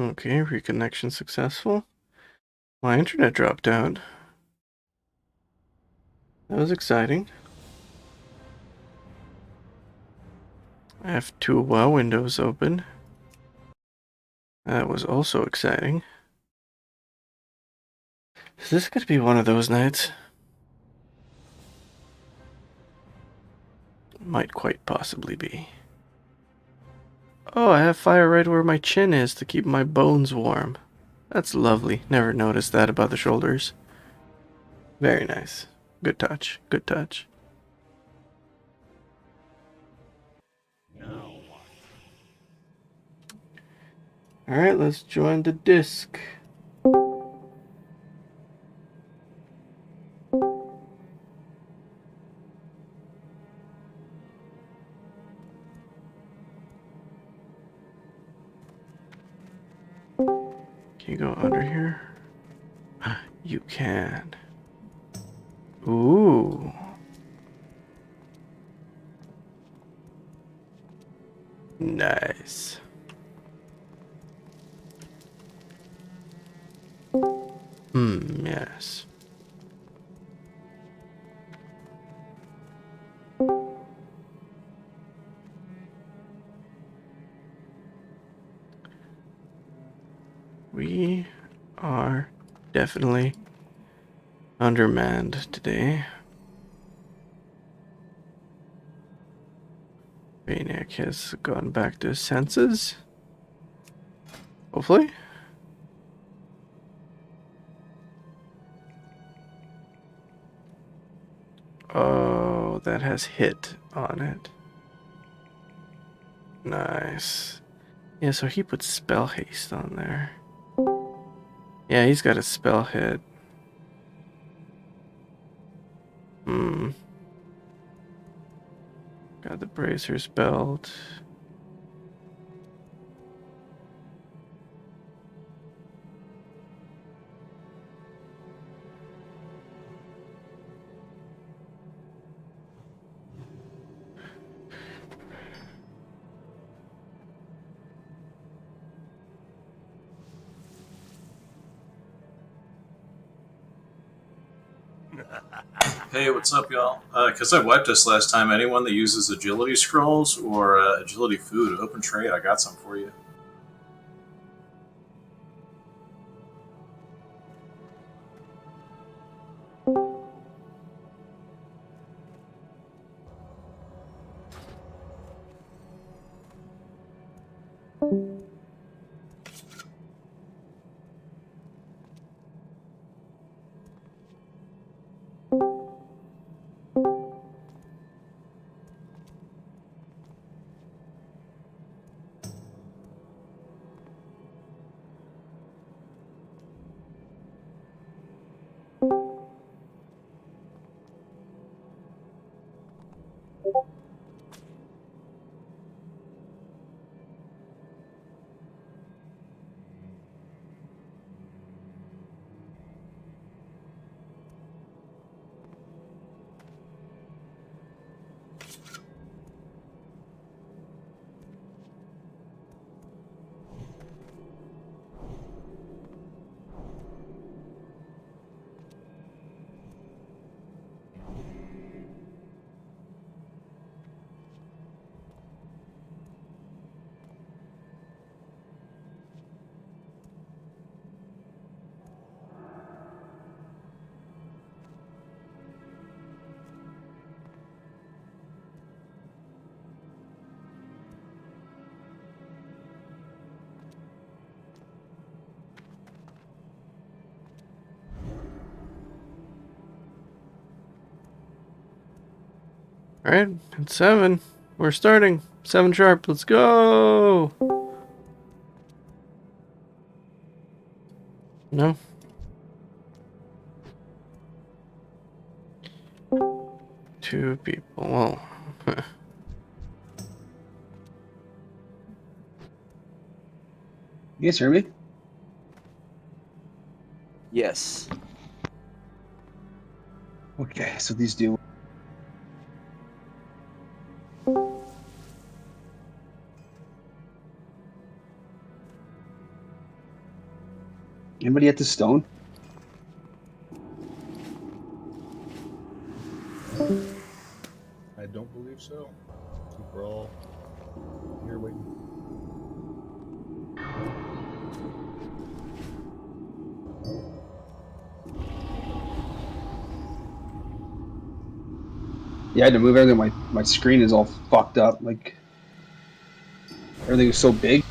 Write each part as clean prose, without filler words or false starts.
Okay, reconnection successful. My internet dropped out. That was exciting. I have two WoW windows open. That was also exciting. Is this gonna be one of those nights? Might quite possibly be. Oh, I have fire right where my chin is to keep my bones warm. That's lovely. Never noticed that about the shoulders. Very nice. Good touch. Good touch. Alright, let's join the disc. Can you go under here? You can. Ooh. Nice. Yes. We are definitely undermanned today. Maniac has gone back to his senses. Hopefully. Oh, that has hit on it. Nice. Yeah, so he put spell haste on there. Yeah, he's got a spell hit. Got the bracer's belt. Hey, what's up, y'all? Because I wiped us last time, anyone that uses agility scrolls or agility food, open trade, I got some for you. Alright, it's 7. We're starting. 7 sharp. Let's go! No? 2 people. Well, You guys hear me? Yes. Okay, so these do. Anybody at the stone? I don't believe so. I think we're all here waiting. Yeah, I had to move everything. My screen is all fucked up. Like everything is so big.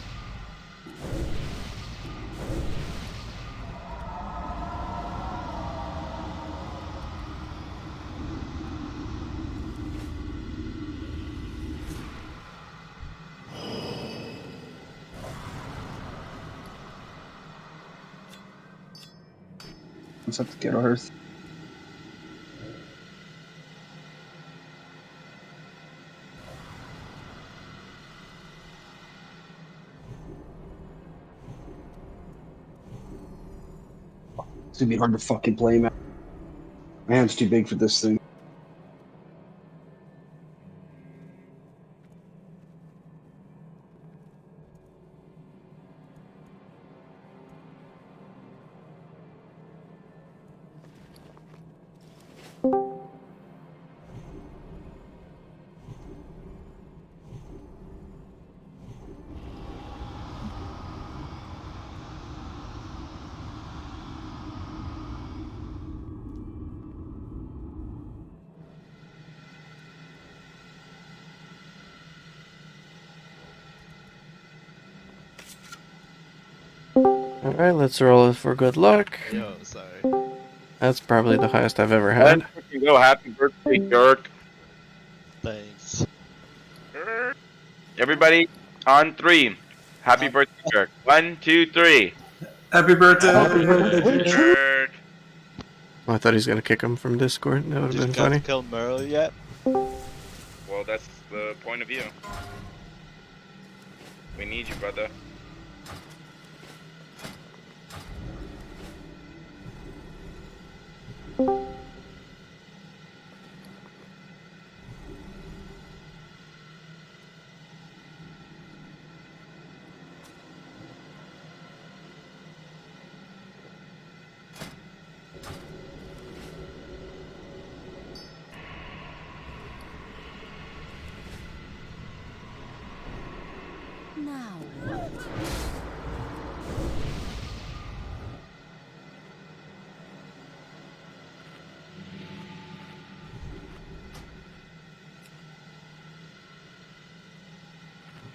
Let's have to get Earth. It's gonna be hard to fucking play, man. My hand's too big for this thing. Alright, let's roll it for good luck. Yo, sorry. That's probably the highest I've ever had. Let's fucking go. Happy birthday, Dirk. Thanks. Everybody on 3. Happy birthday, Dirk. 1, 2, 3. Happy birthday! Happy birthday, Dirk. Oh, I thought he was gonna kick him from Discord. That would have Just been got funny. to kill Merle yet? Well, that's the point of view. We need you, brother. Now what?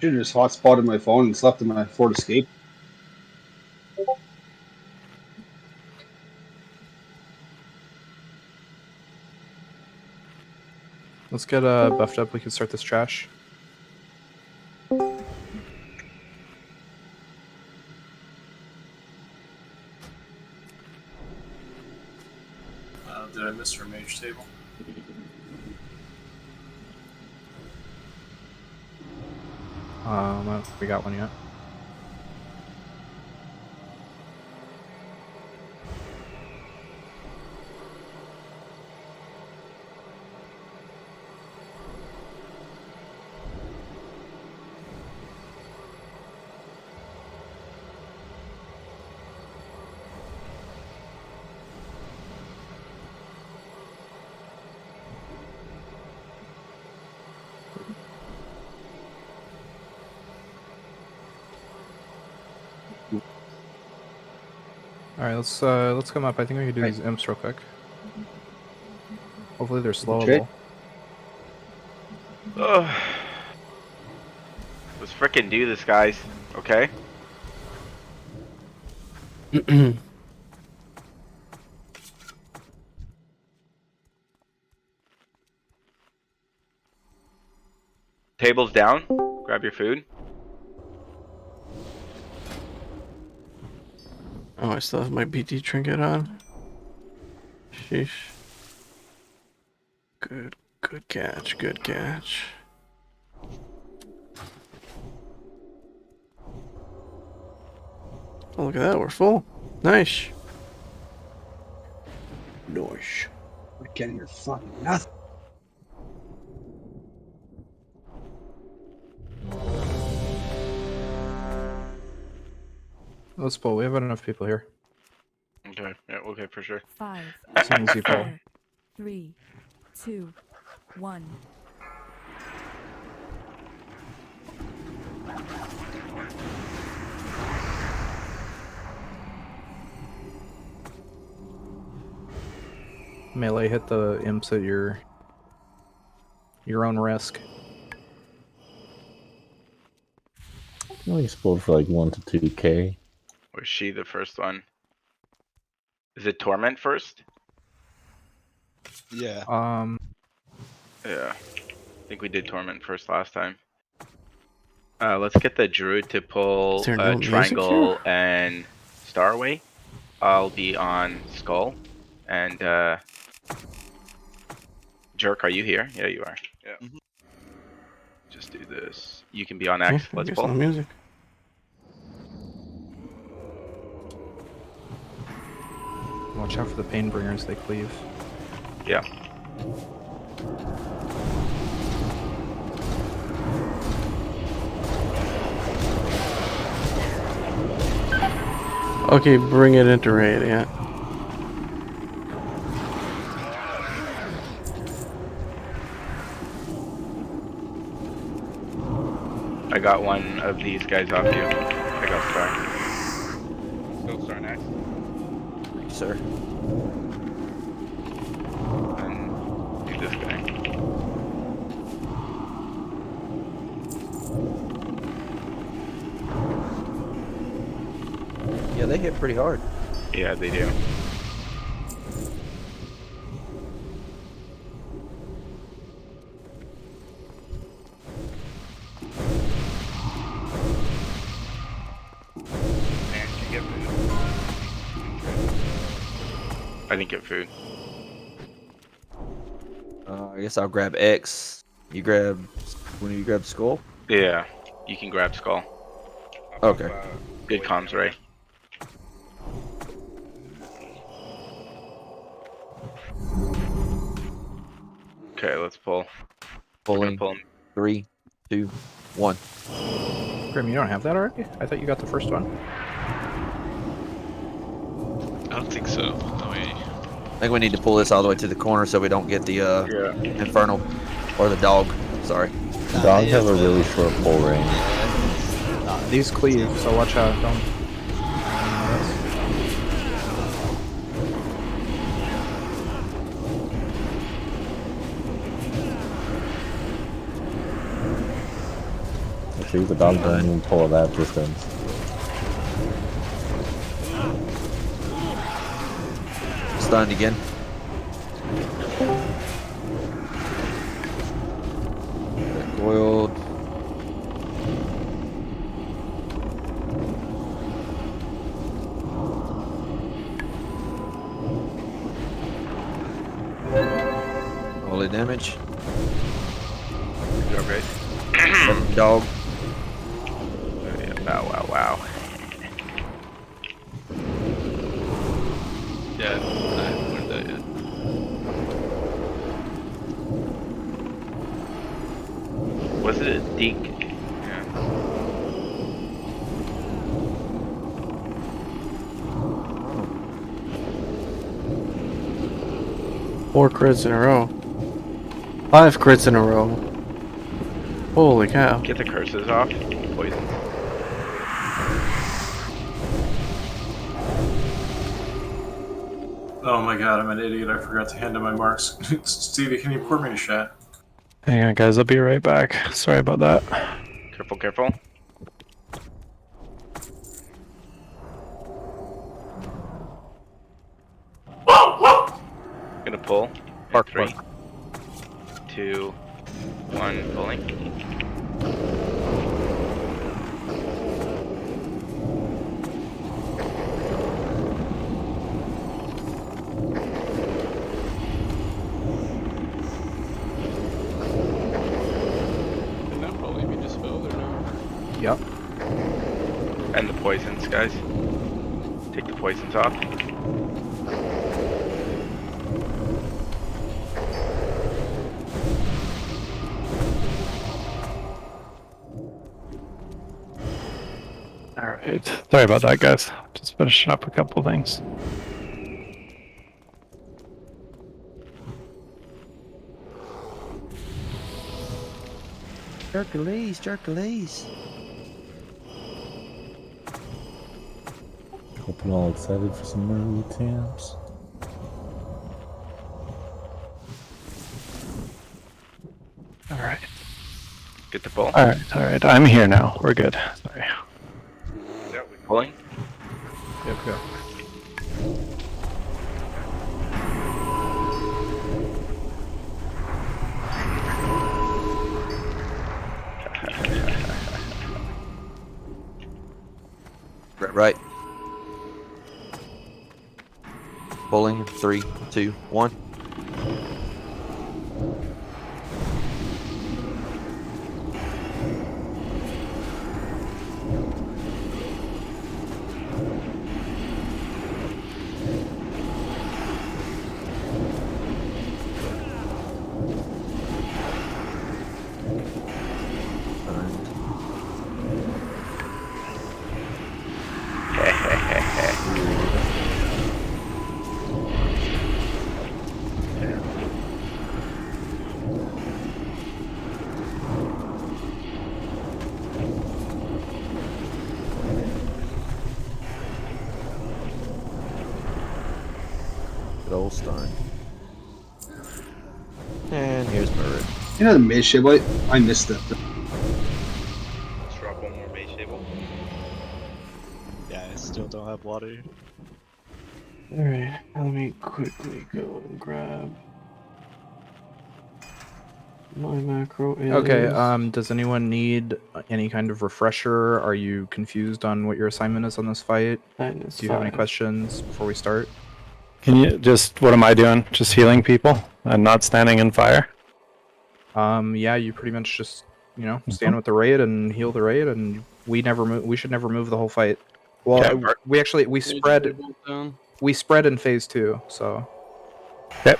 Should have just hotspotted my phone and slept in my Ford Escape. Let's get buffed up. We can start this trash. Did I miss her mage table? I don't think we got one yet. Alright, let's come up. I think we can do these imps real quick. Hopefully they're slowable. Ugh. Let's frickin' do this, guys. Okay? Tables down. Grab your food. Oh, I still have my BT trinket on. Sheesh. Good catch, good catch. Oh, look at that, we're full. Nice. Nice. We're getting your fucking nothing. Let's pull. We have enough people here. Okay, for sure. 5, As soon as you pull. 4, 3, 2, 1. Melee hit the imps at your own risk. No, he's pulled for like 1 to 2k. Was she the first one? Is it Torment first? Yeah. Yeah. I think we did Torment first last time. Let's get the Druid to pull Is there no music Triangle here? and Starway. I'll be on Skull. And Jerk, are you here? Yeah, you are. Yeah. Mhm. Just do this. You can be on Yeah, X. I Let's guess pull. no music. Watch out for the pain bringers, they cleave. Yeah. Okay, bring it into raid, yeah. I got one of these guys off you. I got Star. Still Star next. Sir. And do this guy. Yeah, they hit pretty hard. Yeah, they do. And you get food. I didn't get food. I guess I'll grab X. You grab. When you grab Skull? Yeah, you can grab Skull. Okay. Good comms, Ray. Okay, let's pull. Pulling. Pull him. 3, 2, 1. Grim, you don't have that already? I thought you got the first one. I don't think so. No way. I think we need to pull this all the way to the corner so we don't get the Yeah. Infernal. Or the dog. Sorry. Dogs have a really short pull range. These cleave, so watch out. Don't. See, the dog doesn't even pull at that distance. Stunned again. Coiled. Holy damage. Good job, guys. Dog. Yeah, wow, wow, wow. Yeah, I haven't heard that yet. Was it a deke? Yeah. Four crits in a row. 5 crits in a row. Holy cow. Get the curses off. Poison. Oh my god, I'm an idiot. I forgot to hand in my marks. Stevie, can you pour me a shot? Hang on, guys. I'll be right back. Sorry about that. Careful, careful. Gonna pull. Bark, 3, bark. 2, 1, pulling. Can that probably be dispelled or no? Yep. And the poisons, guys. Take the poisons off. Alright. Sorry about that, guys. Just finishing up a couple things. Hercules, Hercules. Hoping all excited for some early attempts. All right. Get the pull. All right. I'm here now. We're good. Sorry. Pulling. Yep, go. Right. Pulling. 3, 2, 1. Good old stun. And here's my red. You know the mage ship, I missed that. Let's drop one more base table. Yeah, I still don't have water. Alright, let me quickly go and grab my macro is... Okay, does anyone need any kind of refresher? Are you confused on what your assignment is on this fight? Do you have any questions before we start? Can you just, what am I doing? Just healing people and not standing in fire? Yeah, you pretty much just, stand with the raid and heal the raid, and we should never move the whole fight. Well, Okay. we spread in phase 2, so. Yep.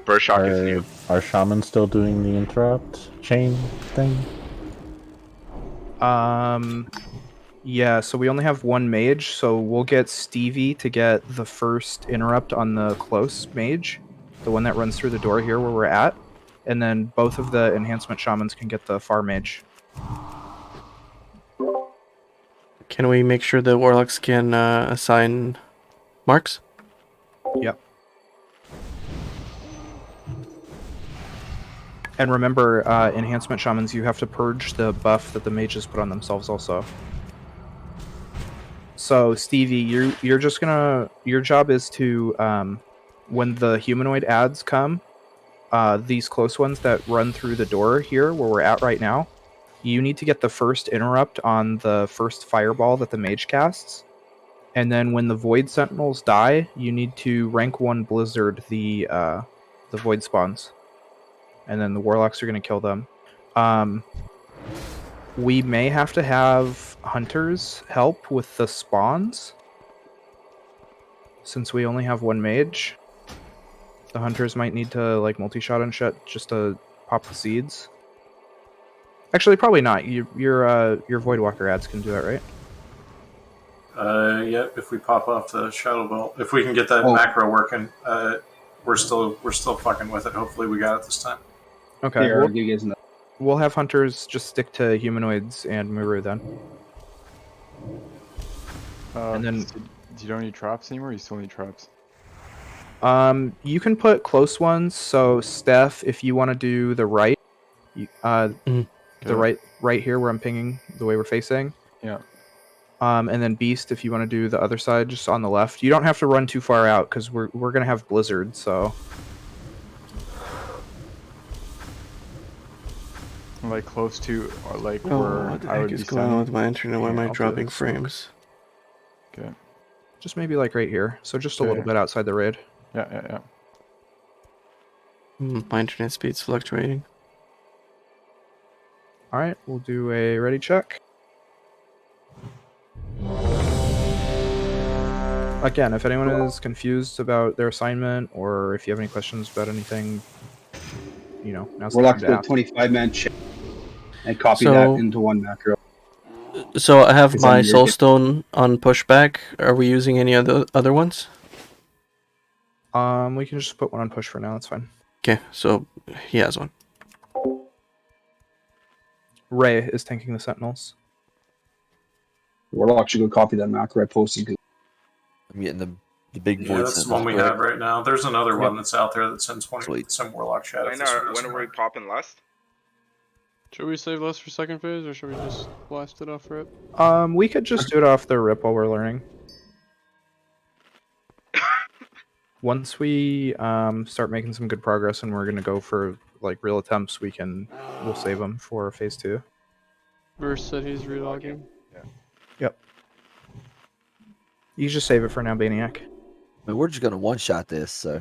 Burst shock is new. Are shamans still doing the interrupt chain thing? Yeah, so we only have one mage, so we'll get Stevie to get the first interrupt on the close mage, the one that runs through the door here where we're at, and then both of the enhancement shamans can get the far mage. Can we make sure the warlocks can assign marks? Yep. And remember, enhancement shamans, you have to purge the buff that the mages put on themselves also. So, Stevie, you're just gonna... Your job is to, when the humanoid ads come, these close ones that run through the door here, where we're at right now, you need to get the first interrupt on the first fireball that the mage casts. And then when the Void Sentinels die, you need to rank 1 Blizzard the Void spawns. And then the Warlocks are going to kill them. We may have to have Hunters help with the spawns. Since we only have one mage. The Hunters might need to multi-shot and shit just to pop the seeds. Actually, probably not. Your Voidwalker ads can do that, right? Yeah, if we pop off the Shadow Belt, if we can get that macro working, we're still fucking with it. Hopefully we got it this time. Okay. Yeah, We'll have Hunters just stick to humanoids and Muru then. And then do you don't need traps anymore? Or you still need traps? You can put close ones. So Steph, if you want to do the right, the right here where I'm pinging, the way we're facing. Yeah. And then Beast, if you want to do the other side, just on the left. You don't have to run too far out because we're gonna have Blizzard. So. Like close to, or like Oh, where what the I would heck be is going on with my internet? Why am I I'll do dropping this. frames? Okay. Just maybe right here. So just a little bit outside the raid. Yeah. My internet speed's fluctuating. Alright, we'll do a ready check. Again, if anyone is confused about their assignment, or if you have any questions about anything, now's the time Warlock's to put a ask. 25-man check and copy that into one macro. So I have Is my that your Soulstone on pushback. Are we using any other ones? We can just put one on push for now, that's fine. Okay, so he has one. Ray is tanking the Sentinels. Warlock should go copy that macro I posted. 'Cause I'm getting the big Yeah, void that's the sentinels, one we correct? have right now. There's another Yep. one that's out there that's in 20. Sweet. Some Warlock chat. if When this one are doesn't we work. popping Lust? Should we save less for second phase, or should we just blast it off rip? We could just do it off the rip while we're learning. Once we start making some good progress and we're gonna go for like real attempts, we'll save them for phase 2. Verse said he's relogging. Yep. You just save it for now, Baniac. But we're just gonna one-shot this, so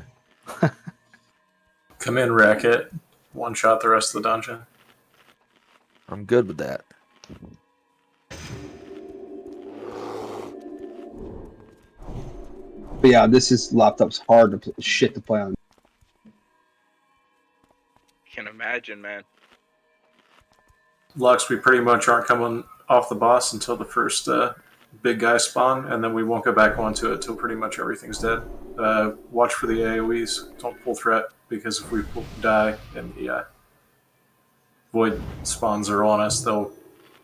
Come in, Racket. One shot the rest of the dungeon. I'm good with that. But yeah, this laptop's hard to play on. Can imagine, man. Lux, we pretty much aren't coming off the boss until the first big guy spawn, and then we won't go back onto it till pretty much everything's dead. Watch for the AoEs. Don't pull threat, because if we die and the void spawns are on us, they'll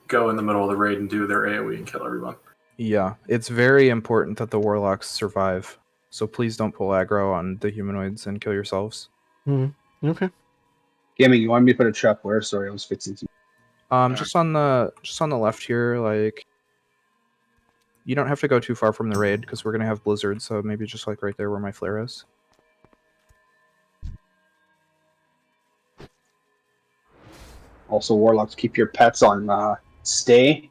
go in the middle of the raid and do their AoE and kill everyone. Yeah, it's very important that the Warlocks survive. So please don't pull aggro on the humanoids and kill yourselves. Okay. Gaming, you want me to put a trap where? Sorry, I was fixing some. Just on the left here, like you don't have to go too far from the raid because we're gonna have blizzard, so maybe just like right there where my flare is. Also, Warlocks, keep your pets on stay.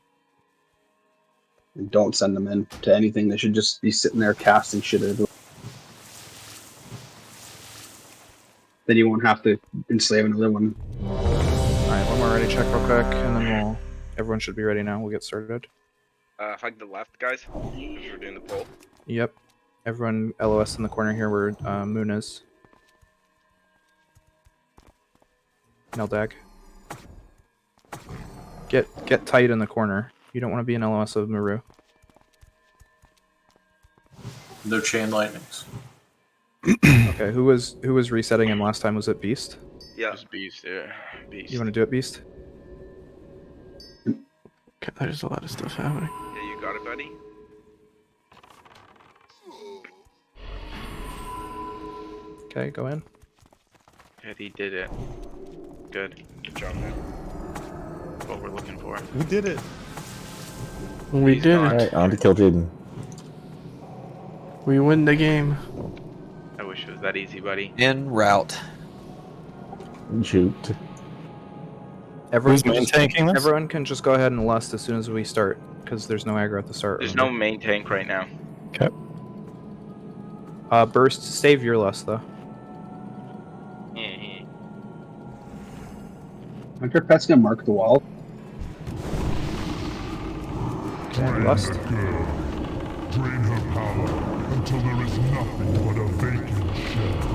And don't send them in to anything. They should just be sitting there casting shit everywhere. Then you won't have to enslave another one. Alright, one more ready check real quick, and then everyone should be ready now. We'll get started. Hug the left, guys. Because we're doing the poll. Yep. Everyone LOS in the corner here where Moon is. Neldag. Get tight in the corner. You don't want to be an LOS of Maru. No chain lightnings. Okay, who was resetting him last time? Was it Beast? Yeah. Just beast, yeah. Beast. You want to do it, Beast? Okay, there's a lot of stuff happening. Yeah, you got it, buddy. Okay, go in. Yeah, he did it. Good. Good job, man. What we're looking for. We did it. We did not. it. Alright, on to kill Jaden. We win the game. I wish it was that easy, buddy. En route. Shoot. Everyone Who's can main just- tanking this? Everyone can just go ahead and lust as soon as we start, because there's no aggro at the start. There's no main tank right now. Okay. Burst, save your lust though. Yeah. Aren't your pets gonna mark the wall? Okay, lust. Drain her power until there is nothing but a vacant shell.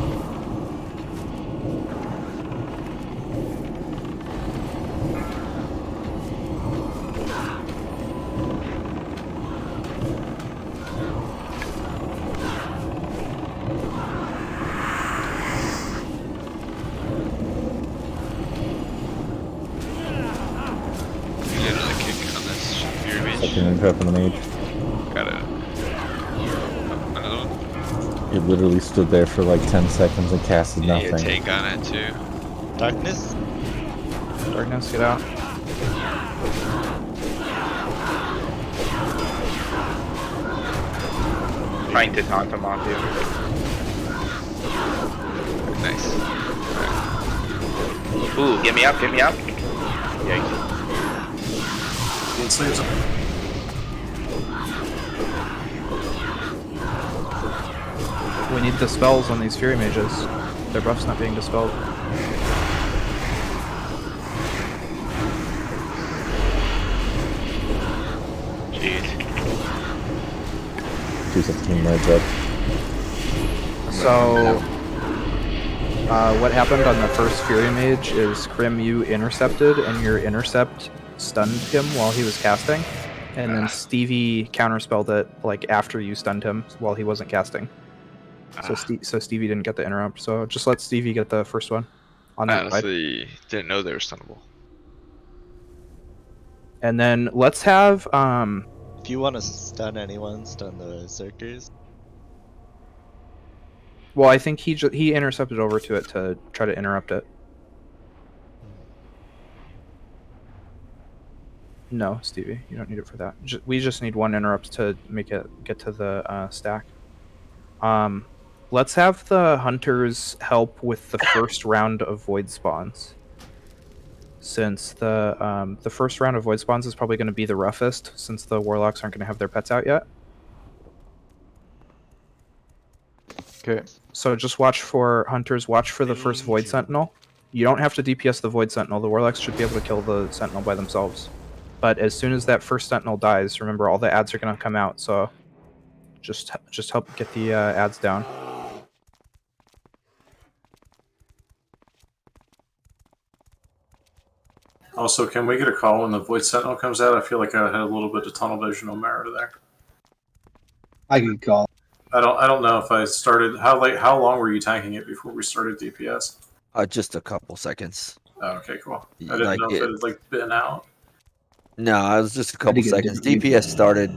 Get another kick on this Fury Mage. Second interrupt on the mage. Got it. Another one? It literally stood there for like 10 seconds and casted Yeah, nothing. take on it too. Darkness. Darkness, get out. Trying to taunt him off you. Nice. Ooh, get me up, get me up. Yikes. He enslaves him. We need dispels on these Fury Mages. Their buff's not being dispelled. Jeez. 217 reds up. So, what happened on the first Fury Mage is Crim, you intercepted, and your intercept stunned him while he was casting, and then Stevie counterspelled it like after you stunned him while he wasn't casting. So, so Stevie didn't get the interrupt. So just let Stevie get the first one on I that side. honestly didn't know they were stunnable. And then let's have If you want to stun anyone, stun the Zerkers. well, I think he intercepted over to it to try to interrupt it. No, Stevie, you don't need it for that. We just need one interrupt to make it get to the stack. Let's have the hunters help with the first round of void spawns. Since the first round of void spawns is probably going to be the roughest, since the warlocks aren't going to have their pets out yet. Okay. So just watch for hunters. Watch for the first void sentinel. You don't have to DPS the void sentinel. The warlocks should be able to kill the sentinel by themselves. But as soon as that first sentinel dies, remember all the ads are going to come out. So just help get the ads down. Also, can we get a call when the Void Sentinel comes out? I feel like I had a little bit of tunnel vision on Mara there. I can call. I don't know if I started. How long were you tanking it before we started DPS? Just a couple seconds. Oh, okay, cool. I didn't know if it had been out. No, it was just a couple seconds. DPS started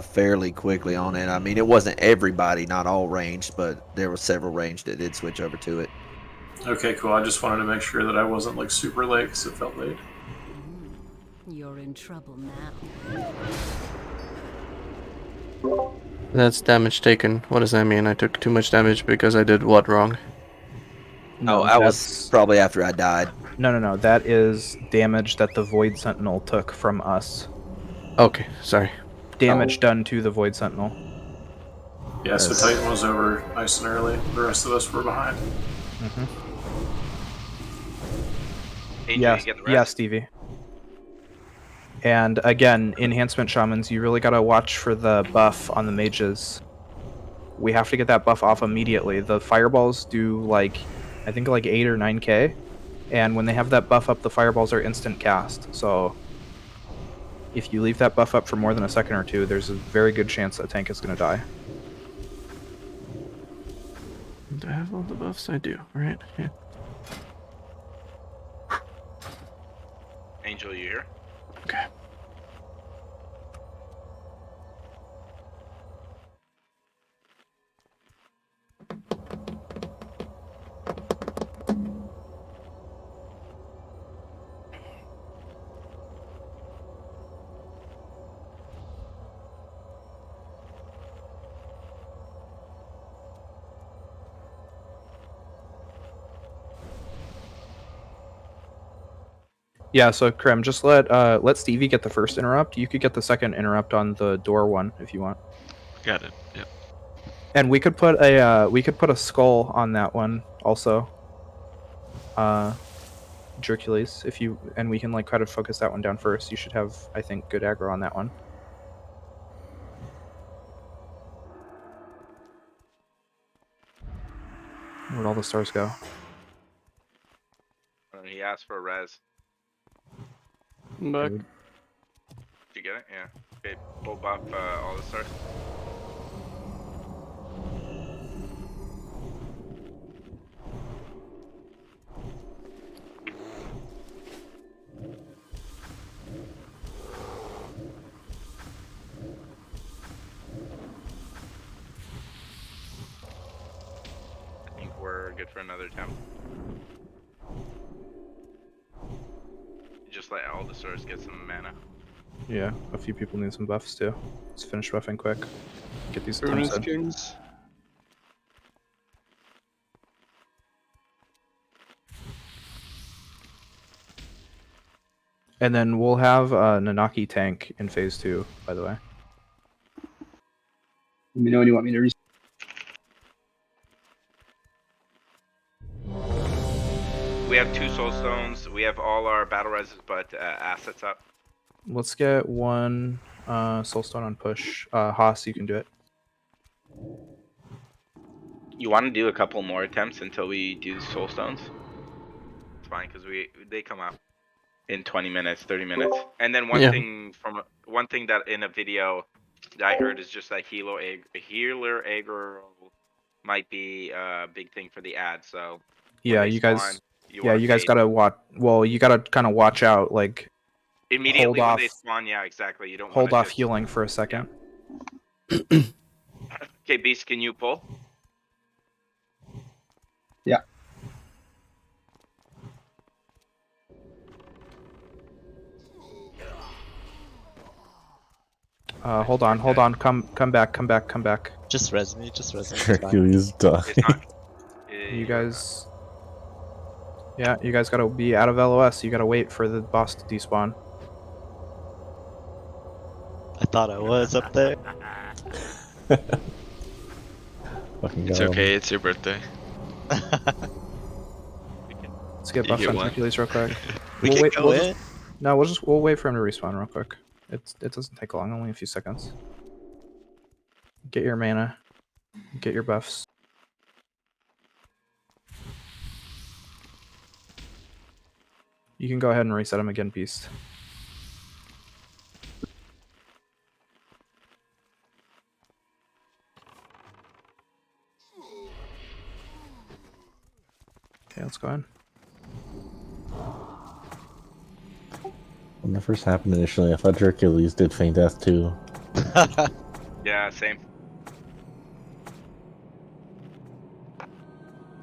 fairly quickly on it. I mean, it wasn't everybody, not all ranged, but there were several ranged that did switch over to it. Okay, cool. I just wanted to make sure that I wasn't like super late because it felt late. You're in trouble now. That's damage taken. What does that mean? I took too much damage because I did what wrong? No, I was probably after I died. No. That is damage that the Void Sentinel took from us. Okay, sorry. Damage done to the Void Sentinel. Yeah, so Titan was over nice and early. The rest of us were behind. Yeah, Stevie. And again, enhancement shamans, you really gotta watch for the buff on the mages. We have to get that buff off immediately. The fireballs do like, I think like 8 or 9k, and when they have that buff up, the fireballs are instant cast. So if you leave that buff up for more than a second or two, there's a very good chance that tank is gonna die. Do I have all the buffs? I do, right? Yeah. Angel, you here? Okay. Yeah, so Krem, just let Stevie get the first interrupt. You could get the second interrupt on the door one if you want. Got it. Yep. And we could put a skull on that one also. Jercules, if you, and we can like try to focus that one down first. You should have, I think, good aggro on that one. Where'd all the stars go? He asked for a res. I'm back. Did you get it? Yeah. Okay, pull buff all the stars. I think we're good for another attempt. Just let all the stars get some mana. Yeah, a few people need some buffs too. Let's finish buffing quick. Get these Ruinous attempts in. Kings. And then we'll have Nanaki tank in phase 2, by the way. Let me know when you want me to We have 2 soul stones. We have all our battle reses, but assets up. Let's get one soulstone on push. Haas, you can do it. You want to do a couple more attempts until we do soul stones? It's fine because they come out in 20 minutes, 30 minutes. And then one thing that in a video that I heard is just that healer aggro might be a big thing for the ad. So Yeah, you guys. You guys gotta watch. Well, you gotta kind of watch out. Like, Immediately hold when off. they spawn, yeah, exactly. You don't Hold wanna off just... healing for a second. Okay, Beast, can you pull? Yeah. Hold on. Come back. Just res me. It's fine. Hercules died. It's not. You guys. Yeah, you guys gotta be out of LOS. You gotta wait for the boss to despawn. I thought I was up there. Fucking It's got okay, him. it's your birthday. Let's get You buffed get on one. Hercules real quick. We can go in. We'll wait for him to respawn real quick. It doesn't take long, only a few seconds. Get your mana. Get your buffs. You can go ahead and reset him again, Beast. Okay, let's go in. When that first happened initially, I thought Hercules did feign death too. Yeah, same.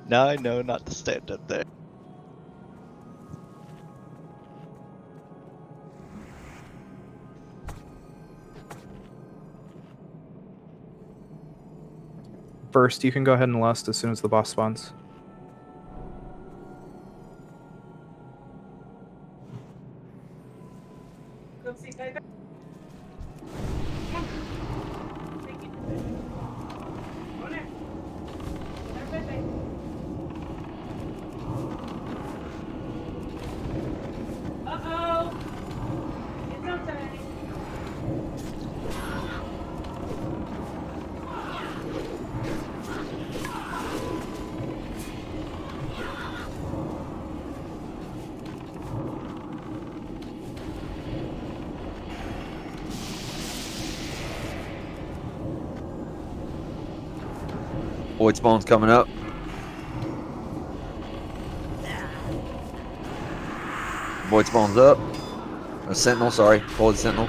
Now I know not to stand up there. Burst, you can go ahead and lust as soon as the boss spawns. Void spawn's coming up. Void spawn's up. A sentinel, sorry. Void sentinel.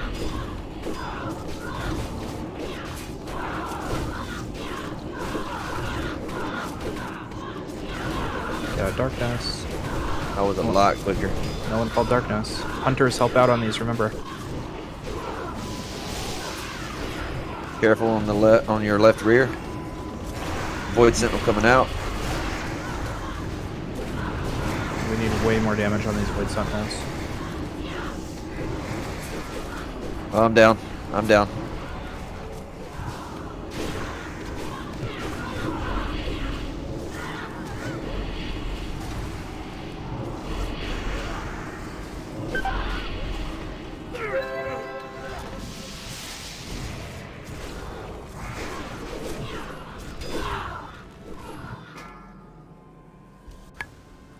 Yeah, darkness. That was a lot quicker. No one called darkness. Hunters help out on these, remember. Careful on the on your left rear. Void sentinel coming out. We need way more damage on these Void Sentinels. Oh, I'm down. I'm down.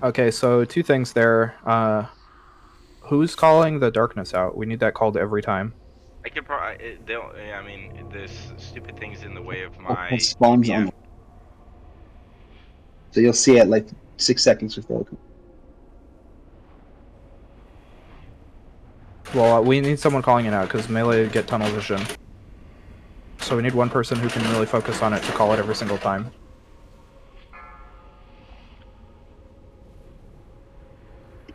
Okay, so two things there. Who's calling the darkness out? We need that called every time. I could probably. I mean, this stupid thing's in the way of my. It spawns on. So you'll see it like 6 seconds before it comes. Well, we need someone calling it out because melee get tunnel vision. So we need one person who can really focus on it to call it every single time.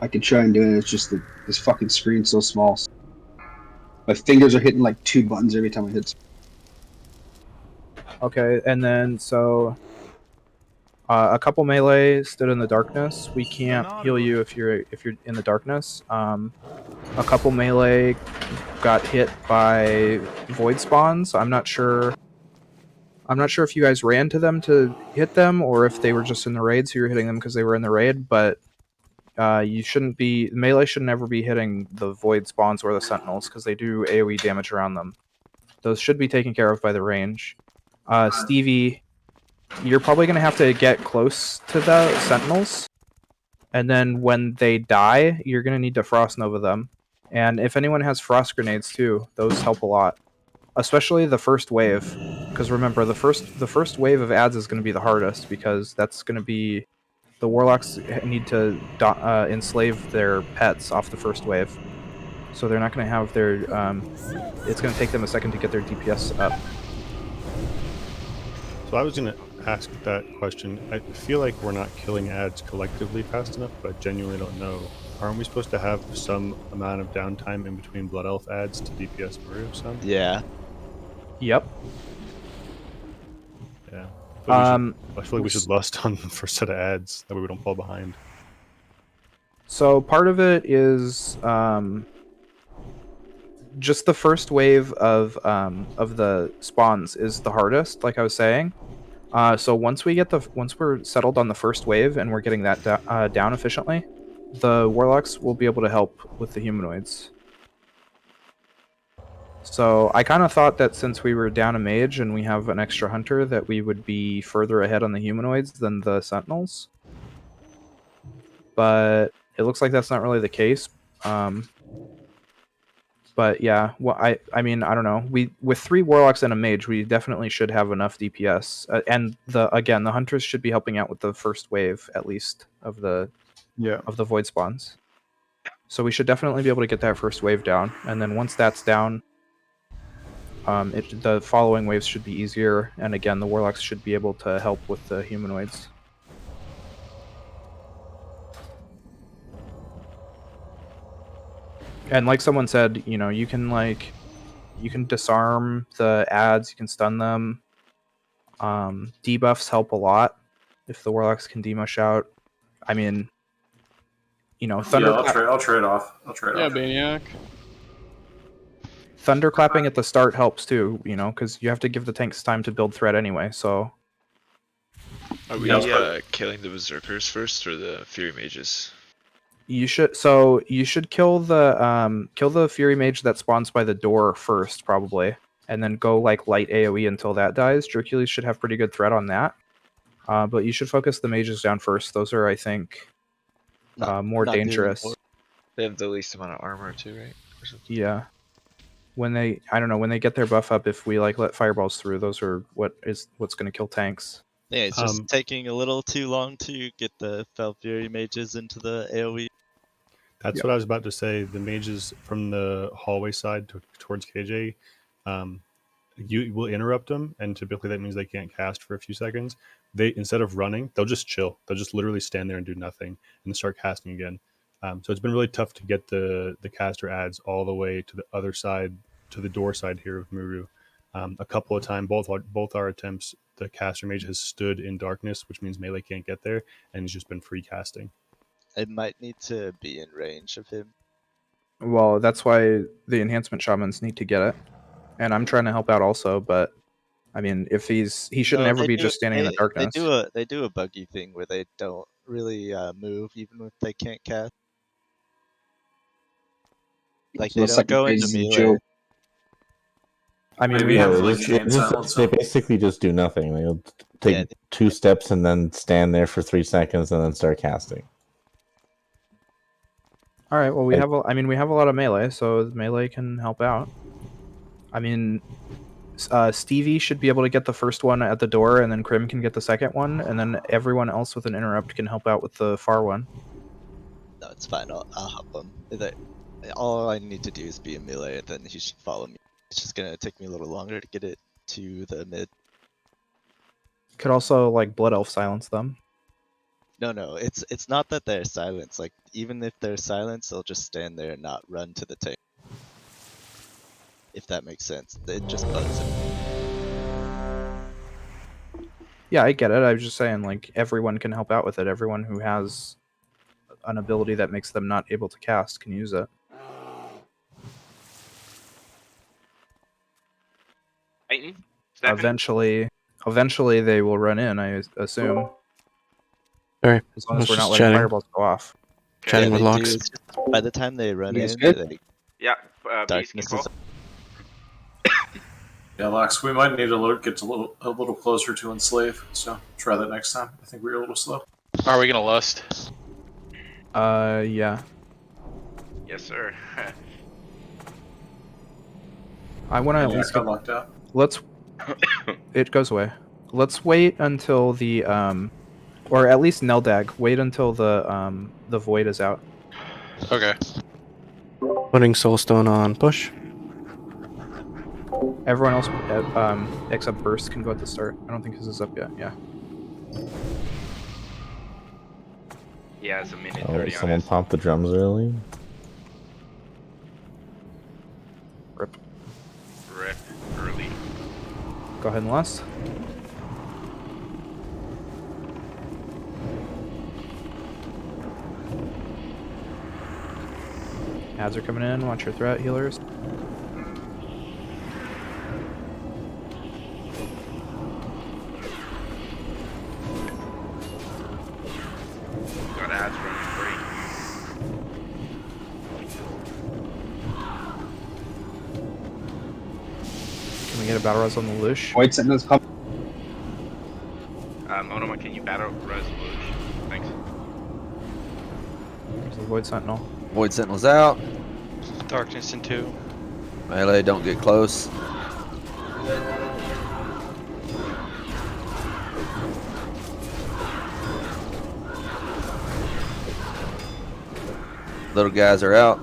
I could try and do it. It's just that this fucking screen's so small. My fingers are hitting like 2 buttons every time I hit. Okay, and then so a couple melee stood in the darkness. We can't heal you if you're in the darkness. A couple melee got hit by void spawns. I'm not sure if you guys ran to them to hit them or if they were just in the raid, so you're hitting them because they were in the raid. But you shouldn't be melee should never be hitting the void spawns or the sentinels because they do AoE damage around them. Those should be taken care of by the range. Stevie, you're probably going to have to get close to the sentinels, and then when they die, you're going to need to frost nova them. And if anyone has frost grenades too, those help a lot, especially the first wave. Because remember, the first wave of ads is going to be the hardest because that's going to be the warlocks need to enslave their pets off the first wave. so they're not going to have their. It's going to take them a second to get their DPS up. So I was going to ask that question. I feel like we're not killing ads collectively fast enough, but I genuinely don't know. Aren't we supposed to have some amount of downtime in between Blood Elf ads to DPS Maru? Some? Yeah. Yep. Yeah. I feel like we should lust on the first set of ads, that way we don't fall behind. So part of it is just the first wave of the spawns is the hardest, like I was saying. So once we're settled on the first wave and we're getting that down efficiently, the warlocks will be able to help with the humanoids. So I kind of thought that since we were down a mage and we have an extra hunter, that we would be further ahead on the humanoids than the sentinels. But it looks like that's not really the case. But yeah, well, I mean, I don't know. With 3 warlocks and a mage, we definitely should have enough DPS. And the hunters should be helping out with the first wave at least of the void spawns. So we should definitely be able to get that first wave down, and then once that's down, the following waves should be easier. And again, the warlocks should be able to help with the humanoids. And like someone said, you know, you can disarm the ads, you can stun them. Debuffs help a lot if the warlocks can demush out. I mean, you know, I'll trade off. Yeah, Maniac. Thunderclapping at the start helps too, you know, because you have to give the tanks time to build threat anyway. So are we killing the berserkers first or the fury mages? You should kill the Fury Mage that spawns by the door first, probably, and then go like light AoE until that dies. Dracules should have pretty good threat on that, but you should focus the mages down first. Those are, I think, more dangerous. They have the least amount of armor too, right? Yeah. When they get their buff up, if we like let fireballs through, those are what's going to kill tanks. Yeah, it's just taking a little too long to get the Fel Fury mages into the AoE. That's what I was about to say. The mages from the hallway side towards KJ, you will interrupt them, and typically that means they can't cast for a few seconds. They, instead of running, they'll just chill. They'll just literally stand there and do nothing and start casting again. So it's been really tough to get the caster ads all the way to the other side, to the door side here of Muru. A couple of times, both our attempts, the caster mage has stood in darkness, which means melee can't get there, and it's just been free casting. I might need to be in range of him. Well, that's why the enhancement shamans need to get it, and I'm trying to help out also. But I mean, if he shouldn't ever be just standing in the darkness. They do a buggy thing where they don't really move even if they can't cast. Like So they don't go into melee. I mean, they basically just do nothing. They'll take 2 steps and then stand there for 3 seconds and then start casting. All right. Well, we have a lot of melee, so melee can help out. I mean, Stevie should be able to get the first one at the door, and then Crim can get the second one, and then everyone else with an interrupt can help out with the far one. No, it's fine. I'll help him. All I need to do is be in melee, and then he should follow me. It's just gonna take me a little longer to get it to the mid. Could also like Blood Elf silence them. No, it's not that they're silenced. Like even if they're silenced, they'll just stand there and not run to the tank. If that makes sense, it just bugs him. Yeah, I get it. I was just saying, like everyone can help out with it. Everyone who has an ability that makes them not able to cast can use it. Eventually they will run in, I assume. Sorry, as long as we're not letting fireballs go off. Chatting with Locks. By the time they run in, darkness is. Yeah, Locks, we might need to get a little closer to Enslave, so try that next time. I think we were a little slow. Are we gonna lust? Yeah. Yes, sir. I want to at least get locked out. Let's. It goes away. Let's wait until the or at least Neldag. Wait until the void is out. Okay. Putting Soulstone on push. Everyone else except Burst can go at the start. I don't think his is up yet. Yeah. Yeah, it's a minute Oh, 30 on someone his. popped the drums early. Rip. Rip early. Go ahead and last. Ads are coming in. Watch your threat, healers. Got ads running free. Can we get a battle res on the Lush? White Sentinel's coming. Onoma, can you battle res Luge? Thanks. There's the Void Sentinel. Void Sentinel's out. Darkness in 2. Melee, don't get close. Little guys are out.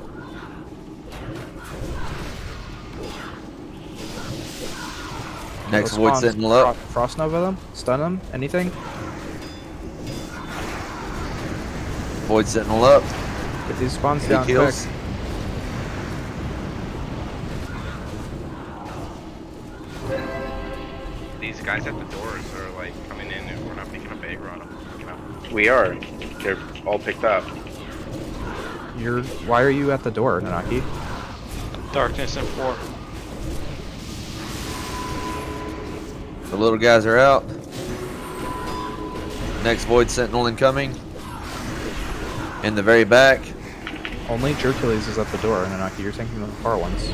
Next Those Void spawns, Sentinel up. Frost Nova them? Stun them? Anything? Void Sentinel up. Get these spawns Big down quick. heals. These guys at the doors are like coming in and we're not picking up aggro on them. You know? We are. They're all picked up. Why are you at the door, Nanaki? Darkness in 4. The little guys are out. Next Void Sentinel incoming. In the very back. Only Jerkules is at the door, Nanaki. You're taking the far ones.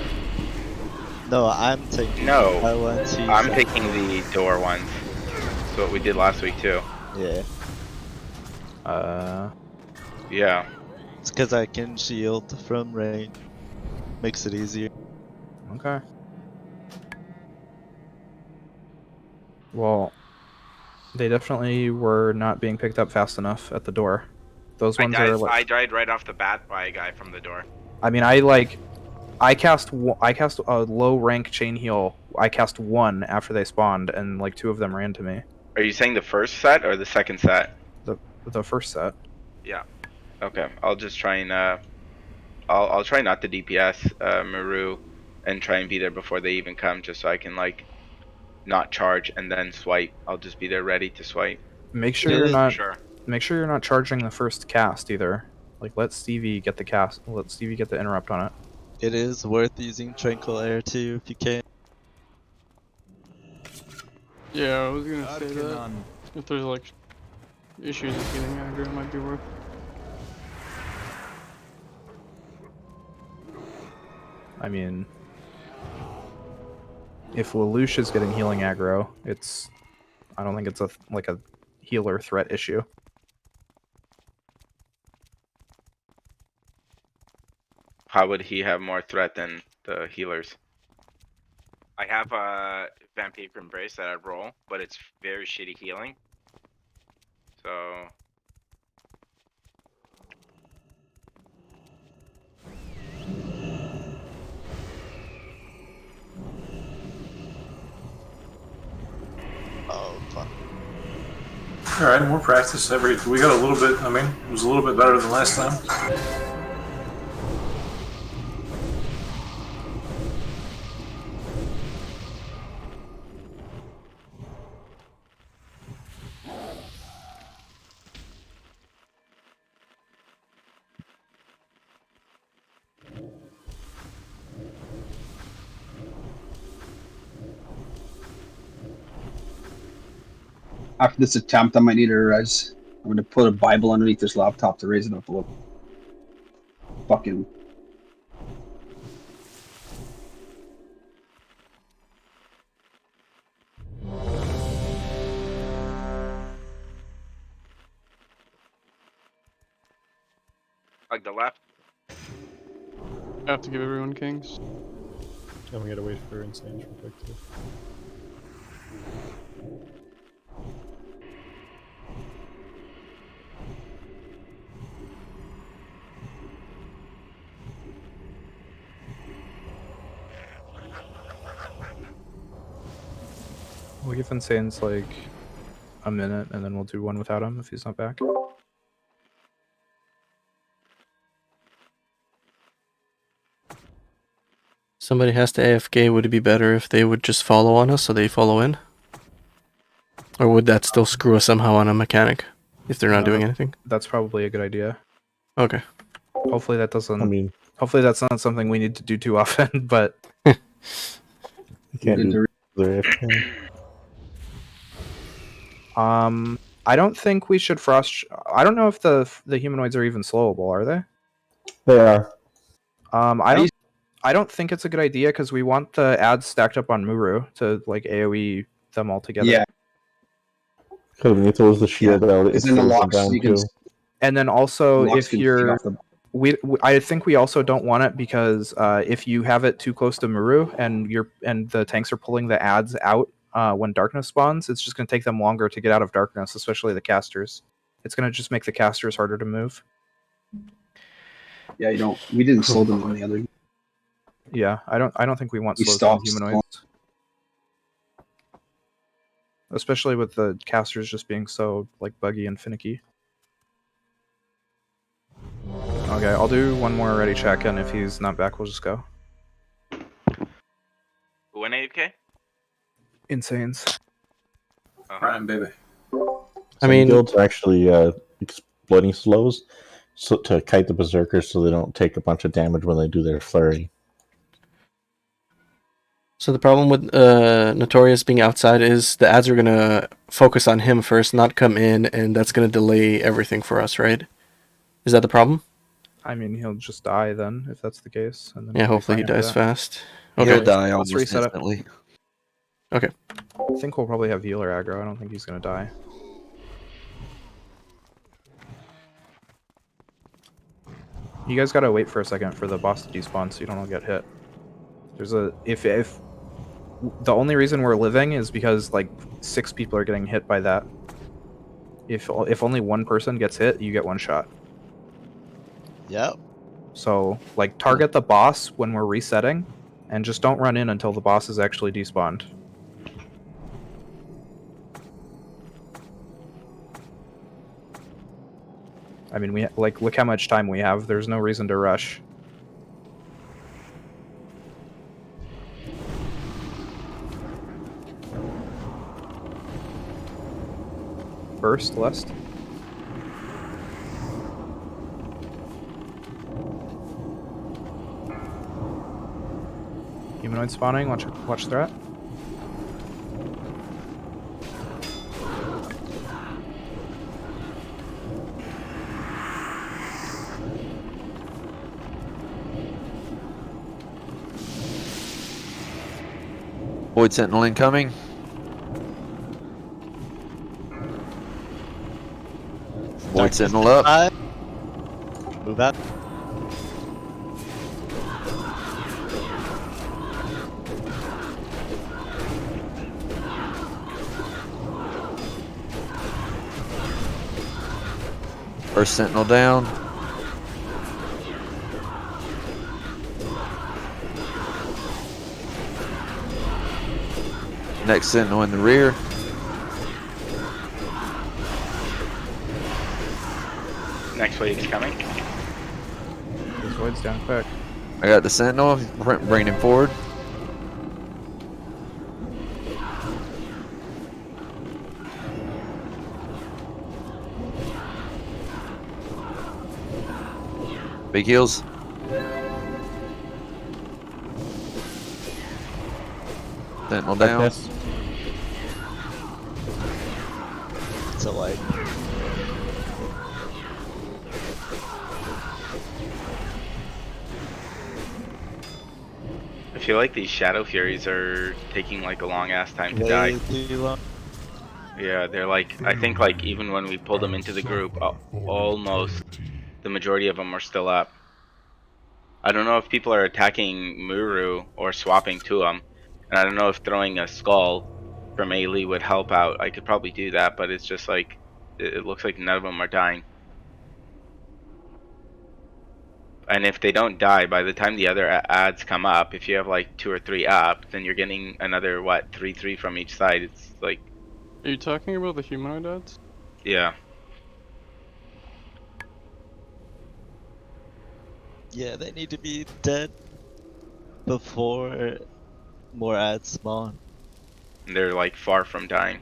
No, I'm taking No, my ones. I'm taking the door ones. That's what we did last week too. Yeah. Yeah. It's because I can shield from range. Makes it easier. Okay. Well, they definitely were not being picked up fast enough at the door. Those ones are like. I died right off the bat by a guy from the door. I mean, I cast a low rank chain heal. I cast one after they spawned, and like 2 of them ran to me. Are you saying the first set or the second set? The first set. Yeah. Okay, I'll just try and I'll try not to DPS Maru and try and be there before they even come, just so I can like not charge and then swipe. I'll just be there ready to swipe. Make sure you're not. Make sure you're not charging the first cast either. Like let Stevie get the cast. Let Stevie get the interrupt on it. It is worth using Tranquil Air too if you can. Yeah, I was gonna say that. If there's like issues with getting aggro, it might be worth. I mean, if Lelouch is getting healing aggro, I don't think it's a healer threat issue. How would he have more threat than the healers? I have a Vampiric Embrace that I roll, but it's very shitty healing. So oh fuck. Alright, more practice. We got a little bit, I mean, it was a little bit better than last time. After this attempt, I might need a res. I'm going to put a Bible underneath this laptop to raise it up a little. Fucking. like the left. I have to give everyone kings. And we gotta wait for Insane real quick too. We'll give Insane's like a minute, and then we'll do one without him if he's not back. Somebody has to AFK. Would it be better if they would just follow on us so they follow in? Or would that still screw us somehow on a mechanic if they're not doing anything? That's probably a good idea. Okay. Hopefully that doesn't. I mean, hopefully that's not something we need to do too often. But you can't do the I don't think we should frost. I don't know if the humanoids are even slowable. Are they? They are. I don't think it's a good idea because we want the ads stacked up on Muru to like AoE them all together. Yeah. Because when he throws the shield out, it Because then the slows them locks, down you can too. And then also, Locks if can feed you're, off the- I think we also don't want it because if you have it too close to Muru and the tanks are pulling the ads out when darkness spawns, it's just going to take them longer to get out of darkness, especially the casters. It's going to just make the casters harder to move. Yeah, you don't. We didn't slow them on the other. Yeah, I don't think we want We slows on stopped humanoids, especially with the casters just being so like buggy and finicky. Okay, I'll do one more ready check, and if he's not back, we'll just go. When AFK? Insanes. Prime, baby. Some guilds are actually exploiting slows to kite the berserkers so they don't take a bunch of damage when they do their flurry. So the problem with Notorious being outside is the ads are going to focus on him first, not come in, and that's going to delay everything for us, right? Is that the problem? I mean, he'll just die then, if that's the case. And then Yeah, we'll be hopefully he fine after dies that. fast. He'll Okay. die Let's almost reset it. instantly. Okay. I think we'll probably have healer aggro. I don't think he's going to die. You guys gotta wait for a second for the boss to despawn so you don't all get hit. There's a if the only reason we're living is because like 6 people are getting hit by that. If only one person gets hit, you get one shot. Yep. So like target the boss when we're resetting, and just don't run in until the boss is actually despawned. I mean, we look how much time we have. There's no reason to rush. Burst, Lest. Humanoid spawning. Watch threat. Void Sentinel incoming. Void Sentinel up. Move out. First Sentinel down. Next Sentinel in the rear. Next wave's coming. This Void's down quick. I got the Sentinel, bringing him forward. Big heals. Sentinel down. It's a light. I feel like these Shadow Furies are taking like a long ass time to Way die. too long. Yeah, they're like, I think like even when we pulled them into the group, almost the majority of them are still up. I don't know if people are attacking Muru or swapping to them, and I don't know if throwing a skull from Ailey would help out. I could probably do that, but it's just like, it looks like none of them are dying. And if they don't die, by the time the other ads come up, if you have like 2 or 3 up, then you're getting another, what, 3 from each side. It's like... Are you talking about the humanoid ads? Yeah. Yeah, they need to be dead before more ads spawn. They're like far from dying.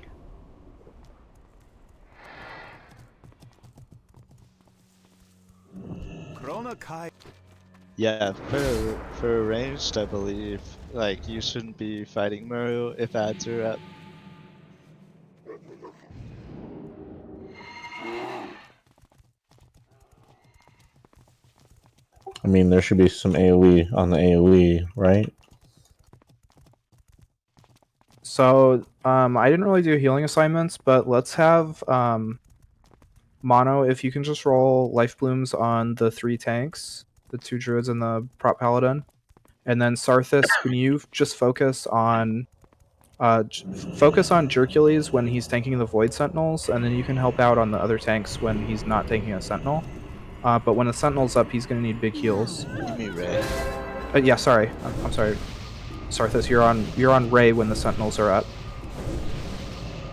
Yeah, for ranged, I believe, like, you shouldn't be fighting Muru if ads are up. I mean, there should be some AoE on the AoE, right? So I didn't really do healing assignments, but let's have Mono, if you can just roll life blooms on the 3 tanks, the 2 druids and the prop paladin. And then Sarthis, can you just focus on Jercules when he's tanking the Void Sentinels, and then you can help out on the other tanks when he's not tanking a Sentinel. But when the Sentinel's up, he's going to need big heals. You mean Ray? Yeah, sorry. I'm sorry. Sarthis, you're on Ray when the Sentinels are up.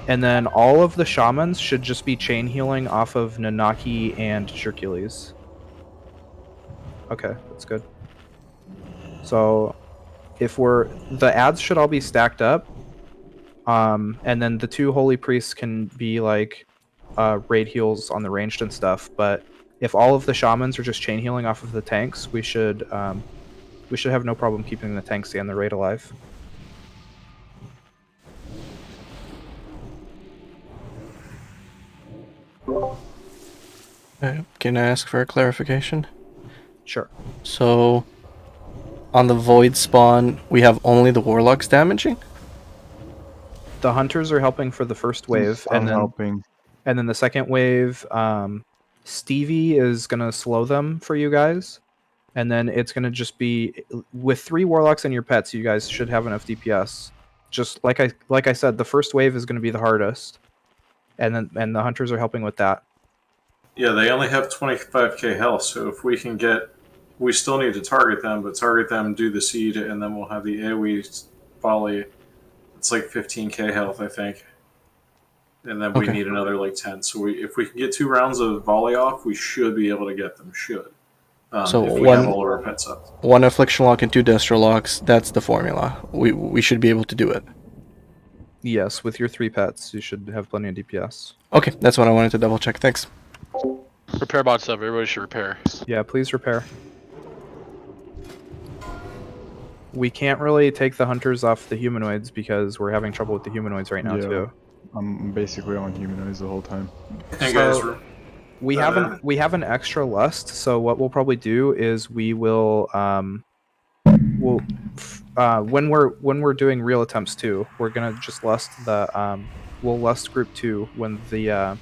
And then all of the Shamans should just be chain healing off of Nanaki and Jercules. Okay, that's good. So the ads should all be stacked up. And then the 2 holy priests can be like raid heals on the ranged and stuff, but if all of the shamans are just chain healing off of the tanks, we should have no problem keeping the tanks and the raid alive. Can I ask for a clarification? Sure. So, on the void spawn, we have only the warlocks damaging? The hunters are helping for the first wave, and then the second wave, Stevie is gonna slow them for you guys, and then it's gonna just be with 3 warlocks and your pets. You guys should have enough DPS. Just like I said, the first wave is gonna be the hardest, and the hunters are helping with that. Yeah, they only have 25k health, so if we can get... We still need to target them, but target them, do the seed, and then we'll have the AoE volley. It's like 15k health, I think. And then we need another like 10. So if we can get 2 rounds of volley off, we should be able to get them. So if we have all of our pets up. 1 affliction lock and 2 destro locks, that's the formula. We should be able to do it. Yes, with your 3 pets, you should have plenty of DPS. Okay, that's what I wanted to double check. Thanks. Repair bots up. Everybody should repair. Yeah, please repair. We can't really take the hunters off the humanoids because we're having trouble with the humanoids right now too. I'm basically on humanoids the whole time. Hey So guys, we have an extra lust. So what we'll probably do is we will when we're doing real attempts too, we're gonna just lust the we'll lust group 2 when the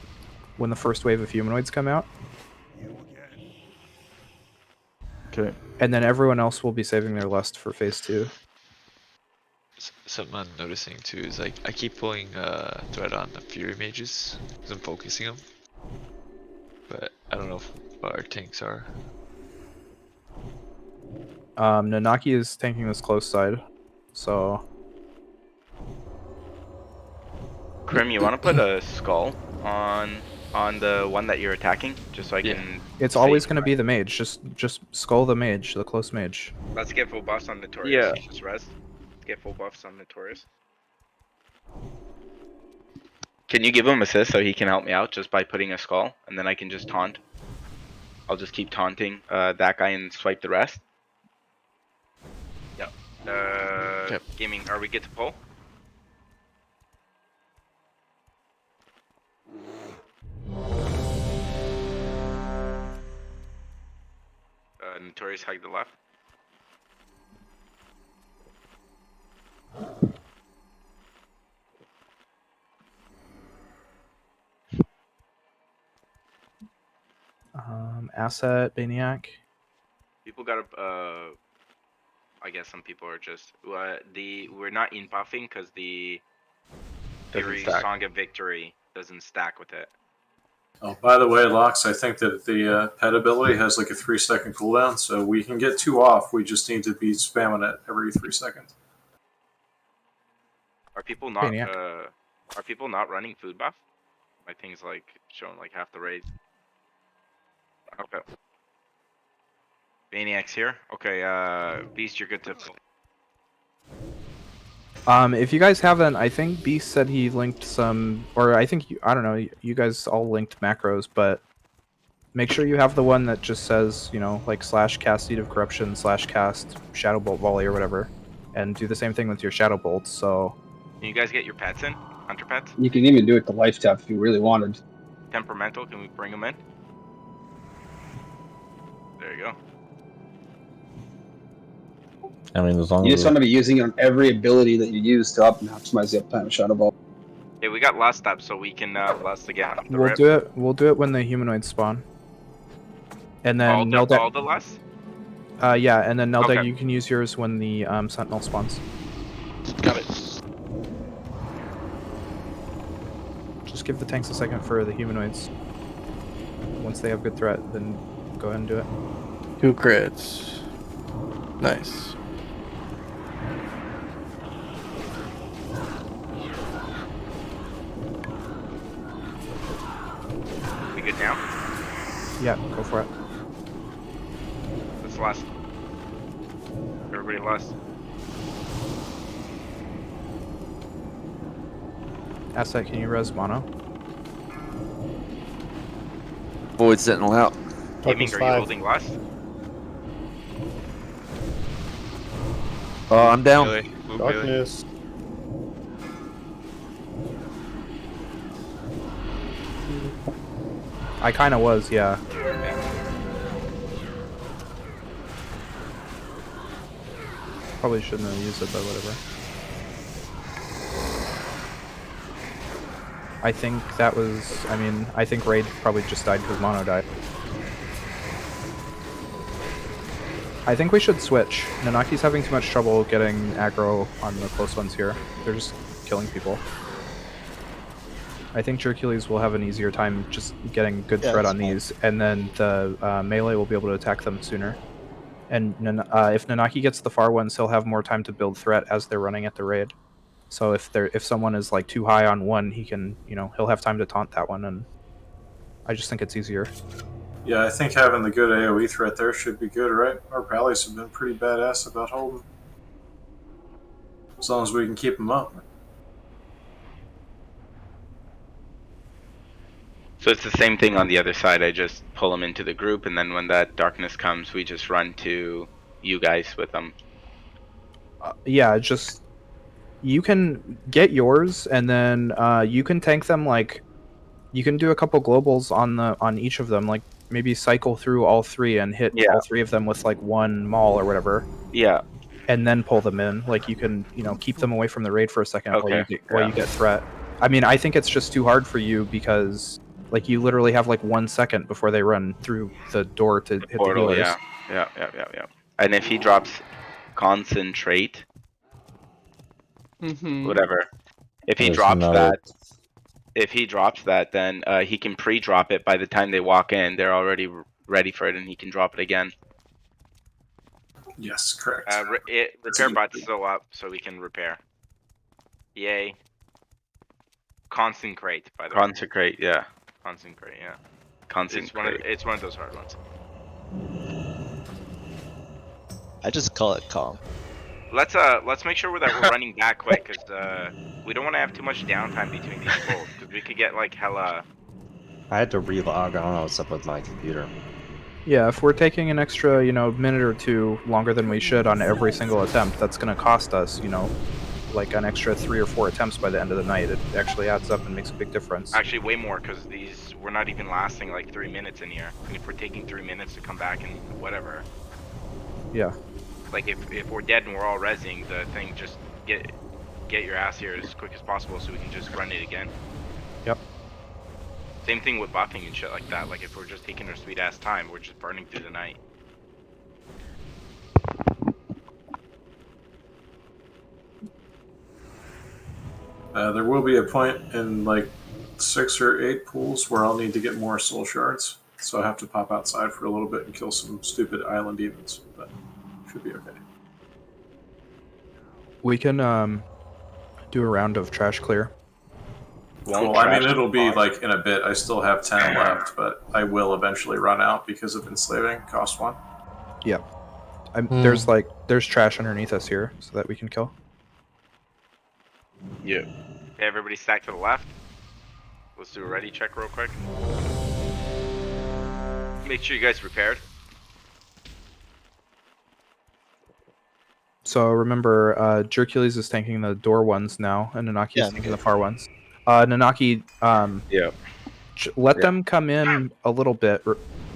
first wave of humanoids come out. Okay. And then everyone else will be saving their lust for phase 2. Something I'm noticing too is like I keep pulling thread on the Fury Mages because I'm focusing them, but I don't know what our tanks are. Nanaki is tanking this close side, so. Grim, you want to put a skull on the one that you're attacking, just so I can... It's always going to be the mage. Just skull the mage, the close mage. Let's get full buffs on Notorious. Yeah. Just rest. Let's get full buffs on Notorious. Can you give him assist so he can help me out just by putting a skull, and then I can just taunt? I'll just keep taunting that guy and swipe the rest. Yep. Yep. Gaming, are we good to pull? Notorious hug the left. Asset, Baniac. People got I guess some people are just we're not in buffing because the Doesn't Fury stack. Song of Victory doesn't stack with it. Oh, by the way, Lox, I think that the pet ability has like a 3-second cooldown, so we can get 2 off. We just need to be spamming it every 3 seconds. Are people not running food buff? My thing's like showing like half the raid. Okay. Maniac's here. Okay, Beast, you're good to fill. If you guys haven't, I think Beast said he linked some, or I think I don't know. You guys all linked macros, but make sure you have the one that just says, you know, like /cast Seed of Corruption /cast Shadow Bolt Volley or whatever, and do the same thing with your Shadow Bolts. So. Can you guys get your pets in? Hunter pets? You can even do it to life tap if you really wanted. Temperamental, can we bring them in? There you go. I mean, as long You as just want to be using it on every ability that you use to optimize the uptime of Shadow Ball. Okay, we got lust up, so we can lust again. We'll do it. We'll do it when the humanoids spawn. And then all the lust? Yeah, and then Neldeg, Okay. you can use yours when the Sentinel spawns. Got it. Just give the tanks a second for the humanoids. Once they have good threat, then go ahead and do it. 2 crits. Nice. We good now? Yeah, go for it. Let's lust. Everybody lust. Asset, can you res mono? Void Sentinel out. Gaming, are you holding lust? Oh, I'm down. Melee. Move Darkness. I kind of was, yeah. Probably shouldn't have used it, but whatever. I think that was, I mean, I think Raid probably just died because Mono died. I think we should switch. Nanaki's having too much trouble getting aggro on the close ones here. They're just killing people. I think Hercules will have an easier time just getting good threat on these, and then the melee will be able to attack them sooner. And if Nanaki gets the far ones, he'll have more time to build threat as they're running at the raid. So if someone is like too high on one, he can, you know, he'll have time to taunt that one, and I just think it's easier. Yeah, I think having the good AoE threat there should be good, right? Our pallies have been pretty badass about holding. As long as we can keep them up. So it's the same thing on the other side. I just pull them into the group, and then when that darkness comes, we just run to you guys with them. Yeah, just you can get yours, and then you can tank them. Like you can do a couple globals on each of them. Like maybe cycle through all 3 and hit all 3 of them with like 1 maul or whatever. Yeah. And then pull them in. Like you can, you know, keep them away from the raid for a second Okay. while you get threat. I mean, I think it's just too hard for you because like you literally have like 1 second before they run through the door to hit Portal, the healers. yeah. And if he drops concentrate, whatever. If he drops that, then he can pre-drop it. By the time they walk in, they're already ready for it, and he can drop it again. Yes, correct. Repair bot's still up, so we can repair. Yay. Consecrate, by the way. Consecrate, yeah. Consecrate, yeah. Consecrate. It's one of those hard ones. I just call it calm. Let's make sure that we're running back quick, because we don't want to have too much downtime between these goals, because we could get like hella. I had to relog. I don't know what's up with my computer. Yeah, if we're taking an extra, you know, minute or 2 longer than we should on every single attempt, that's going to cost us, you know, like an extra 3 or 4 attempts by the end of the night. It actually adds up and makes a big difference. Actually, way more, because we're not even lasting like 3 minutes in here. And if we're taking 3 minutes to come back and whatever. Yeah. Like if we're dead and we're all rezzing, the thing just get your ass here as quick as possible so we can just run it again. Yep. Same thing with buffing and shit like that. Like if we're just taking our sweet ass time, we're just burning through the night. There will be a point in like 6 or 8 pools where I'll need to get more soul shards. So I have to pop outside for a little bit and kill some stupid island demons. But should be okay. We can do a round of trash clear. Cool. I mean, it'll be like in a bit. I still have 10 left, but I will eventually run out because of enslaving. Cost 1. Yeah. There's trash underneath us here, so that we can kill. Yeah. Everybody stack to the left. Let's do a ready check real quick. Make sure you guys prepared. So remember, Jercules is tanking the door ones now, and Nanaki is tanking the far ones. Nanaki, let them come in a little bit.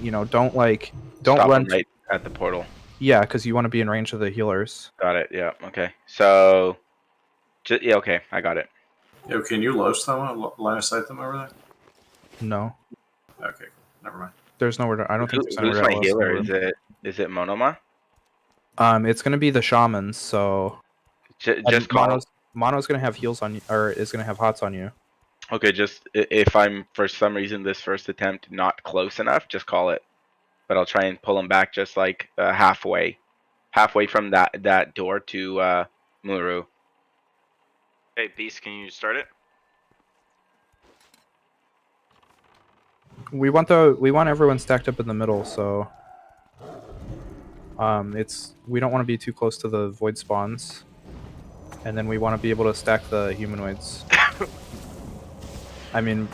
You know, don't Stop run them right at the portal. Yeah, because you want to be in range of the healers. Got it. Yeah. Okay. So, yeah. Okay, I got it. Yo, can you low them? Line of sight them over there? No. Okay. Never mind. There's nowhere to. I don't think there's Who's anywhere my to healer? Is it Monoma? It's gonna be the shamans. So just call. Mono's gonna have heals on you, or is gonna have hots on you. Okay, just if I'm for some reason this first attempt not close enough, just call it. But I'll try and pull him back just like halfway from that door to Muru. Hey, Beast, can you start it? We want everyone stacked up in the middle, so we don't want to be too close to the void spawns, and then we want to be able to stack the humanoids. I mean,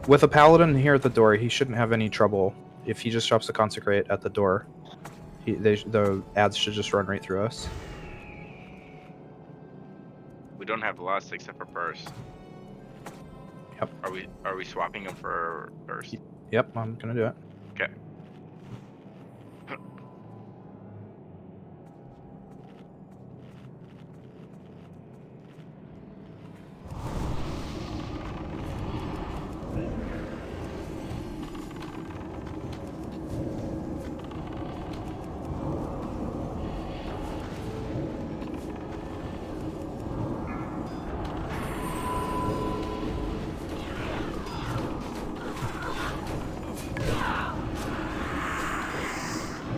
with a paladin here at the door, he shouldn't have any trouble. If he just drops a consecrate at the door, the ads should just run right through us. We don't have lust except for purse. Yep. Are we swapping them for purse? Yep, I'm gonna do it. Okay.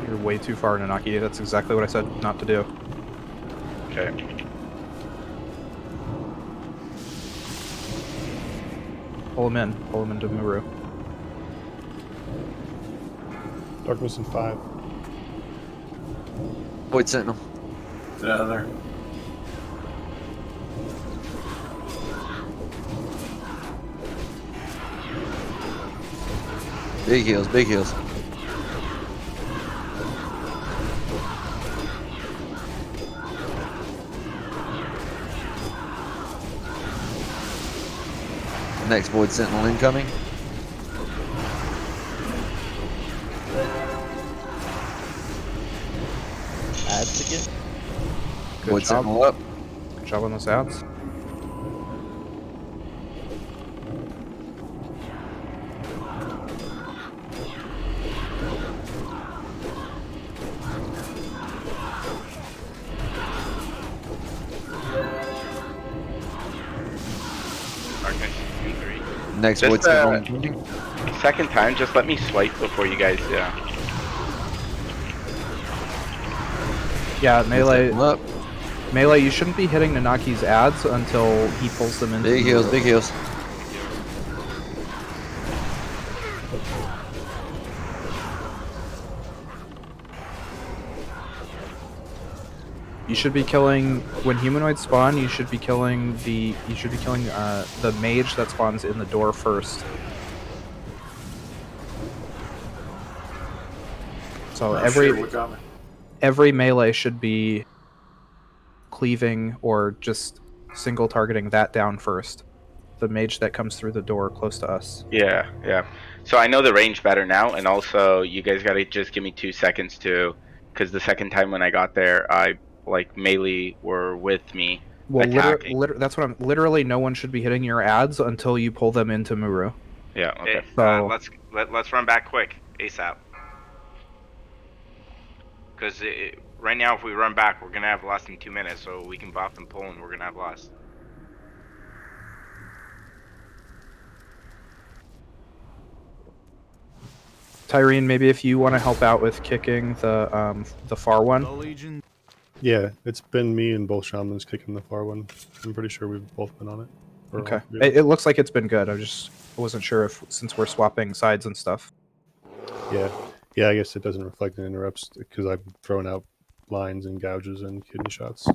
You're way too far, Nanaki. That's exactly what I said not to do. Okay. Pull him in. Pull him into Muru. Darkness in 5. Void Sentinel. Get out of there. Big heals, big heals. Next Void Sentinel incoming. Ads again? Void Sentinel up. Good job on those ads. Next Void Sentinel incoming. Second time, just let me swipe before you guys. Yeah, melee, you shouldn't be hitting Nanaki's ads until he pulls them into Big heals, big heals. You should be killing when humanoids spawn. You should be killing the mage that spawns in the door first. So every melee should be cleaving or just single targeting that down first. The mage that comes through the door close to us. Yeah. So I know the range better now, and also you guys gotta just give me 2 seconds to, because the second time when I got there, melee were with me. Well, that's what I'm. Literally, no one should be hitting your ads until you pull them into Muru. Yeah. Okay. So Let's run back quick, ASAP. Because right now, if we run back, we're gonna have less than 2 minutes, so we can buff and pull, and we're gonna have less. Tyrene, maybe if you want to help out with kicking the far one. Yeah, it's been me and both shamans kicking the far one. I'm pretty sure we've both been on it. Or all Okay. three of us. It looks like it's been good. I wasn't sure if since we're swapping sides and stuff. Yeah. Yeah, I guess it doesn't reflect and interrupts because I'm throwing out lines and gouges and kidney shots.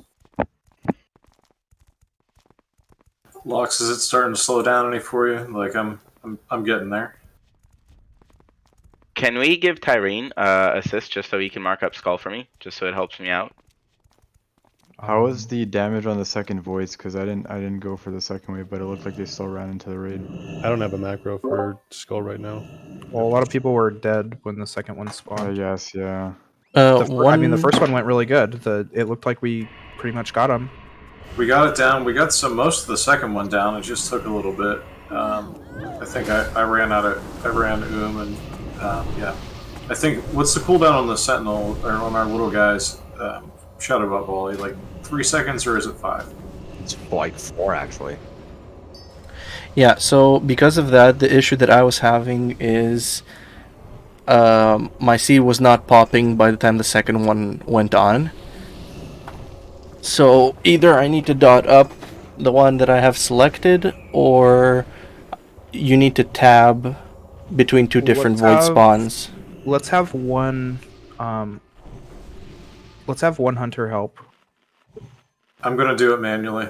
Locks, is it starting to slow down any for you? Like I'm getting there. Can we give Tyrene assist just so he can mark up skull for me, just so it helps me out? How was the damage on the second voice? Because I didn't go for the second wave, but it looked like they still ran into the raid. I don't have a macro for skull right now. Well, a lot of people were dead when the second one spawned. I guess, yeah. I mean, the first one went really good. It looked like we pretty much got him. We got it down. We got most of the second one down. It just took a little bit. I think I ran and yeah. I think what's the cooldown on the sentinel or on our little guys? Shadow Butt Volley, like 3 seconds or is it 5? It's like 4 actually. Yeah, so because of that, the issue that I was having is my seed was not popping by the time the second one went on. So either I need to dot up the one that I have selected, or you need to tab between two different void spawns. Let's have one. Let's have one hunter help. I'm gonna do it manually.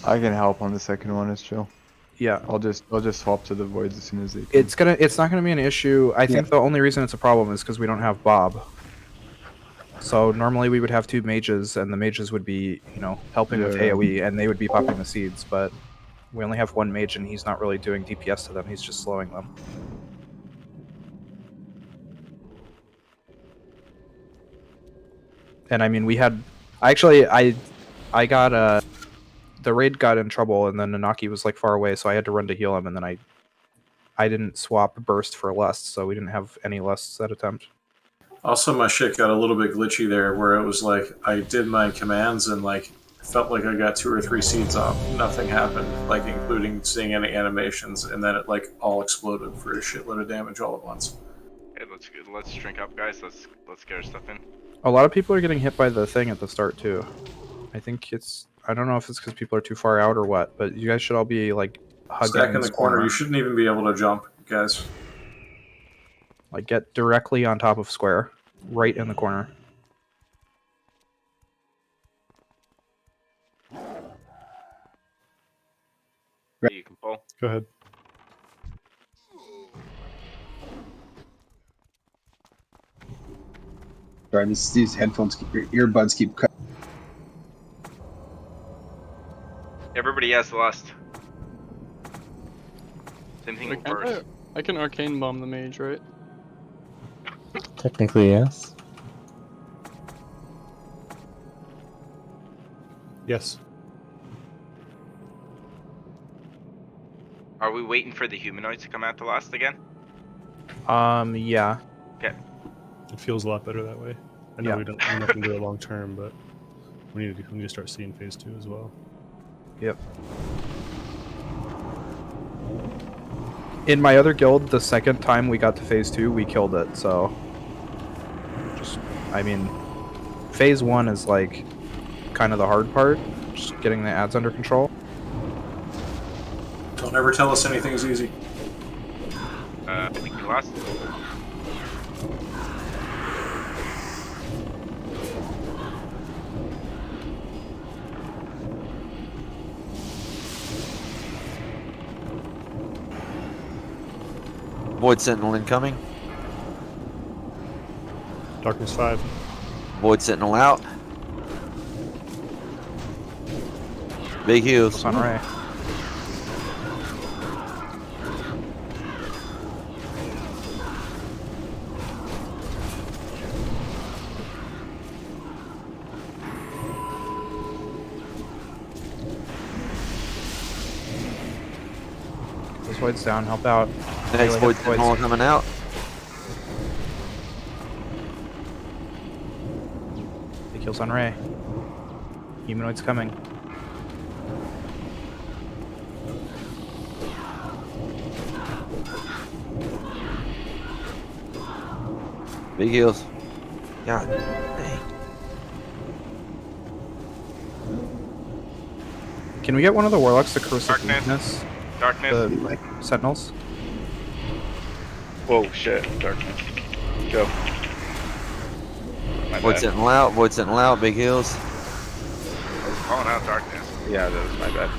I can help on the second one. It's chill. Yeah. I'll just swap to the voids as soon as they come. It's not gonna be an issue. I think the only reason it's a problem is because we don't have Bob. So normally we would have 2 mages, and the mages would be, helping with AoE, and they would be popping the seeds. But we only have 1 mage, and he's not really doing DPS to them. He's just slowing them. And I mean, we had actually I got the raid got in trouble, and then Nanaki was like far away, so I had to run to heal him, and then I didn't swap burst for lust, so we didn't have any lusts that attempt. Also, my shit got a little bit glitchy there, where it was like I did my commands and like felt like I got 2 or 3 seeds off. Nothing happened, like including seeing any animations, and then it like all exploded for a shitload of damage all at once. Okay, let's drink up, guys. Let's get our stuff in. A lot of people are getting hit by the thing at the start too. I think I don't know if it's because people are too far out or what, but you guys should all be like hugging. Stack in the corner. You shouldn't even be able to jump, guys. Like get directly on top of square, right in the corner. You can pull. Go ahead. Sorry, these headphones, earbuds keep cutting. Everybody has lust. Same thing with burst. I can arcane bomb the mage, right? Technically, yes. Yes. Are we waiting for the humanoids to come out to last again? Yeah. Okay. It feels a lot better that way. I know we're not going to do it long term, but we need to start seeing phase 2 as well. Yep. In my other guild, the second time we got to phase 2, we killed it. So, I mean, phase 1 is like kind of the hard part, just getting the ads under control. Don't ever tell us anything's easy. I think we lost. Void Sentinel incoming. Darkness 5. Void Sentinel out. Big heals. On Ray. This Void's down, help out. Next Void Sentinel coming out. Big heals on Ray. Humanoid's coming. Big heals. God dang. Can we get one of the warlocks to curse of Darkness. weakness? Darkness. The sentinels. Whoa, shit. Darkness. Go. My Void bad. Sentinel out. Void Sentinel out. Big heals. I was calling out darkness. Yeah, that was my bad.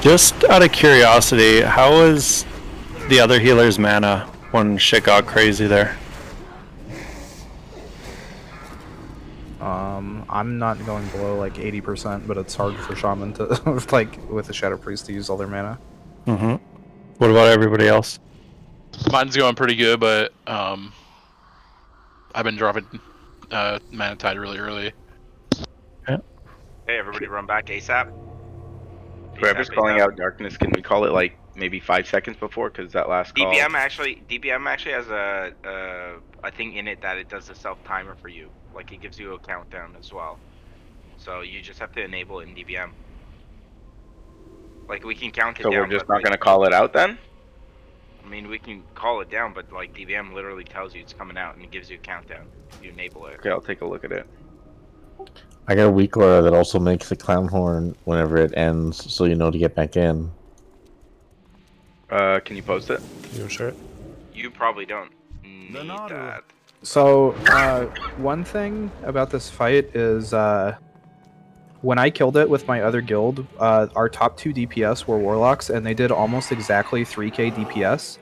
Just out of curiosity, how was the other healer's mana when shit got crazy there? I'm not going below like 80%, but it's hard for Shaman to like with the Shadow Priest to use all their mana. Mm-hmm. What about everybody else? Mine's going pretty good, but I've been dropping mana tide really early. Hey, everybody run back ASAP. Whoever's calling out darkness, can we call it like maybe 5 seconds before? Because that last call. DBM actually has a thing in it that it does a self timer for you. Like it gives you a countdown as well. So you just have to enable it in DBM. Like we can count it down. So we're just not gonna call it out then? I mean, we can call it down, but like DBM literally tells you it's coming out and it gives you a countdown. You enable it. Okay, I'll take a look at it. I got a weak aura that also makes the clown horn whenever it ends, so you know to get back in. Can you post it? You share it? You probably don't need that. So, one thing about this fight is, when I killed it with my other guild, our top 2 DPS were Warlocks, and they did almost exactly 3k DPS,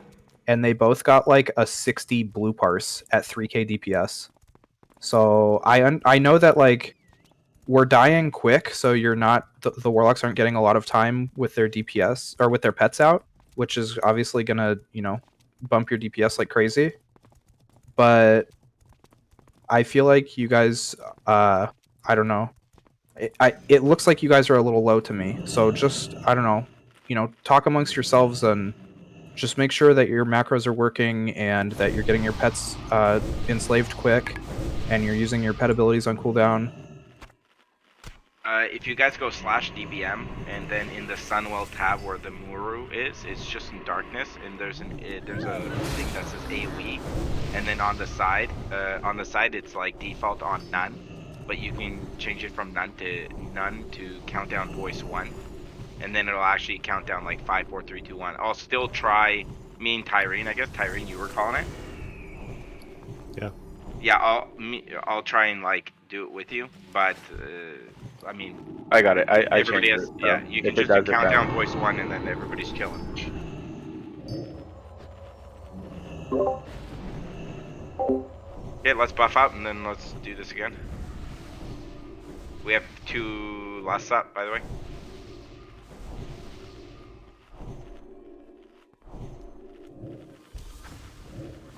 and they both got like a 60 blue parse at 3k DPS. So, I know that, like, we're dying quick, so you're not, the Warlocks aren't getting a lot of time with their DPS, or with their pets out, which is obviously gonna, you know, bump your DPS like crazy. But I feel like you guys, I don't know. It looks like you guys are a little low to me. So just, I don't know, you know, talk amongst yourselves and just make sure that your macros are working and that you're getting your pets enslaved quick and you're using your pet abilities on cooldown. If you guys go /DBM and then in the Sunwell tab where the Muru is, it's just in darkness and there's a thing that says AoE, and then on the side it's like default on none, but you can change it from none to countdown voice 1, and then it'll actually count down like 5, 4, 3, 2, 1. I'll still try me and Tyrene. I guess Tyrene, you were calling it. Yeah. Yeah, I'll try and like do it with you, but I mean, I got it. Everybody has, yeah. You can just do countdown voice 1, and then everybody's chilling. Okay, let's buff out, and then let's do this again. We have 2 last up, by the way.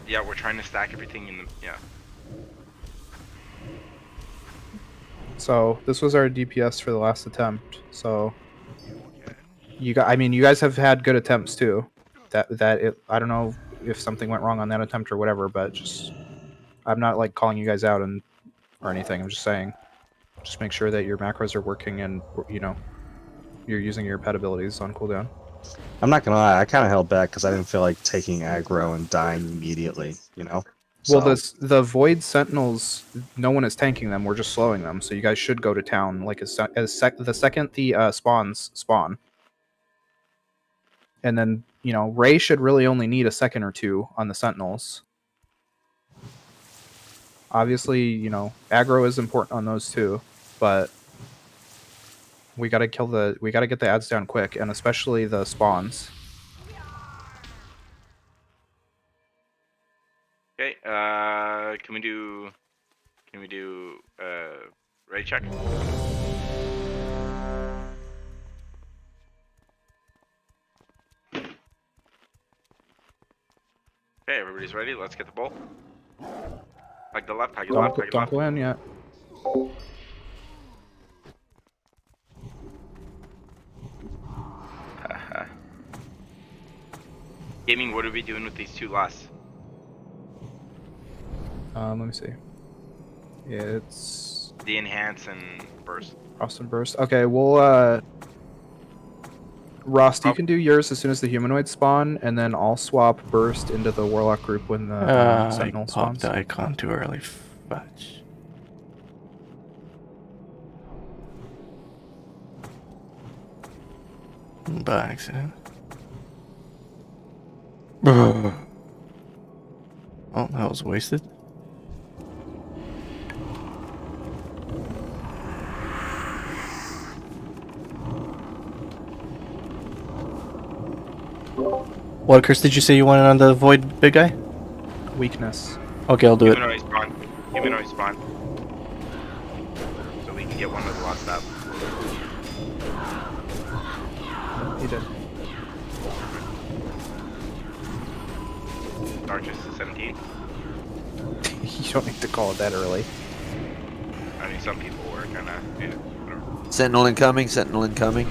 Yeah, we're trying to stack everything in the So this was our DPS for the last attempt. So I mean, you guys have had good attempts too. I don't know if something went wrong on that attempt or whatever, but just I'm not like calling you guys out or anything. I'm just saying, just make sure that your macros are working and you know you're using your pet abilities on cooldown. I'm not gonna lie, I kind of held back because I didn't feel like taking aggro and dying immediately, you know? Well, the Void Sentinels, no one is tanking them. We're just slowing them. So you guys should go to town like the second the spawns spawn. And then, you know, Ray should really only need a second or 2 on the Sentinels. Obviously, you know, aggro is important on those too, but we gotta get the ads down quick, and especially the spawns. Okay, can we do Ray check? Okay, everybody's ready. Let's get the bolt. Like the left, like the left, like the left. Don't go in yet. Gaming, what are we doing with these two loss? Let me see. It's The enhance and burst. Frost and Burst. Okay, we'll Rost, you can do yours as soon as the humanoids spawn, and then I'll swap Burst into the Warlock group when the I Sentinel popped spawns. the icon too early. Fudge. By accident. Oh, that was wasted. What curse did you say you wanted on the void, big guy? Weakness. Okay, I'll do it. Humanoid spawn. Humanoid spawn. So we can get one of the lost up. He did. Darkness is 17. You don't need to call it that early. I mean, some people were kind of. Yeah, whatever. Sentinel incoming. Sentinel incoming.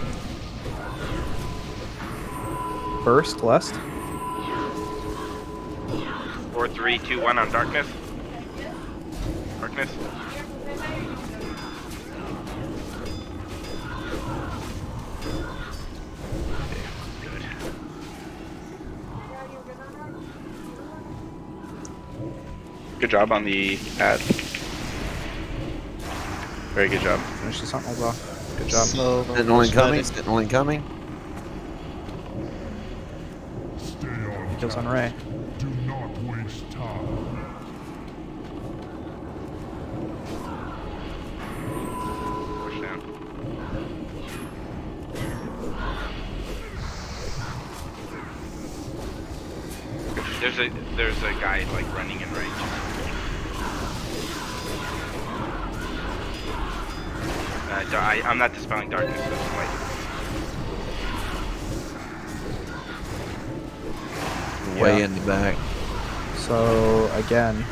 Burst, Lest. 4, 3, 2, 1 on darkness. Darkness. Good job on the ad. Very good job. Finish the Sentinels off. Good job. So, Sentinel incoming. Sentinel incoming. Kills on Ray. Do not waste time. Push down. There's a guy like running in range. I'm not dispelling darkness. So it's like Way in the back. So again,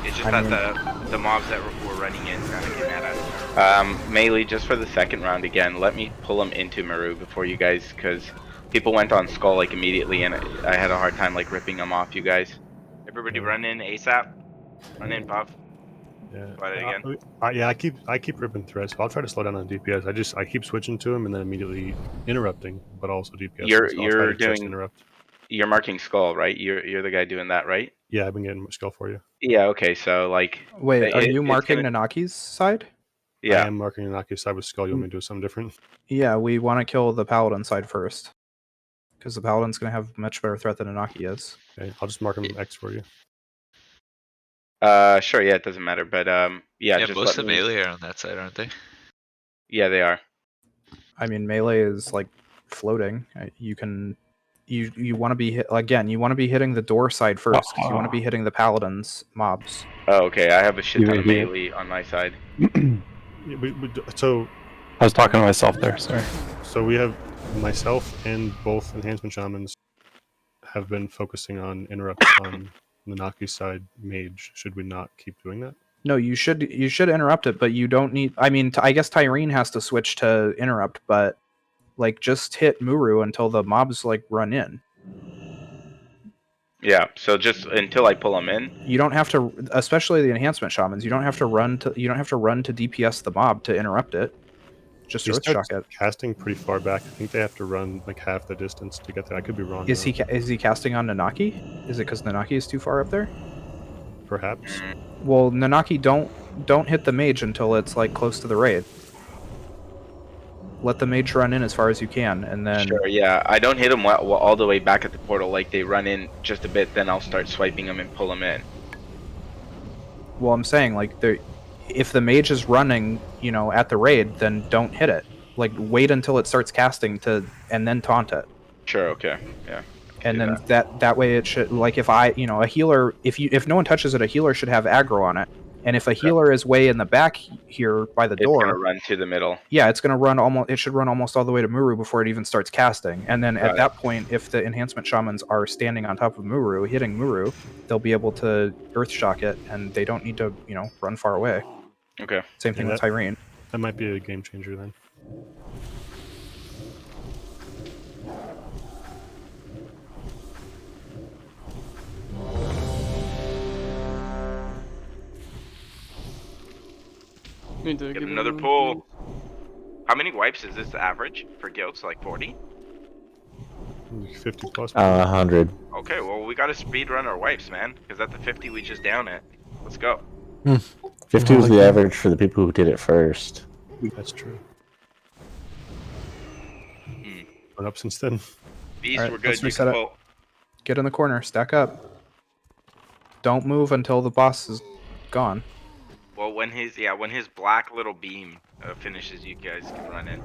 it's just that the mobs that were running in kind of get mad at us. Melee, just for the second round again, let me pull them into Maru before you guys, because people went on Skull like immediately, and I had a hard time like ripping them off you guys. Everybody run in ASAP. Run in, Puff. Yeah. Try it again. Yeah, I keep ripping threads. So I'll try to slow down on DPS. I keep switching to him and then immediately interrupting, but also DPS. So I'll try You're to just doing. interrupt. You're marking Skull, right? You're the guy doing that, right? Yeah, I've been getting Skull for you. Yeah. Okay. So like. wait, are you it's marking gonna- Nanaki's side? Yeah. I am marking Naki's side with Skull. You want me to do something different? Yeah, we want to kill the Paladin side first. Because the Paladin's going to have much better threat than Nanaki is. Okay, I'll just mark him X for you. Sure. Yeah, it doesn't matter, but yeah. Just most let of me... melee are on that side, aren't they? Yeah, they are. I mean, melee is like floating. You can, you want to be hit again. You want to be hitting the door side first because you want to be hitting the Paladin's mobs. Oh, okay. I have a shit ton of Here. melee on my side. So I was talking to myself there. Sorry. So we have myself and both enhancement shamans have been focusing on interrupts on Nanaki's side mage. Should we not keep doing that? No, you should interrupt it, but you don't need. I mean, I guess Tyrene has to switch to interrupt, but like just hit Muru until the mobs like run in. Yeah. So just until I pull them in. You don't have to, especially the enhancement shamans. You don't have to run to. You don't have to run to DPS the mob to interrupt it. Just He earth shock starts it. casting pretty far back. I think they have to run like half the distance to get there. I could be wrong. Is though. is he casting on Nanaki? Is it because Nanaki is too far up there? Perhaps. Well, Nanaki, don't hit the mage until it's like close to the raid. Let the mage run in as far as you can, and then Sure. Yeah. I don't hit them all the way back at the portal. Like they run in just a bit, then I'll start swiping them and pull them in. well, I'm saying like if the mage is running, you know, at the raid, then don't hit it. Like wait until it starts casting and then taunt it. Sure. Okay. Yeah. And then that way it should, like if I, you know, a healer, if no one touches it, a healer should have aggro on it. And if a healer is way in the back here by the door, It's gonna run to the middle. yeah, it's gonna run almost. It should run almost all the way to Muru before it even starts casting. And then at that point, if the enhancement shamans are standing on top of Muru, hitting Muru, they'll be able to earth shock it, and they don't need to, you know, run far away. Okay. Same thing with Tyrene. That might be a game changer then. Need to Get get another in pull. How many wipes is this average for guilds? Like 40? 50 plus. 100. Okay, well we gotta speed run our wipes, man. Because at the 50 we just down it. Let's go. 50 was the average for the people who did it first. That's true. Hmm. Went up since then. Beast, Alright, we're good. let's You reset can it. pull. Get in the corner. Stack up. Don't move until the boss is gone. Well, when his black little beam finishes, you guys can run in.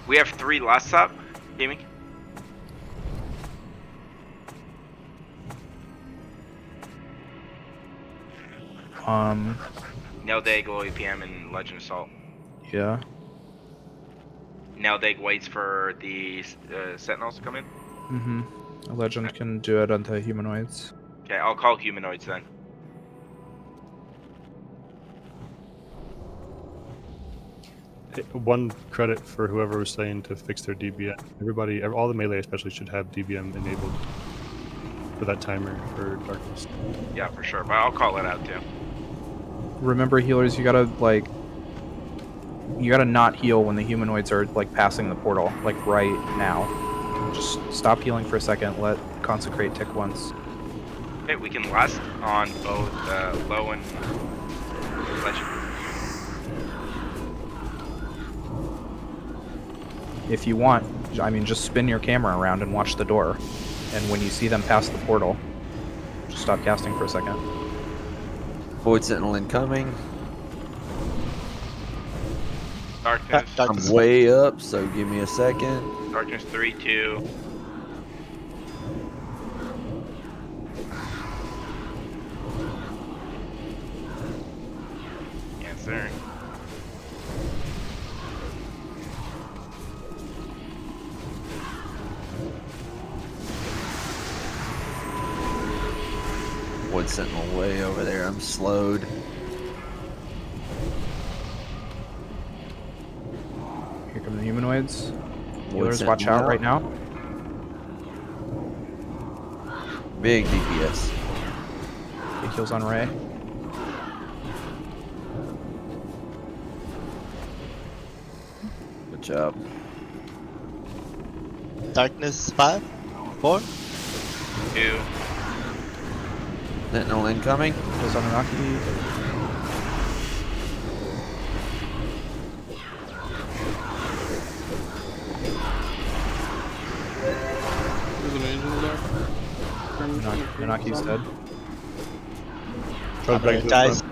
We have 3 lusts up, gaming. Nailed Egg, Low APM, and Legend Assault. Yeah. Nailed Egg waits for the Sentinels to come in. Mm-hmm. A legend can do it onto humanoids. Okay, I'll call humanoids then. One credit for whoever was saying to fix their DBM. Everybody, all the melee especially, should have DBM enabled for that timer for darkness. Yeah, for sure, but I'll call it out too. Remember, healers, you gotta not heal when the humanoids are like passing the portal, like right now. Just stop healing for a second. Let consecrate tick once. Okay, we can lust on both low and legend. If you want, I mean, just spin your camera around and watch the door. And when you see them pass the portal, just stop casting for a second. Void Sentinel incoming. Darkness. I'm way up, so give me a second. Darkness 3, 2. Yes, sir. Void Sentinel way over there. I'm slowed. Here come the humanoids. Void Healers, watch Sentinel out right now. Big DPS. Big heals on Ray. Good job. Darkness 5, 4, 2. Sentinel incoming. Heals on Rocky. There's an angel there. Nanaki's dead. Guys.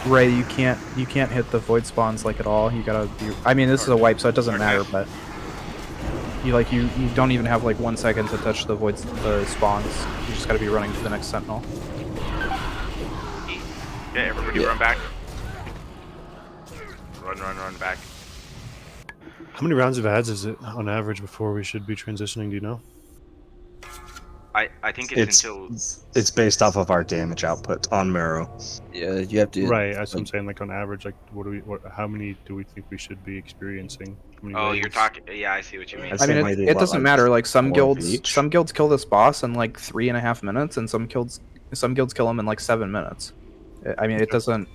Ray, you can't hit the void spawns like at all. You gotta be. I mean, this is a wipe, so it doesn't matter. But you don't even have like 1 second to touch the spawns. You just gotta be running to the next sentinel. Okay, everybody run back. Run back. How many rounds of ads is it on average before we should be transitioning? Do you know? I think it's until it's based off of our damage output on Mero. Yeah, you have to. Right, that's what I'm saying. Like on average, like how many do we think we should be experiencing? Oh, you're talking. Yeah, I see what you mean. I mean, it doesn't matter. Like some guilds kill this boss in like 3.5 minutes, and some guilds kill him in like 7 minutes. I mean, it doesn't.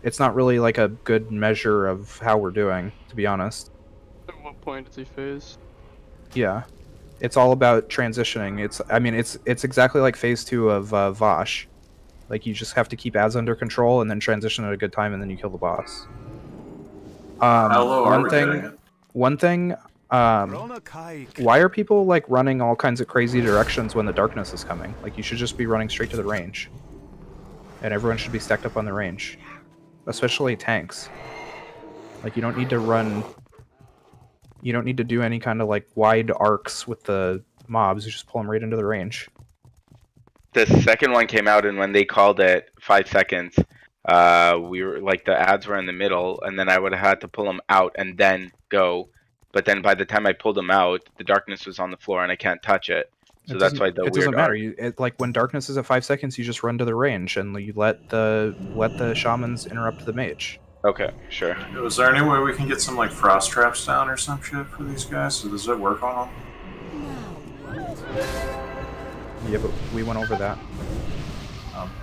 It's not really like a good measure of how we're doing, to be honest. At what point does he phase? Yeah, it's all about transitioning. It's exactly like phase 2 of Vosh. Like you just have to keep ads under control and then transition at a good time, and then you kill the boss. How low are we getting it? One thing. Why are people like running all kinds of crazy directions when the darkness is coming? Like you should just be running straight to the range, and everyone should be stacked up on the range, especially tanks. Like you don't need to run. You don't need to do any kind of like wide arcs with the mobs. You just pull them right into the range. The second one came out, and when they called it 5 seconds, we were like the ads were in the middle, and then I would have had to pull them out and then go. But then by the time I pulled them out, the darkness was on the floor, and I can't touch it. So that's why the it weird doesn't matter. arc. Like when darkness is at 5 seconds, you just run to the range and you let the shamans interrupt the mage. Okay, sure. Was there any way we can get some like frost traps down or some shit for these guys? So does it work on them? Yeah, but we went over that.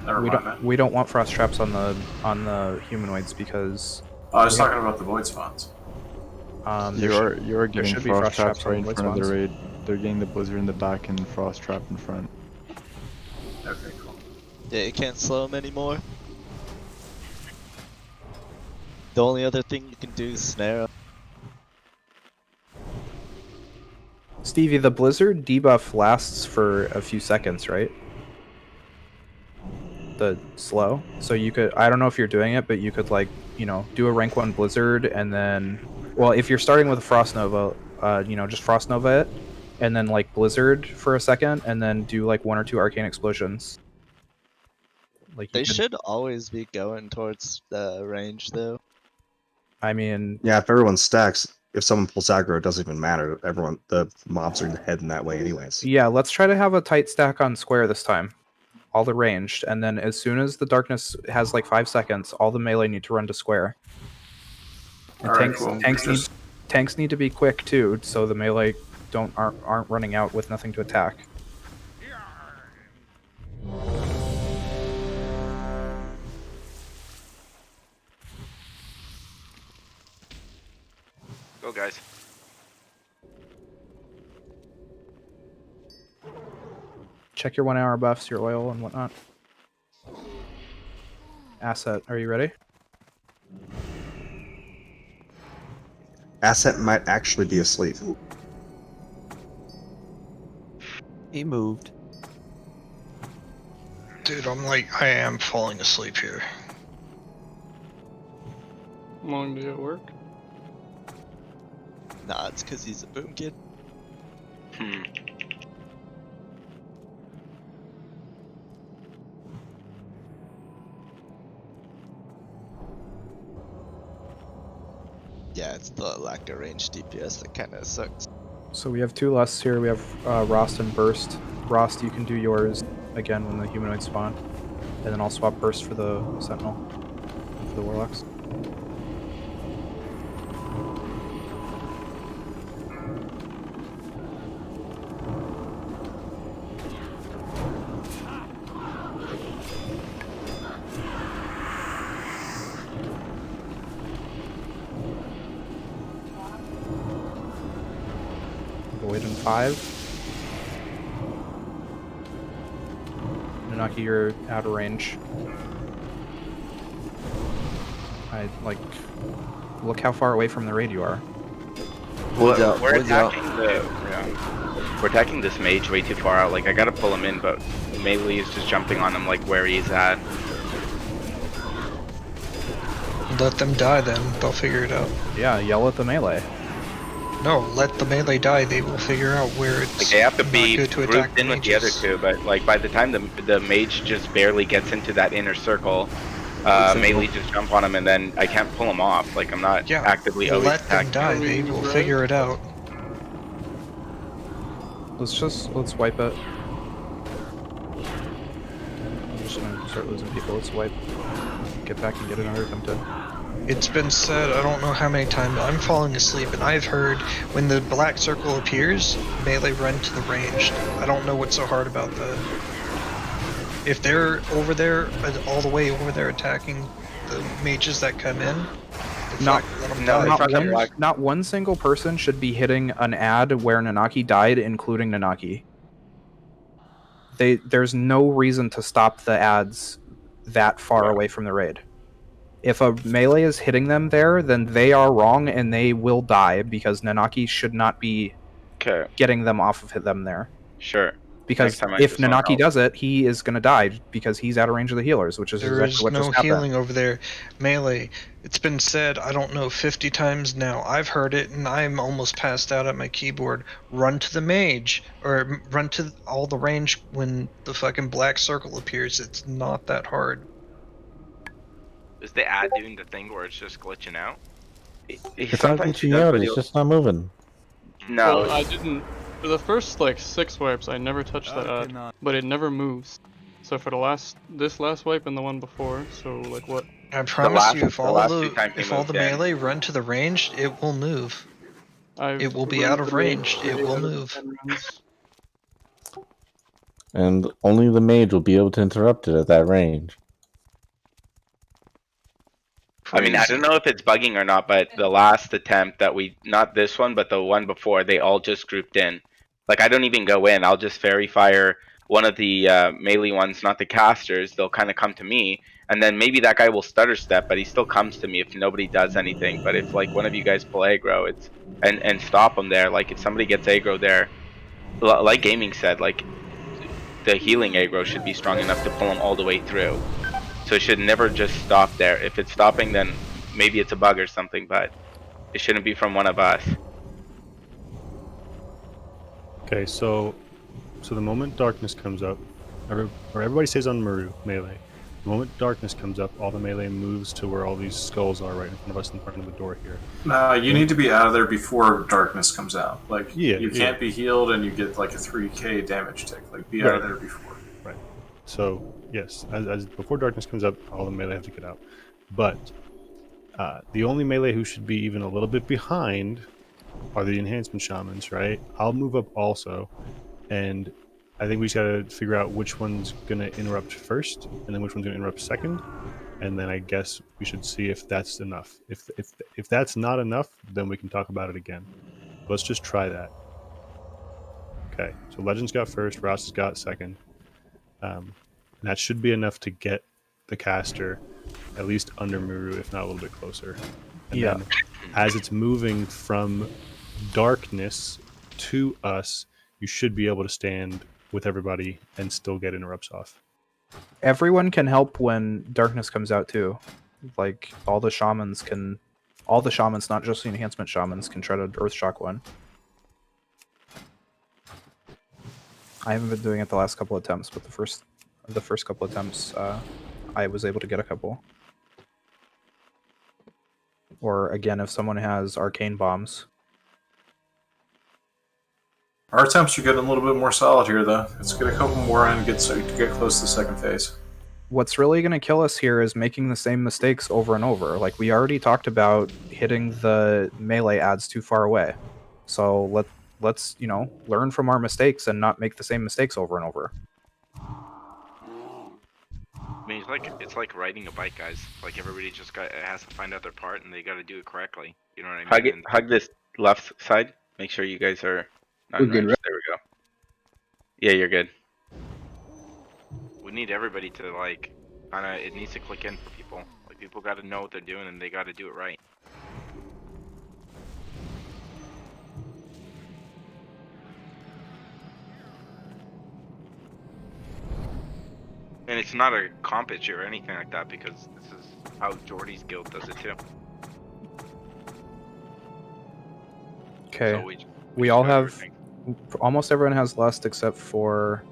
Never mind that. We don't want frost traps on the humanoids because. Oh, I was talking about the void spawns. You are getting should be frost traps on right in void front of the spawns. raid. They're getting the blizzard in the back and frost trap in front. Okay, cool. Yeah, you can't slow them anymore. The only other thing you can do is snare 'em. Stevie, the blizzard debuff lasts for a few seconds, right? The slow. So you could, I don't know if you're doing it, but you could like, do a rank 1 blizzard and then, well, if you're starting with a frost nova, just frost nova it, and then like blizzard for a second, and then do like 1 or 2 arcane explosions. Like They should always be going towards the range though. I mean, Yeah, if everyone stacks, if someone pulls aggro, it doesn't even matter. The mobs are heading that way anyways. yeah, let's try to have a tight stack on square this time. All the ranged, and then as soon as the darkness has like 5 seconds, all the melee need to run to square. And All right, cool. tanks need to be quick too, so the melee aren't running out with nothing to attack. Go, guys. Check your 1 hour buffs, your oil and whatnot. Asset, are you ready? Asset might actually be asleep. He moved. Dude, I am falling asleep here. How long did it work? Nah, it's because he's a boom kid. Yeah, it's the lack of range DPS that kind of sucks. So we have 2 lusts here. We have Rost and Burst. Rost, you can do yours again when the humanoids spawn. And then I'll swap Burst for the Sentinel. For the Warlocks. Void in 5. Nanaki, you're out of range. Look how far away from the raid you are. Well, we're attacking this mage way too far out. Like, I gotta pull him in, but melee is just jumping on him like where he's at. Let them die then, they'll figure it out. Yeah, yell at the melee. No, let the melee die, they will figure out where it's Like, they have to not be good to grouped attack in with the other mages. two, but like by the time the mage just barely gets into that inner circle, melee just jump on him and then I can't pull him off. Like, I'm not actively always Let them attacking. die, they will figure it out. Let's wipe it. I'm just gonna start losing people. Let's wipe. Get back and get another attempt in. It's been said, I don't know how many times, I'm falling asleep, and I've heard when the black circle appears, melee run to the ranged. I don't know what's so hard about that. If they're over there, all the way over there attacking the mages that come in, Not one single person should be hitting an ad where Nanaki died, including Nanaki. There's no reason to stop the ads that far away from the raid. If a melee is hitting them there, then they are wrong and they will die because Nanaki should not be getting them off of them there. Sure. Because if Nanaki does it, he is going to die because he's out of range of the healers, which is There exactly is what no just happened. healing over there. Melee, it's been said, I don't know, 50 times now. I've heard it, and I'm almost passed out at my keyboard. Run to the mage, or run to all the range when the fucking black circle appears. It's not that hard. Is the ad doing the thing where it's just glitching out? It's not glitching out, it's just not moving. No. Well, I didn't For the first like 6 wipes, I never touched that ad, but it never moves. So for this last wipe and the one before, so like what? I promise you, if the all last 2 times they if all the moved in. melee run to the ranged, it will move. It will be run out to of the range. It 3 will out of move. 10 runs. And only the mage will be able to interrupt it at that range. I mean, I don't know if it's bugging or not, but the last attempt that not this one, but the one before, they all just grouped in. Like, I don't even go in. I'll just fairy fire one of the melee ones, not the casters. They'll kind of come to me, and then maybe that guy will stutter step, but he still comes to me if nobody does anything. But if, like, one of you guys pull aggro, and stop them there, like, if somebody gets aggro there, like Gaming said, like, the healing aggro should be strong enough to pull them all the way through. So it should never just stop there. If it's stopping, then maybe it's a bug or something, but it shouldn't be from one of us. Okay, so the moment darkness comes up, everybody stays on melee. The moment darkness comes up, all the melee moves to where all these skulls are right in front of us, in front of the door here. You need to be out of there before darkness comes out. Like, you can't be healed and you get like a 3k damage tick. Like, be out of there before. Right. So, yes, as before darkness comes up, all the melee have to get out. But the only melee who should be even a little bit behind are the enhancement shamans, right? I'll move up also, and I think we just gotta figure out which one's gonna interrupt first, and then which one's gonna interrupt second, and then I guess we should see if that's enough. If that's not enough, then we can talk about it again. Let's just try that. Okay, so Legends got first, Ross has got second. And that should be enough to get the caster at least under Muru, if not a little bit closer. And then as it's moving from darkness to us, you should be able to stand with everybody and still get interrupts off. Everyone can help when darkness comes out too. Like all the shamans, not just the enhancement shamans, can try to earth shock one. I haven't been doing it the last couple attempts, but the first couple attempts, I was able to get a couple. Or again, if someone has arcane bombs. Our attempts are getting a little bit more solid here, though. Let's get a couple more in to get close to the second phase. What's really going to kill us here is making the same mistakes over and over. Like, we already talked about hitting the melee adds too far away. So let's learn from our mistakes and not make the same mistakes over and over. I mean, it's like riding a bike, guys. Like, everybody just has to find out their part, and they got to do it correctly. You know what I mean? Hug this left side. Make sure you guys are not in range. There we go. Yeah, you're good. We need everybody to, like, it needs to click in for people. Like, people got to know what they're doing, and they got to do it right. And it's not a comp issue or anything like that, because this is how Jordy's guild does it too. Okay. So we all have... Almost everyone has lust except for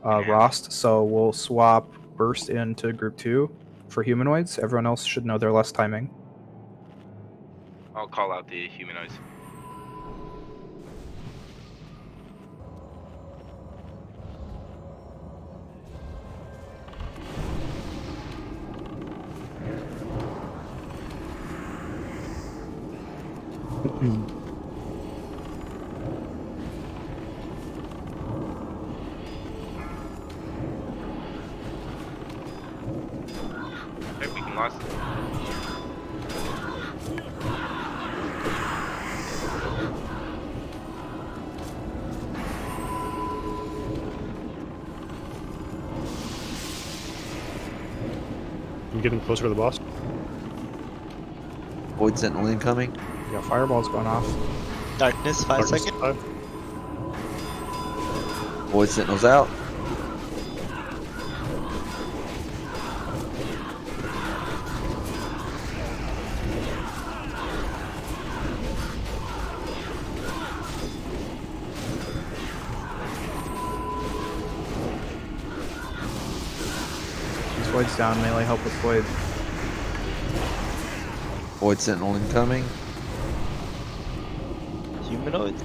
Rost, so we'll swap Burst into Group 2 for humanoids. Everyone else should know their lust timing. I'll call out the humanoids. Okay, we can last. I'm getting closer to the boss. Void Sentinel incoming. Yeah, fireball's going off. Darkness, 5 seconds. Void Sentinel's out. Void's down, melee help with Void. Void Sentinel incoming. Humanoid.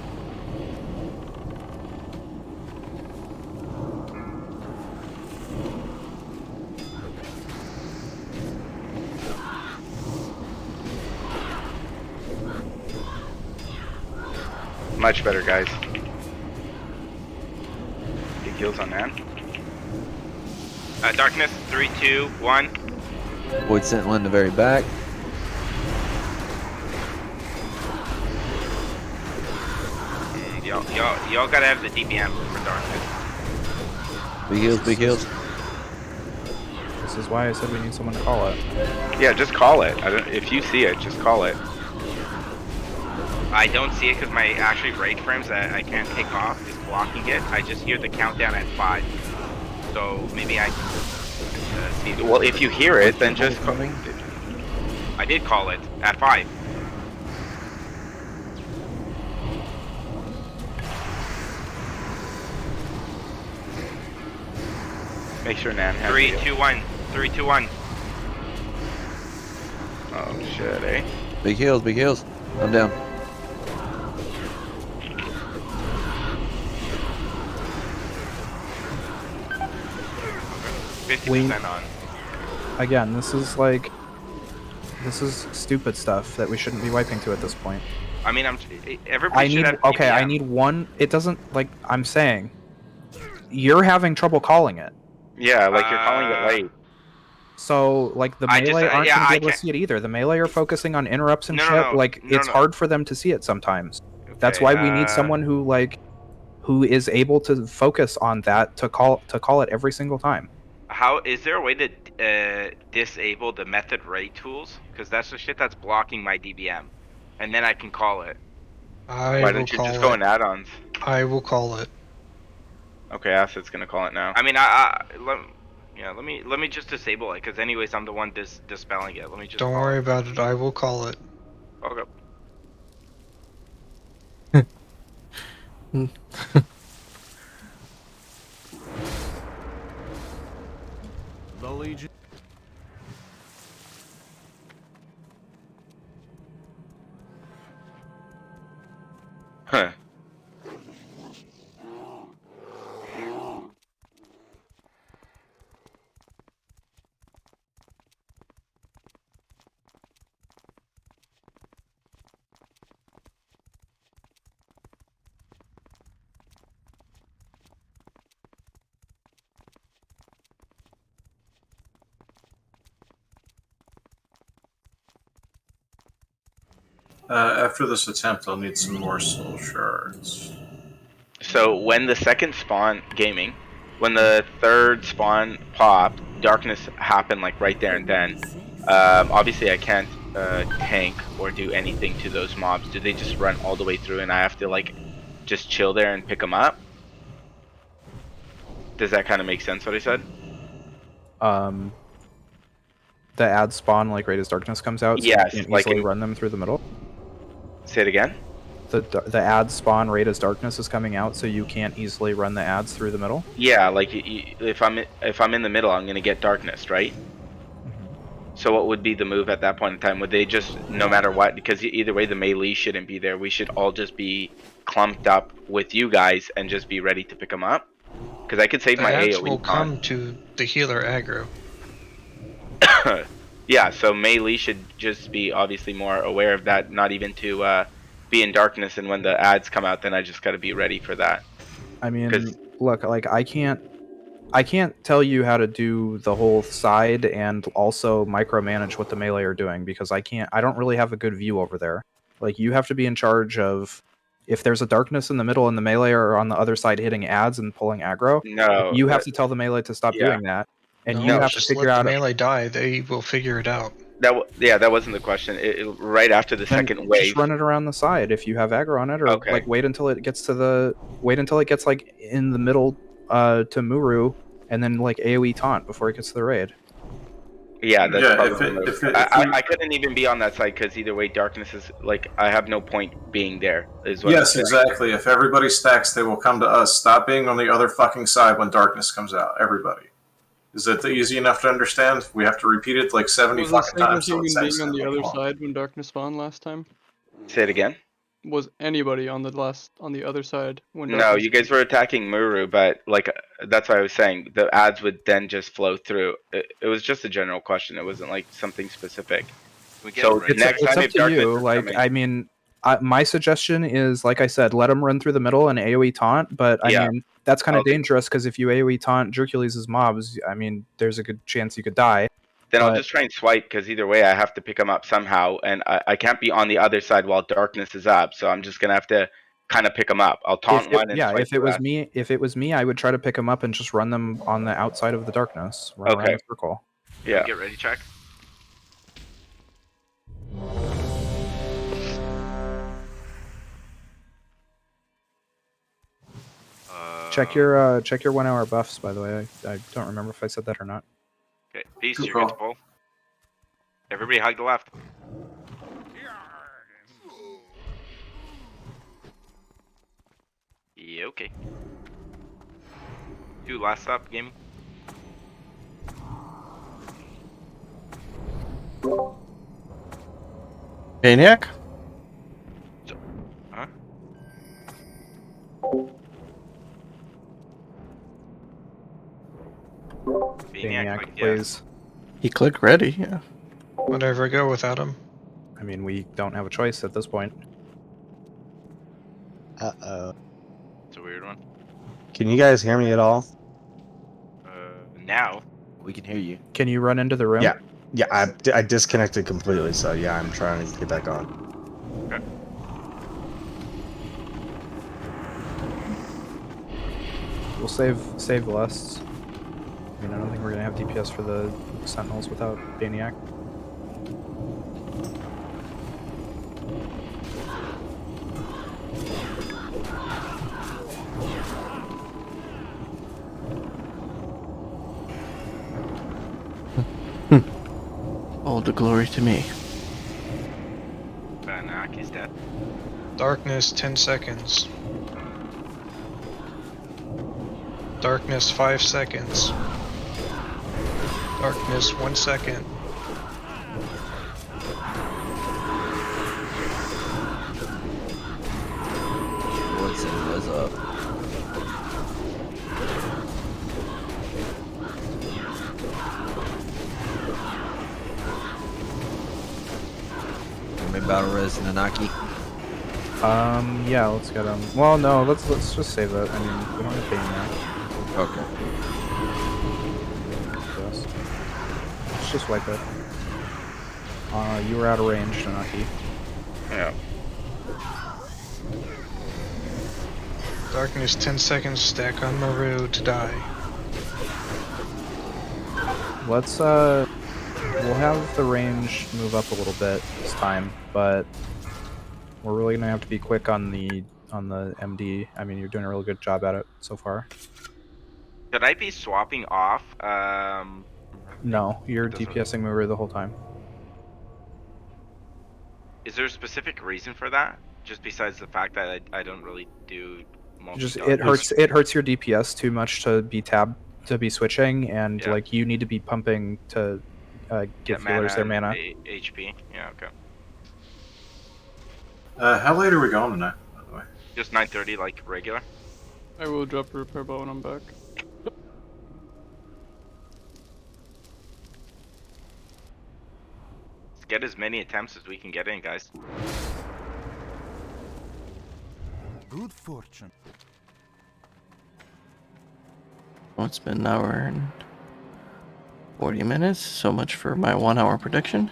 Much better, guys. Big heals on that. Darkness, 3, 2, 1. Void Sentinel in the very back. Y'all gotta have the DBM for Darkness. Big heals, big heals. This is why I said we need someone to call it. Yeah, just call it. If you see it, just call it. I don't see it because my actually rage frames that I can't take off is blocking it. I just hear the countdown at 5. So maybe I see. Well, if you hear it, then just call. I did call it at 5. Make sure Nan has 3, 2, 1. 3, 2, 1. Oh shit, eh? Big heals, big heals. I'm down. We on. Again, this is stupid stuff that we shouldn't be wiping to at this point. I mean, everybody should have okay, I DBM. need one. It doesn't, like I'm saying, you're having trouble calling it. Yeah, like you're calling it late. So, like, the melee aren't going to be able to see it either. The melee are focusing on interrupts and shit. It's hard for them to see it sometimes. That's why we need someone who is able to focus on that to call it every single time. How is there a way to disable the method ray tools? Because that's the shit that's blocking my DBM, and then I can call it. Why don't you just go in add-ons? I will call it. Okay, Acid's gonna call it now. I mean, let me just disable it, because anyways, I'm the one dispelling it. Let me just. Don't worry about it. I will call it. Okay. The Legion. Huh. After this attempt, I'll need some more soul shards. So when the second spawn gaming, when the third spawn popped, darkness happened like right there and then. Obviously I can't tank or do anything to those mobs. Do they just run all the way through and I have to like just chill there and pick them up? Does that kind of make sense what I said? The ads spawn like right as darkness comes out, so Yes, you can't like easily run them through the middle. Say it again? The ads spawn right as darkness is coming out, so you can't easily run the ads through the middle. Yeah, like if I'm in the middle, I'm gonna get darkness, right? So what would be the move at that point in time? Would they just, no matter what, because either way the melee shouldn't be there, we should all just be clumped up with you guys and just be ready to pick them up? Because I could save my ads AoE will come to the healer aggro. Yeah, so melee should just be obviously more aware of that, not even to be in darkness, and when the ads come out, then I just gotta be ready for that. I mean, look, like I can't tell you how to do the whole side and also micromanage what the melee are doing, because I don't really have a good view over there. Like, you have to be in charge of, if there's a darkness in the middle and the melee are on the other side hitting ads and pulling aggro, no, you have to tell the melee to stop doing that, and you have to just figure let out the melee die. They will figure it out. That wasn't the question. Right after the second wave, just run it around the side if you have aggro on it, or like wait until it gets like in the middle to Muru, and then like AoE taunt before it gets to the raid. Yeah, that's probably the move. I couldn't even be on that side because either way, darkness is like I have no point being there. Is what Yes, exactly. If everybody stacks, they will come to us. Stop being on the other fucking side when darkness comes out. Everybody. Is that easy enough to understand? We have to repeat it like 70 fucking times. Was human being on the other side when darkness spawned last time? Say it again. Was anybody on the other side when No, you guys were attacking Muru, but like that's what I was saying. The ads would then just flow through. It was just a general question. It wasn't like something specific. So next time, if up to darkness you. is Like, coming, I mean, My suggestion is, like I said, let him run through the middle and AoE taunt. But I mean, that's kind of dangerous because if you AoE taunt Hercules' mobs, I mean, there's a good chance you could die. Then I'll just try and swipe, because either way I have to pick him up somehow, and I can't be on the other side while darkness is up, so I'm just gonna have to kind of pick him up. I'll taunt one and swipe if it the was rest. me, I would try to pick him up and just run them on the outside of the darkness, run around the circle. Yeah. Get ready, check. Check your 1 hour buffs, by the way. I don't remember if I said that or not. Okay, peace. You're good to pull. Everybody hug the left. Yeah, okay. 2 last stop, gaming. Maniac? Huh? Maniac, please. He clicked ready, yeah. Whatever, go without him. I mean, we don't have a choice at this point. Uh-oh. It's a weird one. Can you guys hear me at all? Now. We can hear you. Can you run into the room? Yeah, I disconnected completely, so yeah, I'm trying to get back on. Okay. We'll save the lusts. I mean, I don't think we're gonna have DPS for the Sentinels without Baniac. All the glory to me. Banak is dead. Darkness, 10 seconds. Darkness, 5 seconds. Darkness, 1 second. Woodson was up. Battle res Nanaki. Yeah, let's get him. Well, no, let's just save that. I mean, we don't have to pay him now. Okay. Yes. Let's just wipe it. You were out of range, Nanaki. Yeah. Darkness, 10 seconds, stack on Maru to die. Let's, we'll have the range move up a little bit this time, but we're really gonna have to be quick on the MD. I mean, you're doing a really good job at it so far. Should I be swapping off? No, you're DPSing Maru the whole time. Is there a specific reason for that? Just besides the fact that I don't really do Just it hurts your DPS too much to be switching, and like you need to be pumping to give healers their mana. HP. Yeah, okay. How late are we going tonight, by the way? Just 9:30, like regular. I will drop a repair bow when I'm back. Let's get as many attempts as we can get in, guys. Good fortune. Well, it's been an hour and 40 minutes. So much for my 1 hour prediction.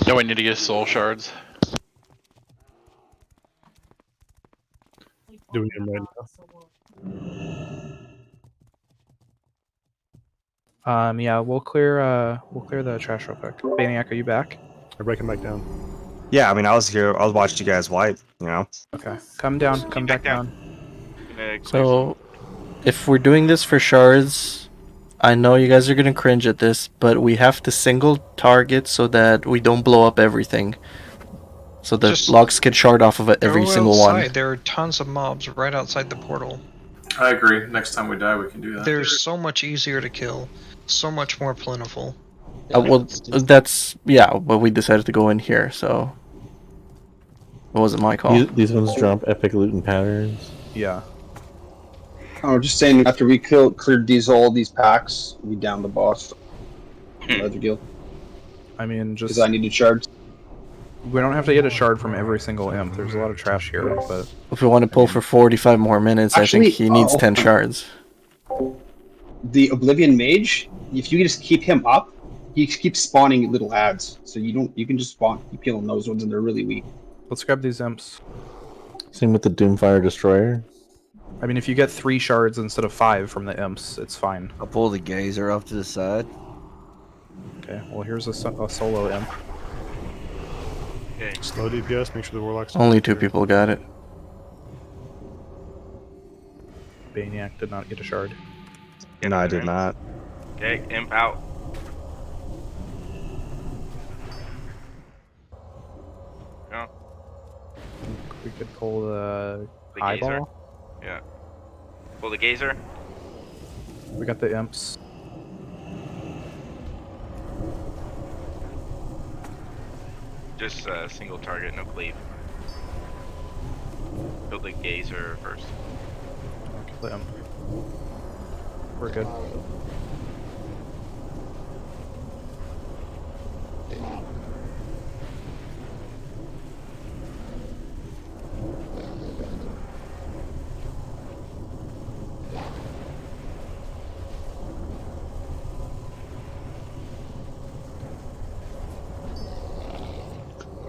Now we need to get soul shards. Do we need them right now? Yeah, we'll clear the trash real quick. Baniac, are you back? I break him back down. Yeah, I mean, I was here. I was watching you guys wipe. You know. Okay, come down. Come back down. So, if we're doing this for shards, I know you guys are gonna cringe at this, but we have to single target so that we don't blow up everything. So the logs get shard off of it every single one. There are tons of mobs right outside the portal. I agree. Next time we die, we can do that. They're so much easier to kill, so much more plentiful. Well, that's but we decided to go in here, so it wasn't my call. These ones drop epic loot and patterns. Yeah. Oh, just saying. After we cleared all these packs, we downed the boss. Another deal. I mean, just because I needed shards. We don't have to get a shard from every single imp. There's a lot of trash here, but If we want to pull for 45 more minutes, Actually, I think he needs 10 shards. The Oblivion Mage, if you just keep him up, he keeps spawning little ads. So you can just spawn, keep killing those ones, and they're really weak. let's grab these imps. Same with the Doomfire Destroyer. I mean, if you get 3 shards instead of 5 from the imps, it's fine. I'll pull the gazer off to the side. Okay, well here's a solo imp. Okay. Slow DPS, make sure the Warlock's Only 2 people got it. Baniac did not get a shard. No, I did not. Okay, imp out. Go. We could pull the The gazer. eyeball. Yeah. Pull the gazer. We got the imps. Just single target, no cleave. Build the gazer first. Kill the imp. We're good.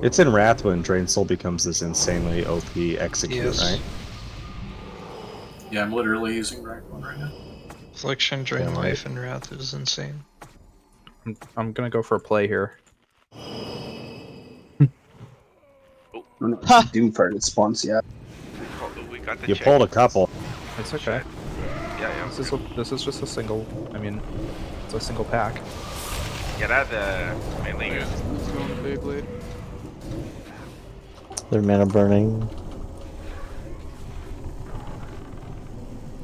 It's in Wrath when Drain Soul becomes this insanely OP execute, Yes. right? Yeah, I'm literally using rank 1 right now. Affliction, Drain Life, and Wrath is insane. I'm gonna go for a play here. Doomfire response, yeah. We got the You check. pulled a couple. It's okay. Yeah. This is just a single. I mean, it's a single pack. Get out of the melee. Let's go on the Beyblade. Their mana burning.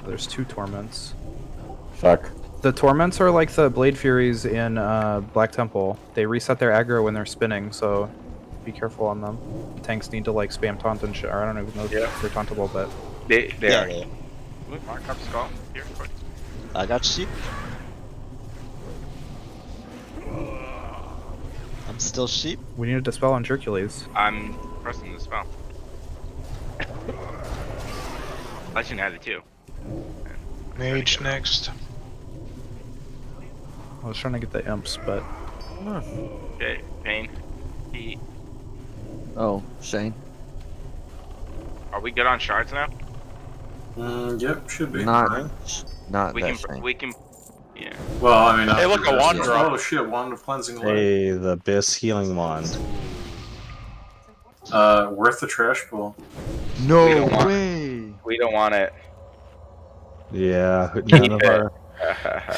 There's 2 torments. Fuck. The torments are like the Blade Furies in Black Temple. They reset their aggro when they're spinning, so be careful on them. Tanks need to like spam taunt and shit. Or I don't even know if they're tauntable, but They Yeah, are. yeah. Mark up skull. Here, quick. I got sheep. I'm still sheep. we need to dispel on Hercules. I'm pressing the spell. Legend had it too. Mage next. I was trying to get the imps, but Okay, pain. Heat. Oh, Shane. Are we good on shards now? Yep, should be. Not We that can. Shane. We can. Yeah. Well, I mean, Hey, look, a wand drop. Oh shit, Wand of Cleansing Light. Hey, the Abyss Healing Wand. Worth the trash pull. No We don't want- way! We don't want it. Yeah, Keep none of it. our.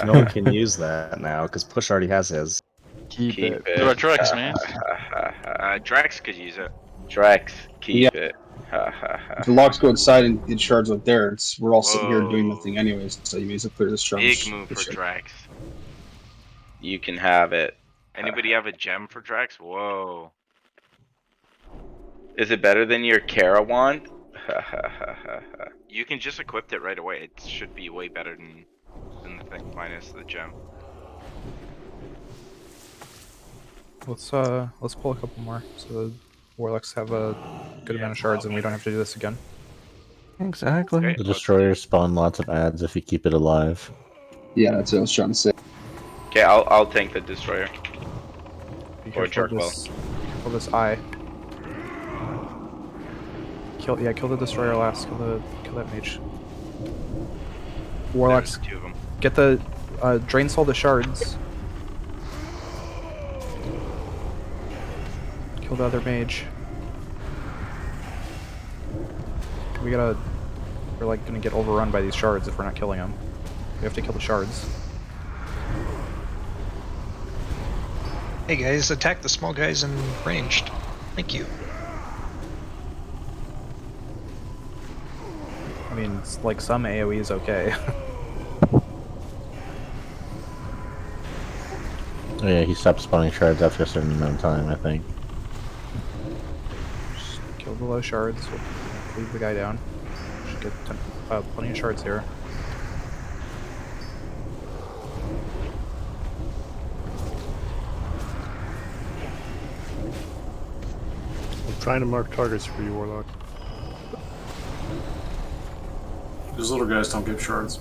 No one can use that now because Push already has his. Keep it. it. Do a Drex, man. Drex could use it. Drex, keep Yeah. it. If the locks go inside and get shards up there, we're all sitting here doing Whoa. nothing anyways, so you may as well clear this shards. Big move for Drex. You can have it. Anybody have a gem for Drex? Whoa. Is it better than your Kara wand? You can just equip it right away. It should be way better than the thing minus the gem. let's pull a couple more so the Warlocks have a good amount of shards and we don't have to do this again. Exactly. Okay. The Destroyers spawn lots of ads if you keep it alive. Yeah, that's what I was trying to say. Okay, I'll tank the destroyer. Be Or careful of this eye. Kill the destroyer last. Kill that mage. Warlocks, There's 2 of them. get the drain soul the shards. Kill the other mage. We're like gonna get overrun by these shards if we're not killing them. We have to kill the shards. Hey guys, attack the small guys in ranged. Thank you. I mean, it's like some AoE is okay. Oh yeah, he stopped spawning shards after a certain amount of time, I think. Just kill the low shards. We'll leave the guy down. Should get plenty of shards here. trying to mark targets for you, Warlock. Those little guys don't give shards.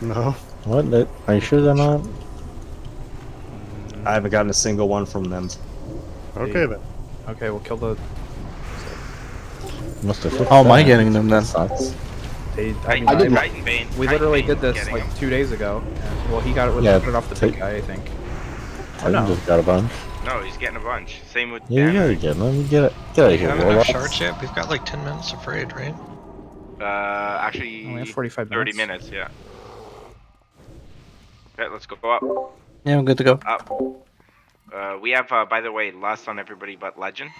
No. What? Are you sure they're not? I haven't gotten a single one from them. Okay then. Okay, we'll kill the. Must have. How am I getting them then? Sucks. I did. We literally did this like 2 days ago. And, well, he got it with put it off the big guy, I think. Titan just got a bunch. No, he's getting a bunch. Same with Yeah, you gotta get them. Get out Do of we here, have enough Warlock. shards yet? We've got like 10 minutes of raid, right? Actually, Only have 45 30 minutes. minutes, yeah. Okay, let's go up. Yeah, I'm good to go. Up. We have, by the way, last on everybody but Legend.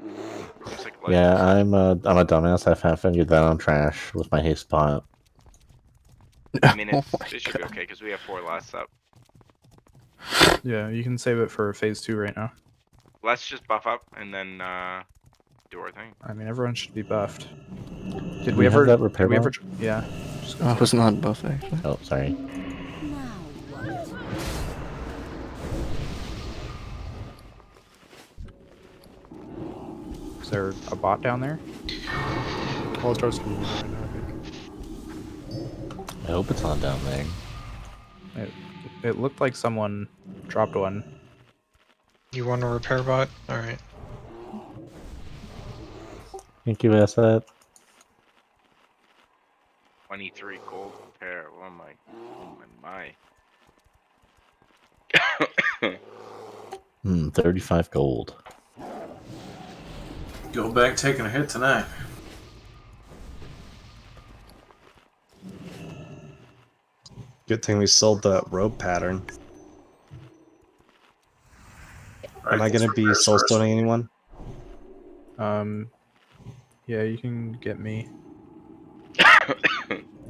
Looks like Legend. Yeah, I'm a dumbass. I haven't figured that on trash with my haste pot. I mean, it should be okay because we have 4 lasts up. Yeah, you can save it for phase 2 right now. Let's just buff up and then do our thing. I mean, everyone should be buffed. Did we we ever? have that repair Did we ever? bot? Yeah. I was not buffed actually. Oh, sorry. Is there a bot down there? All starts coming right now, I think. I hope it's not down there. It looked like someone dropped one. You want a repair bot? Alright. Thank you, that. 23 gold repair. Oh my. 35 gold. Go back taking a hit tonight. Good thing we sold the rope pattern. Am I gonna be soulstoning anyone? Yeah, you can get me.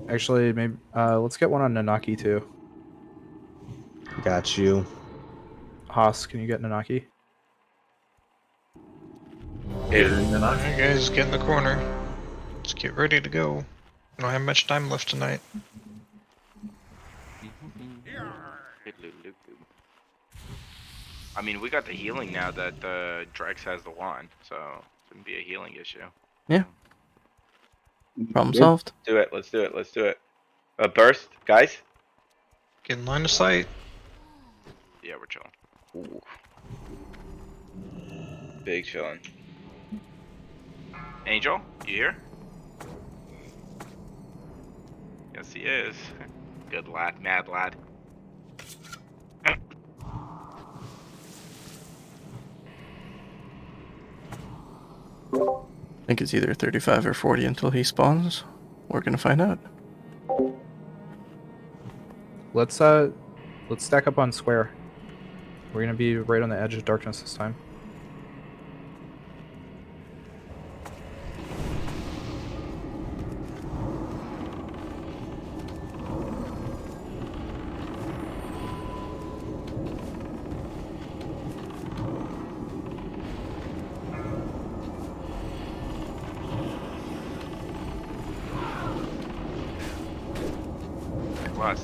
Actually, maybe let's get one on Nanaki too. Got you. Haas, can you get Nanaki? Alright guys, get in the corner. Let's get ready to go. I don't have much time left tonight. I mean, we got the healing now that Drex has the wand, so it shouldn't be a healing issue. Yeah. Problem solved. Do it. Let's do it. Let's do it. Burst, guys. Get in line of sight. Yeah, we're chilling. Ooh. Big chilling. Angel, you here? Yes, he is. Good lad, mad lad. I think it's either 35 or 40 until he spawns. We're gonna find out. Let's stack up on square. We're gonna be right on the edge of darkness this time. Plus.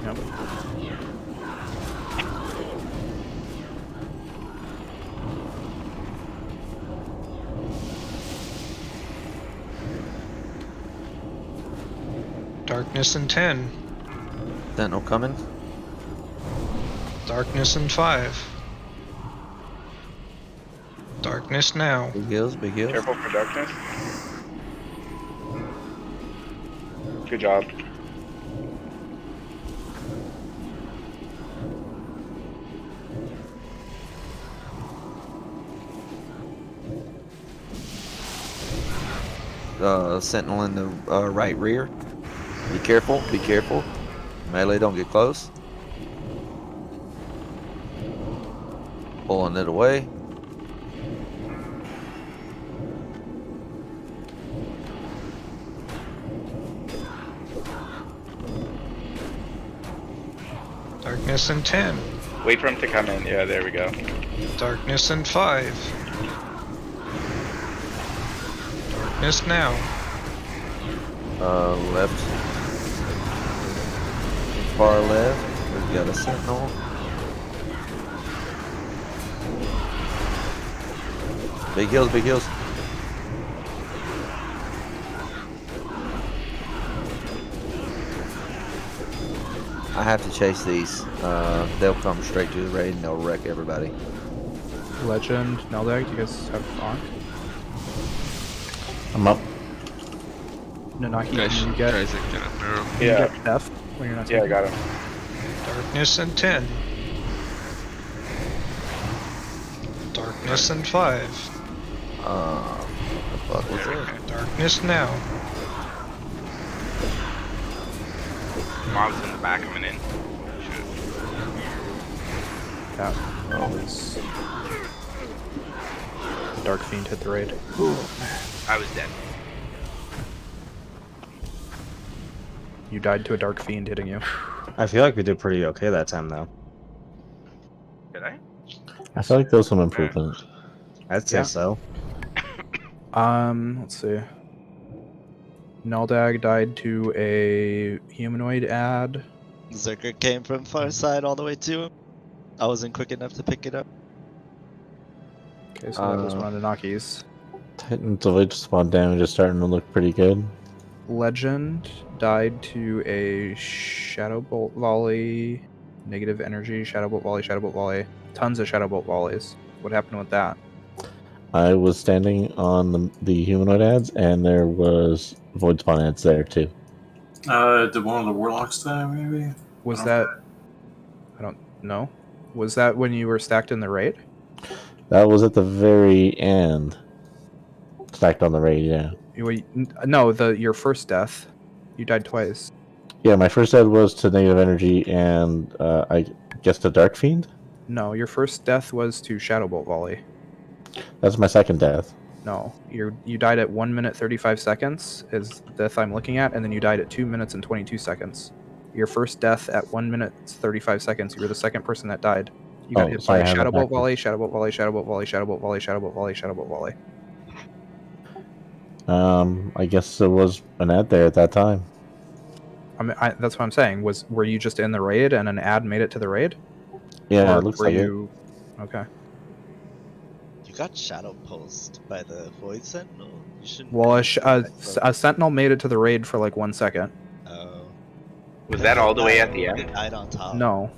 Yep. Darkness in 10. Sentinel coming. Darkness in 5. Darkness now. Big heals, big heals. Careful for darkness. Good job. Sentinel in the right rear. Be careful, be careful. Melee, don't get close. Pulling it away. Darkness in 10. Wait for him to come in. Yeah, there we go. Darkness in 5. Darkness now. Left. Far left. We've got a sentinel. Big heals, big heals. I have to chase these. They'll come straight to the raid and they'll wreck everybody. Legend, Neldag, do you guys have Bonk? I'm up. Nanaki, Guys, can you get, guys, I get a mirror. can you get Death when you're not Yeah, I taking? got him. Darkness and 10. Darkness and 5. What the fuck was that? Darkness now. Mobs in the back coming in. That was... The Dark Fiend hit the raid. I was dead. You died to a Dark Fiend hitting you. I feel like we did pretty okay that time, though. Did I? I feel like there was some improvement. I'd say so. Let's see. Neldag died to a humanoid ad. Zerker came from far side all the way to him. I wasn't quick enough to pick it up. Okay, so that was one of the Nakis. Titan's Village spawn damage is starting to look pretty good. Legend died to a Shadow Bolt volley, negative energy, Shadow Bolt volley, Shadow Bolt volley. Tons of Shadow Bolt volleys. What happened with that? I was standing on the humanoid ads, and there was void spawn ads there too. Did one of the warlocks die, maybe? Was that... I don't know. Was that when you were stacked in the raid? That was at the very end. Stacked on the raid, yeah. No, your first death. You died twice. Yeah, my first ad was to negative energy and I guess to Dark Fiend? No, your first death was to Shadow Bolt volley. That's my second death. No, you died at 1 minute 35 seconds is the death I'm looking at, and then you died at 2 minutes and 22 seconds. Your first death at 1 minute 35 seconds, you were the second person that died. You got hit by Shadow Bolt volley, Shadow Bolt volley, Shadow Bolt volley, Shadow Bolt volley, Shadow Bolt volley, Shadow Bolt volley. I guess there was an ad there at that time. I mean, that's what I'm saying. Were you just in the raid and an ad made it to the raid? Yeah, or it looks were like you... Okay. You got shadow pulsed by the Void Sentinel? You shouldn't. Well, a Sentinel made it to the raid for like 1 second. Oh. Was that all the way at the end? It died on top. No.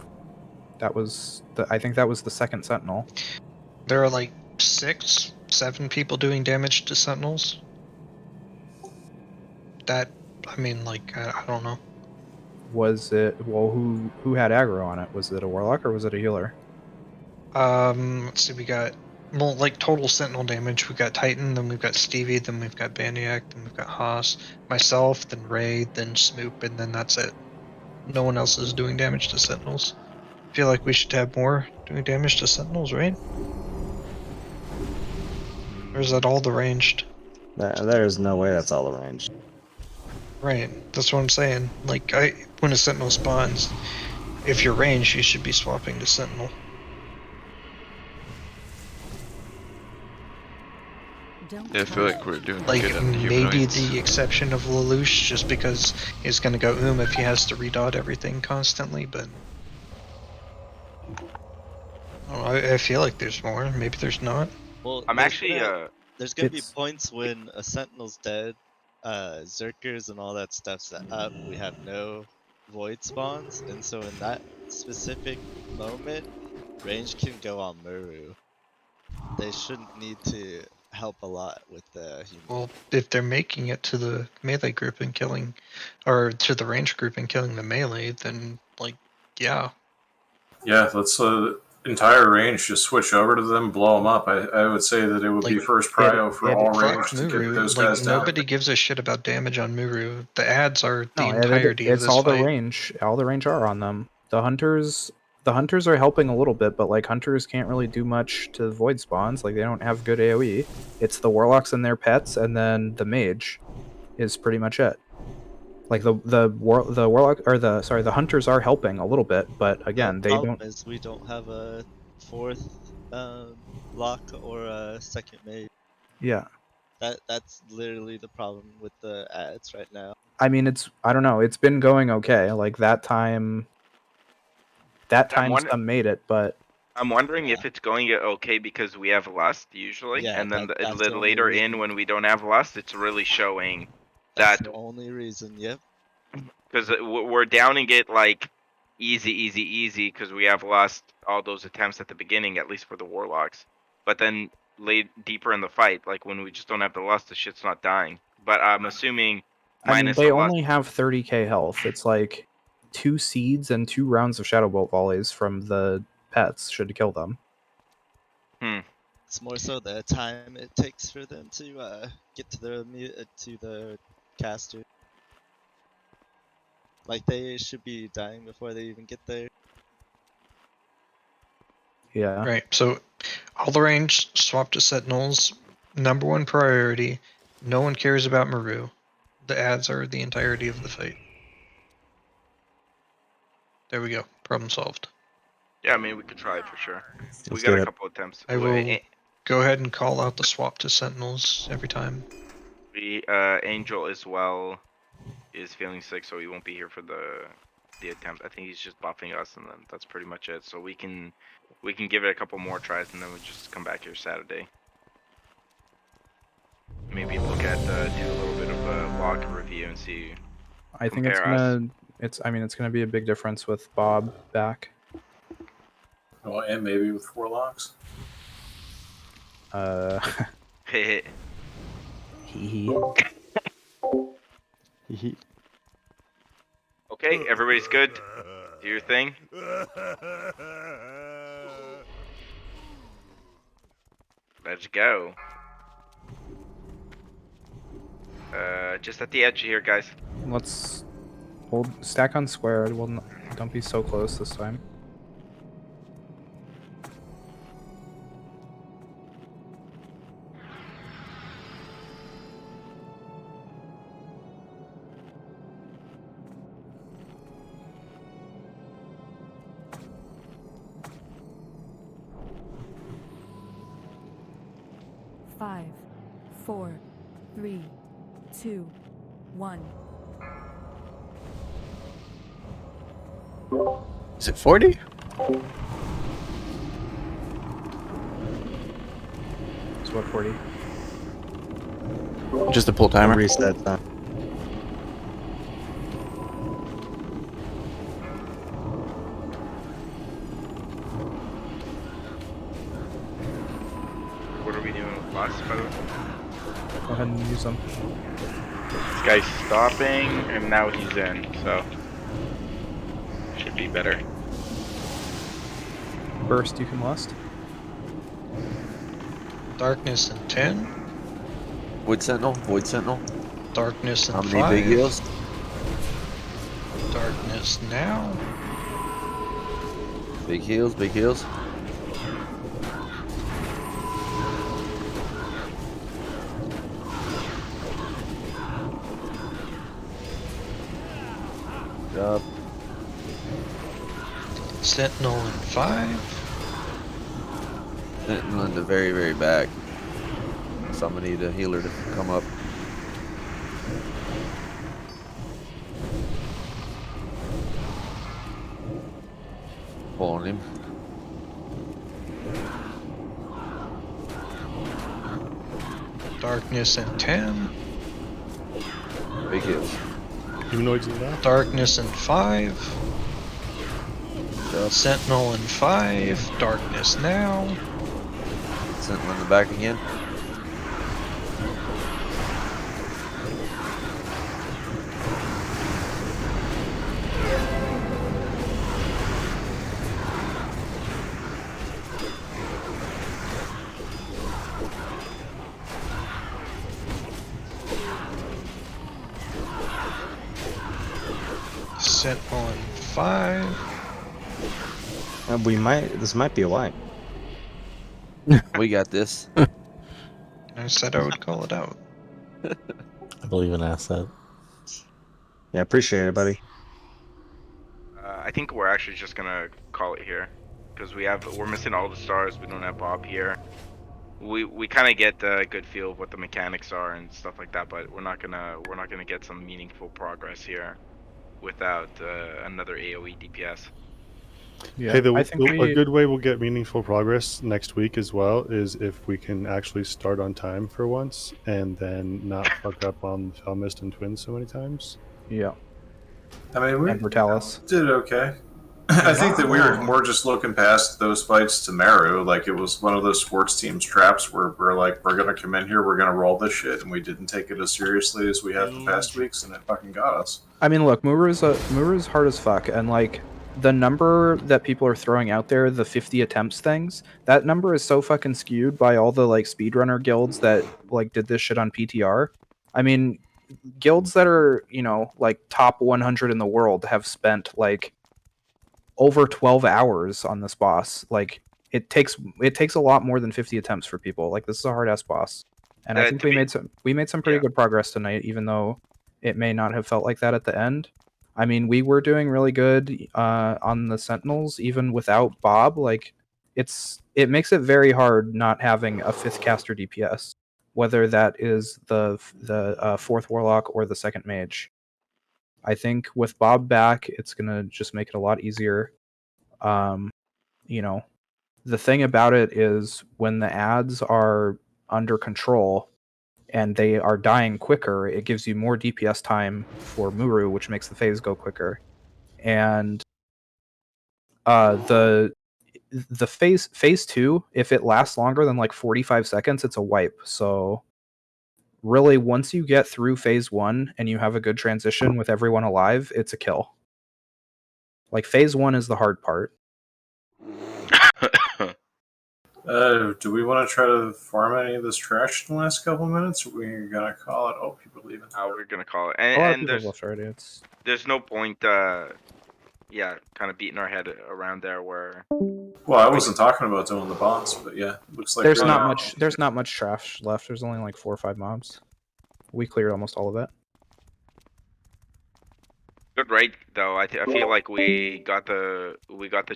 That was... I think that was the second Sentinel. There are like 6, 7 people doing damage to Sentinels. That, I mean, like, I don't know. Was it... Well, who had aggro on it? Was it a Warlock or was it a healer? Let's see, we got, well, like total Sentinel damage. We got Titan, then we've got Stevie, then we've got Baniak, then we've got Haas, myself, then Ray, then Smoop, and then that's it. No one else is doing damage to Sentinels. I feel like we should have more doing damage to Sentinels, right? Or is that all the ranged? There's no way that's all the range. Right, that's what I'm saying. Like, when a Sentinel spawns, if you're ranged, you should be swapping to Sentinel. Yeah, I feel like we're doing Like, good on the maybe humanoids. the exception of Lelouch, just because he's gonna go if he has to redot everything constantly, but... Oh, I feel like there's more. Maybe there's not. Well, I'm actually there's gonna be points when a Sentinel's dead, Zerkers and all that stuff's up, we have no void spawns, and so in that specific moment, range can go on Muru. They shouldn't need to help a lot with the human. Well, if they're making it to the melee group and killing, or to the range group and killing the melee, then, like, yeah. Yeah, let's entire range just switch over to them, blow them up. I would say that it would be first prio for all range to get those guys down. Nobody gives a shit about damage on Muru. The ads are the No, entirety of it's this all fight. the range. All the range are on them. The hunters are helping a little bit, but like hunters can't really do much to void spawns. Like they don't have good AoE. It's the warlocks and their pets, and then the mage is pretty much it. Like the warlock or the hunters are helping a little bit, but again they don't. The problem is we don't have a 4th lock or a 2nd mage. Yeah. That's literally the problem with the ads right now. I mean, I don't know. It's been going okay. Like that time some made it, but I'm wondering if it's going okay because we have lust usually, Yeah, and then that's the only later in reason. when we don't have lust, it's really showing That's that the only reason. Yep. because we're downing it like easy because we have lost all those attempts at the beginning, at least for the warlocks. But then laid deeper in the fight, like when we just don't have the lust, the shit's not dying. But I'm assuming I mean, minus they the lust. only have 30k health. It's like 2 seeds and 2 rounds of Shadow Bolt volleys from the pets should kill them. It's more so the time it takes for them to get to the caster. Like they should be dying before they even get there. Yeah. Right. So all the range swap to Sentinels. Number one priority. No one cares about Maru. The ads are the entirety of the fight. There we go. Problem solved. Yeah, I mean we could try it for sure. We Let's got do a it. couple attempts. I will go ahead and call out the swap to Sentinels every time. The Angel as well is feeling sick, so he won't be here for the attempt. I think he's just buffing us, and then that's pretty much it. So we can give it a couple more tries, and then we just come back here Saturday. Maybe look at do a little bit of a log review and see. I think it's gonna it's gonna be a big difference with Bob back. Oh, and maybe with warlocks. Hee hee. Okay, everybody's good. Do your thing. Let's go. Just at the edge here, guys. Let's hold stack on square. Don't be so close this time. Five, 4, 3, 2, 1. Is it 40? It's what, 40? Just a pull timer. Reset that. What are we doing with lust, by the way? Go ahead and use them. This guy's stopping, and now he's in, so should be better. Burst, you can lust. Darkness in 10. Void Sentinel, Void Sentinel. Darkness in How 5. many big heals? Darkness now. Big heals, big heals. Up. Sentinel in 5. Sentinel in the very, very back. So I'm gonna need a healer to come up. Pulling him. Darkness in 10. Big heals. Humanoids in the back. Darkness in 5. Sentinel in 5. Darkness now. Sentinel in the back again. Sentinel in 5. This might be a wipe. We got this. I said I would call it out. I believe in asset. Yeah, appreciate it, buddy. I think we're actually just gonna call it here, because we're missing all the stars. We don't have Bob here. We kind of get a good feel of what the mechanics are and stuff like that, but we're not gonna get some meaningful progress here without another AOE DPS. Hey, a good way we'll get meaningful progress next week as well is if we can actually start on time for once and then not fuck up on Felmist and Twins so many times. Yeah. I mean, we Brutalis did okay. I think that we were more just looking past those fights to Maru. Like, it was one of those sports teams traps where we're like, we're going to come in here, we're going to roll this shit, and we didn't take it as seriously as we have the past weeks, and it fucking got us. I mean, look, Muru's hard as fuck, and like the number that people are throwing out there, the 50 attempts things, that number is so fucking skewed by all the like speedrunner guilds that like did this shit on PTR. I mean, guilds that are, you know, like top 100 in the world have spent like over 12 hours on this boss. Like it takes a lot more than 50 attempts for people. Like this is a hard ass boss. And I think we made some pretty good progress tonight, even though it may not have felt like that at the end. I mean, we were doing really good on the Sentinels, even without Bob. Like, it makes it very hard not having a 5th caster DPS, whether that is the 4th Warlock or the 2nd Mage. I think with Bob back, it's gonna just make it a lot easier. You know, the thing about it is when the ads are under control and they are dying quicker, it gives you more DPS time for Muru, which makes the phase go quicker. And the phase 2, if it lasts longer than like 45 seconds, it's a wipe. So really, once you get through phase 1 and you have a good transition with everyone alive, it's a kill. Like phase 1 is the hard part. Do we want to try to farm any of this trash in the last couple minutes, or are we gonna call it? Oh, people leaving. Oh, we're gonna call it. A lot of And people left already. there's no point, kind of beating our head around there where. Well, I wasn't talking about doing the boss, but yeah, looks like there's not much trash left. There's only like 4 or 5 mobs. We cleared almost all of it. Good raid though. I feel like we got the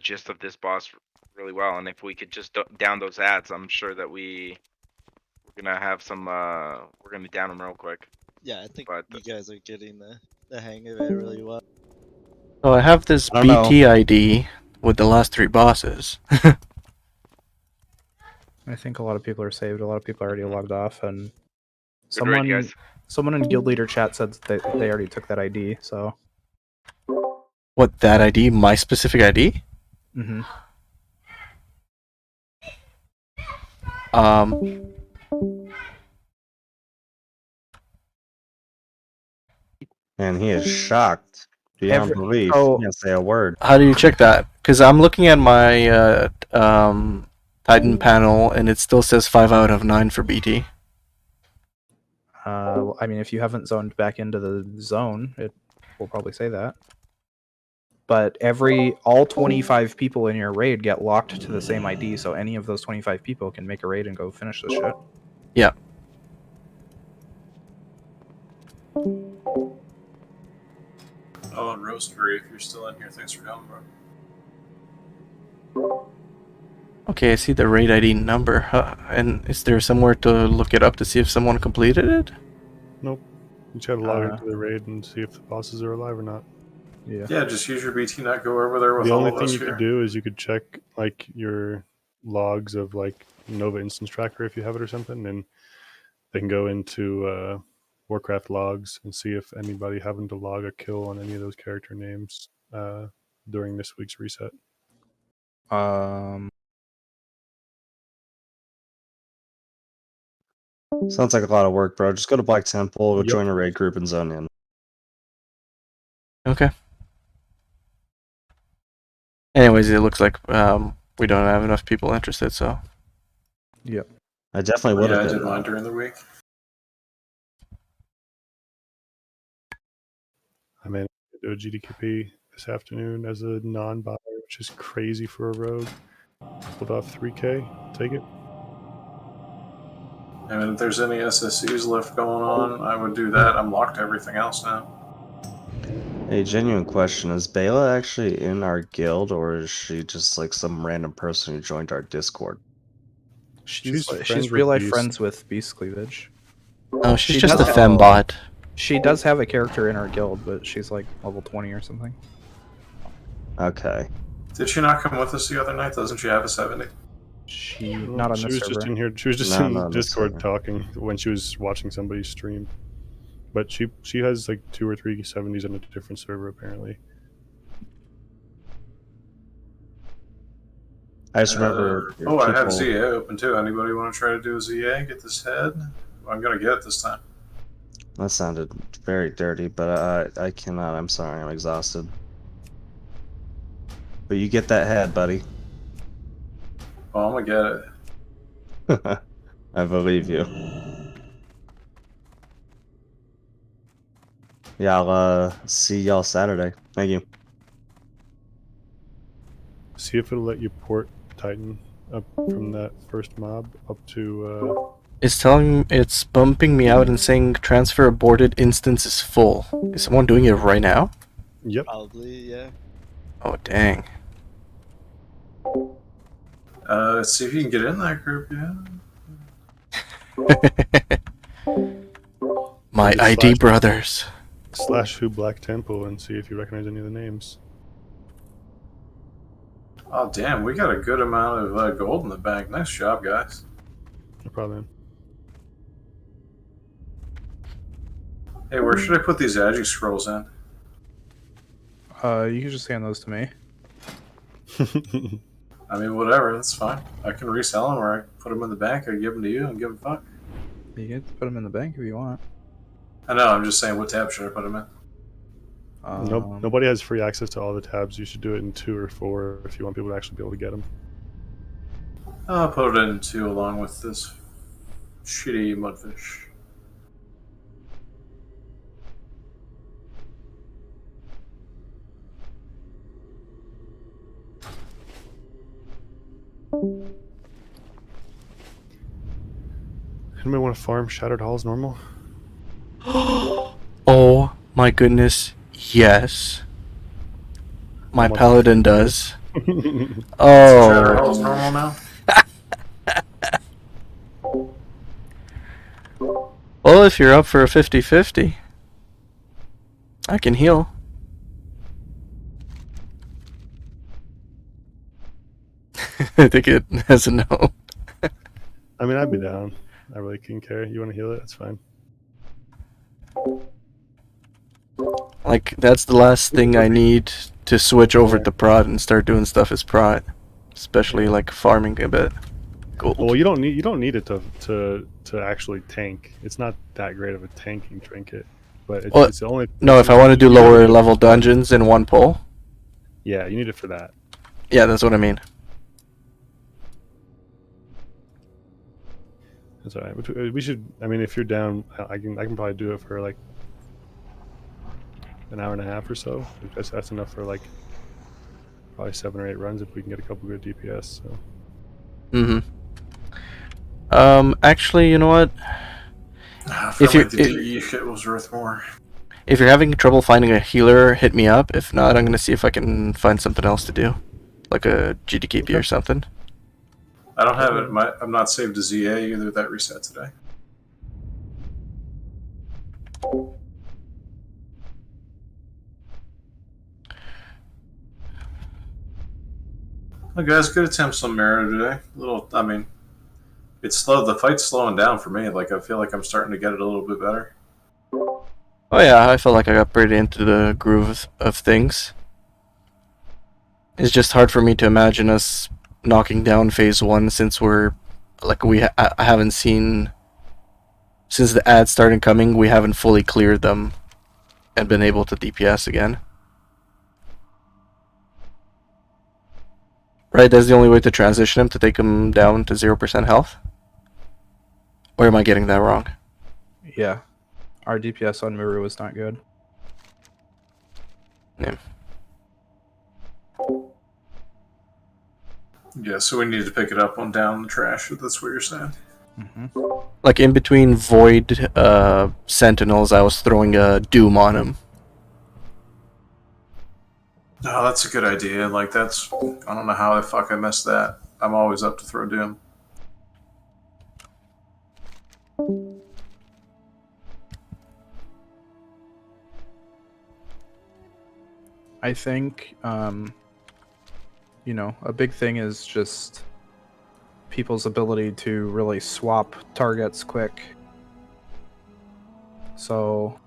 gist of this boss really well, and if we could just down those ads, I'm sure that we're gonna have some. We're gonna down them real quick. Yeah, I think you guys are getting the hang of it really well. So I have this BT ID with the last 3 bosses. I think a lot of people are saved. A lot of people already logged off, and raid, someone in guild leader chat said that they already took that ID. So what, that ID? My specific ID? Mm-hmm. And he is shocked beyond belief. He can't say a word. How do you check that? Because I'm looking at my Titan panel, and it still says 5 out of 9 for BT. I mean, if you haven't zoned back into the zone, it will probably say that. But all 25 people in your raid get locked to the same ID, so any of those 25 people can make a raid and go finish the shit. Yeah. Oh, and Rosemary, if you're still in here, thanks for coming, bro. Okay, I see the raid ID number. And is there somewhere to look it up to see if someone completed it? Nope. You try to log into the raid and see if the bosses are alive or not. Yeah, just use your BT net, go over there with the all only of thing us you here. could do is you could check like your logs of like Nova Instance Tracker if you have it or something, and they can go into Warcraft logs and see if anybody happened to log a kill on any of those character names during this week's reset. Sounds like a lot of work, bro. Just go to Black Temple, go join a raid group, and zone in. Okay. Anyways, it looks like we don't have enough people interested, so. Yep. I definitely would have. Yeah, I did mine during the week. I managed to do a GDKP this afternoon as a non-buyer, which is crazy for a rogue. Pulled off 3K. Take it. I mean, if there's any SSCs left going on, I would do that. I'm locked to everything else now. Hey, genuine question. Is Bayla actually in our guild, or is she just like some random person who joined our Discord? She's real life friends with Beast Cleavage. Oh, she's just a fembot. She does have a character in our guild, but she's like level 20 or something. Okay. Did she not come with us the other night? Doesn't she have a 70? She not on She the was server. just in here. She was just No, in not on the Discord server. talking when she was watching somebody stream. But she has like 2 or 3 70s on a different server apparently. I just remember. Oh, I have people- ZA open too. Anybody want to try to do a ZA? Get this head? I'm gonna get it this time. That sounded very dirty, but I cannot. I'm sorry. I'm exhausted. But you get that head, buddy. Oh, I'm gonna get it. I believe you. Yeah, I'll see y'all Saturday. Thank you. See if it'll let you port Titan up from that first mob up to. It's bumping me out and saying transfer aborted instance is full. Is someone doing it right now? Yep. Probably, yeah. Oh dang. Let's see if you can get in that group, yeah. My Just ID brothers. / who Black Temple and see if you recognize any of the names. Oh damn, we got a good amount of gold in the bank. Nice job, guys. No problem. Hey, where should I put these Agi scrolls in? You can just hand those to me. I mean, whatever, that's fine. I can resell them, or I put them in the bank. I give them to you and give them fuck. You can put them in the bank if you want. I know. I'm just saying, what tab should I put them in? Nope. Nobody has free access to all the tabs. You should do it in 2 or 4 if you want people to actually be able to get them. I'll put it in 2 along with this shitty mudfish. Anybody want to farm Shattered Halls normal? Oh my goodness, yes. My paladin does. Shatter Oh. Hall's normal now? Well, if you're up for a 50-50, I can heal. I think it has a no. I mean, I'd be down. I really couldn't care. You want to heal it? That's fine. Like, that's the last thing I need to switch over to prod and start doing stuff as prod. Especially, like, farming a bit. Gold. Well, you don't need it to actually tank. It's not that great of a tanking trinket, but it's, Well, it's the only. no, if I want to do lower level dungeons in one pull. Yeah, you need it for that. Yeah, that's what I mean. That's alright. We should. I mean, if you're down, I can probably do it for like an hour and a half or so. That's enough for like probably 7 or 8 runs if we can get a couple good DPS. So. Actually, you know what? I feel like the DE shit was worth more. If you're having trouble finding a healer, hit me up. If not, I'm gonna see if I can find something else to do, like a GDKP or something. I don't have it. I'm not saved to ZA either. That reset today. Well, guys, good attempts on Mara today. I mean, it's slow. The fight's slowing down for me. Like, I feel like I'm starting to get it a little bit better. Oh yeah, I feel like I got pretty into the groove of things. It's just hard for me to imagine us knocking down phase 1 since we're like I haven't seen since the ads started coming. We haven't fully cleared them and been able to DPS again. Right, that's the only way to transition him, to take him down to 0% health? Or am I getting that wrong? Yeah. Our DPS on Miru was not good. Yeah. Yeah, so we need to pick it up on down the trash, if that's what you're saying. Like in between Void Sentinels, I was throwing a Doom on him. No, that's a good idea. Like, that's... I don't know how the fuck I missed that. I'm always up to throw Doom. I think you know, a big thing is just people's ability to really swap targets quick. So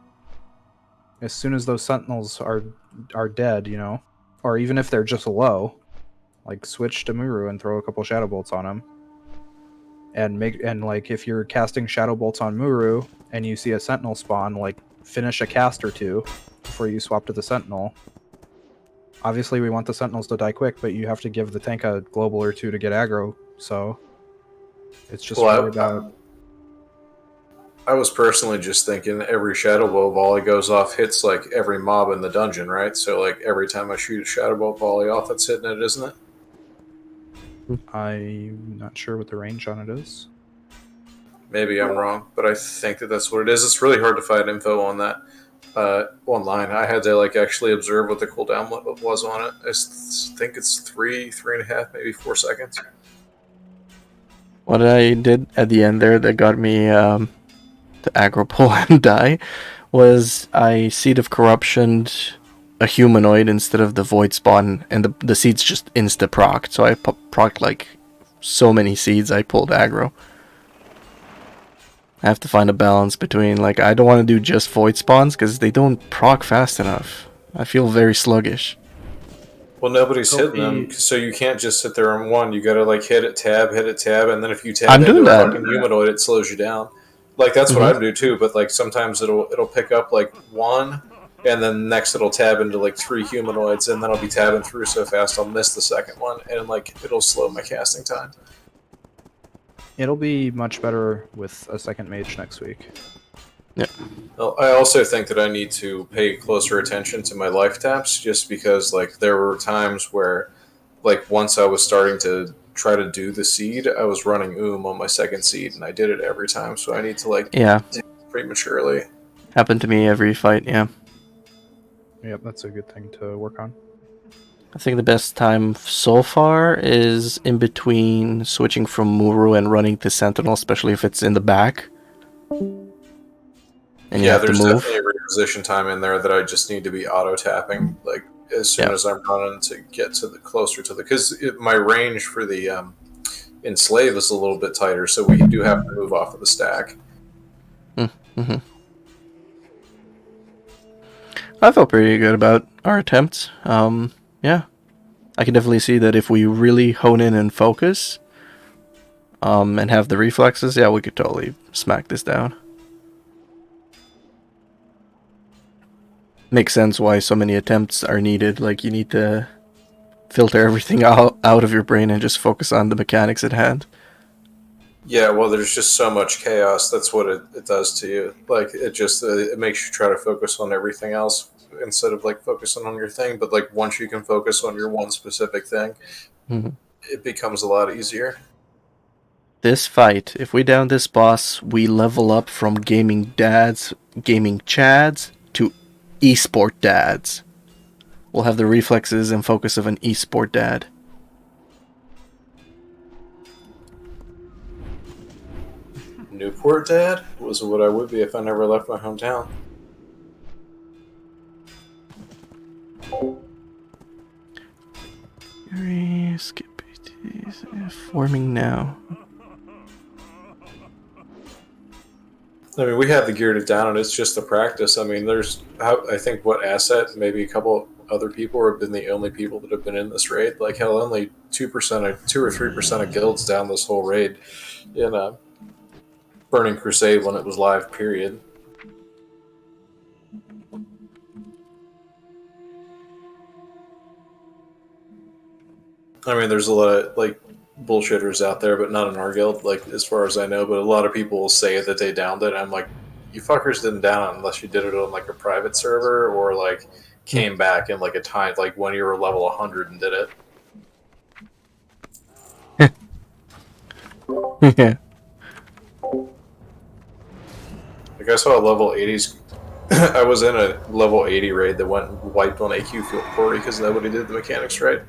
as soon as those sentinels are dead, you know, or even if they're just low, like switch to Muru and throw a couple shadow bolts on them. And like if you're casting shadow bolts on Muru and you see a sentinel spawn, like finish a cast or two before you swap to the sentinel. Obviously we want the sentinels to die quick, but you have to give the tank a global or two to get aggro, so it's just really about... I was personally just thinking every Shadow Bolt volley goes off, hits like every mob in the dungeon, right? So like every time I shoot a Shadow Bolt volley off, it's hitting it, isn't it? I'm not sure what the range on it is. Maybe I'm wrong, but I think that that's what it is. It's really hard to find info on that online. I had to like actually observe what the cooldown was on it. I think it's 3.5, maybe 4 seconds. What I did at the end there that got me to aggro pull and die was I Seed of Corruptioned a humanoid instead of the Void Spawn, and the seeds just insta-procced, so I procced like so many seeds I pulled aggro. I have to find a balance between, like, I don't want to do just Void Spawns because they don't proc fast enough. I feel very sluggish. Well, nobody's hitting them, so you can't just sit there on one. You gotta like hit it tab, and then if you tab I'm into doing a that. fucking humanoid, it slows you down. Like that's what I do too. But like sometimes it'll pick up like one, and then next it'll tab into like 3 humanoids, and then I'll be tabbing through so fast I'll miss the second one, and like it'll slow my casting time. It'll be much better with a second mage next week. Yeah. Well, I also think that I need to pay closer attention to my life taps, just because like there were times where, like once I was starting to try to do the seed, I was running on my second seed, and I did it every time. So I need to like prematurely. Happened to me every fight, yeah. Yep, that's a good thing to work on. I think the best time so far is in between switching from Muru and running to Sentinel, especially if it's in the back. And you have to there's move. definitely a reposition time in there that I just need to be auto tapping, like as soon as I'm running to get to the closer to the, because my range for the enslave is a little bit tighter, so we do have to move off of the stack. Mm-hmm. I felt pretty good about our attempts. Yeah, I can definitely see that if we really hone in and focus, and have the reflexes, yeah, we could totally smack this down. Makes sense why so many attempts are needed. Like, you need to filter everything out of your brain and just focus on the mechanics at hand. Yeah, well, there's just so much chaos. That's what it does to you. Like, it just it makes you try to focus on everything else instead of like focusing on your thing. But like once you can focus on your one specific thing, it becomes a lot easier. This fight, if we down this boss, we level up from gaming dads, gaming chads, to esport dads. We'll have the reflexes and focus of an esport dad. Newport dad was what I would be if I never left my hometown. Skip PTs, forming now. I mean, we have the gear to down, and it's just the practice. I mean, there's, I think, what asset, maybe a couple other people have been the only people that have been in this raid. Like, hell, only 2% or 3% of guilds down this whole raid in Burning Crusade when it was live, period. I mean, there's a lot of, like, bullshitters out there, but not in our guild, like, as far as I know. But a lot of people will say that they downed it. I'm like, you fuckers didn't down it unless you did it on, like, a private server or, like, came back in, like, a time, like, when you were level 100 and did it. Yeah. Like, I saw a level 80s. I was in a level 80 raid that went and wiped on AQ Field 40 because nobody did the mechanics right.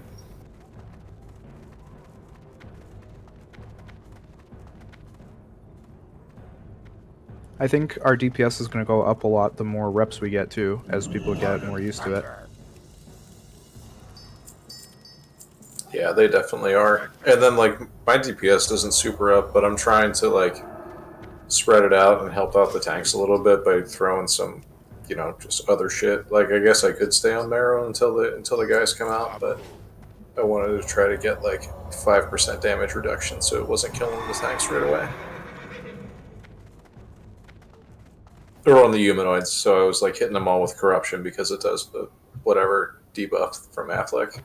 I think our DPS is going to go up a lot the more reps we get too, as people get more used to it. Yeah, they definitely are. And then like my DPS isn't super up, but I'm trying to like spread it out and help out the tanks a little bit by throwing some, just other shit. Like I guess I could stay on Marrow until the guys come out, but I wanted to try to get like 5% damage reduction so it wasn't killing the tanks right away. Or on the humanoids, so I was like hitting them all with corruption because it does the whatever debuff from Affleck.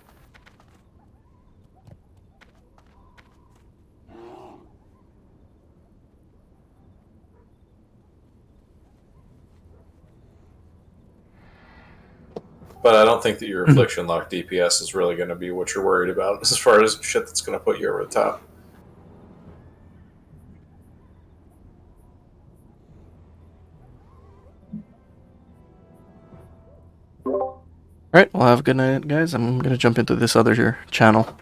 But I don't think that your Affliction Lock DPS is really going to be what you're worried about as far as shit that's going to put you over the top. Alright, well, have a good night, guys. I'm gonna jump into this other channel.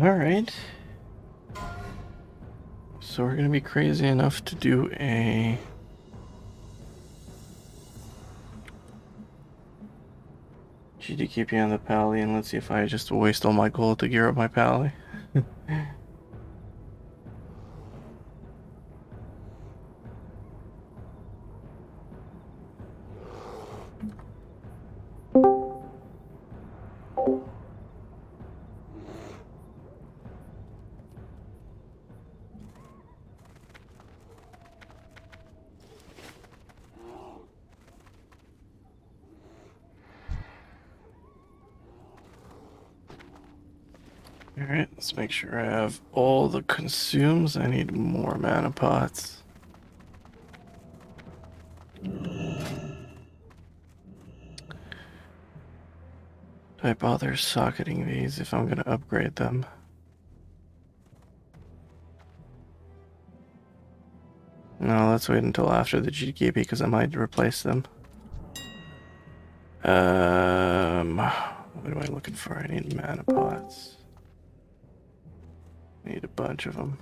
Alright. So we're gonna be crazy enough to do a... GDKP on the Pally, and let's see if I just waste all my gold to gear up my Pally. Alright, let's make sure I have all the consumes. I need more mana pots. Do I bother socketing these if I'm going to upgrade them? No, let's wait until after the GKB because I might replace them. What am I looking for? I need mana pots. I need a bunch of them.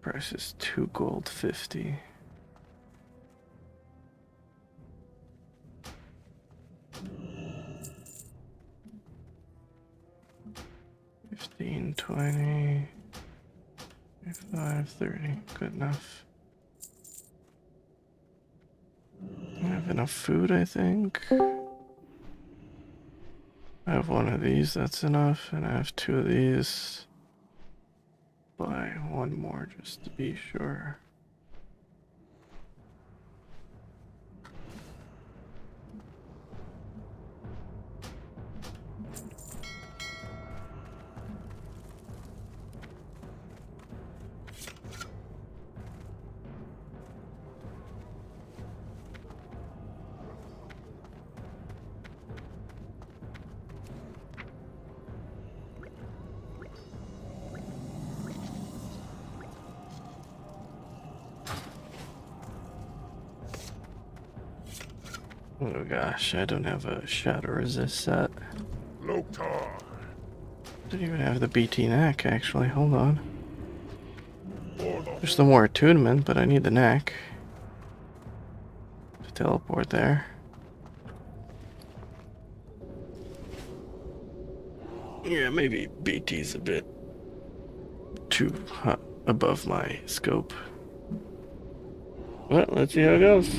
Price is 2 gold 50. $15, $20, $25, $30. Good enough. I have enough food, I think. I have one of these, that's enough, and I have 2 of these. Buy one more just to be sure. Oh gosh, I don't have a shadow resist set. Loktar. Didn't even have the BT neck actually, hold on. There's the more attunement, but I need the neck to teleport there. Yeah, maybe BT's a bit too above my scope. Well, let's see how it goes.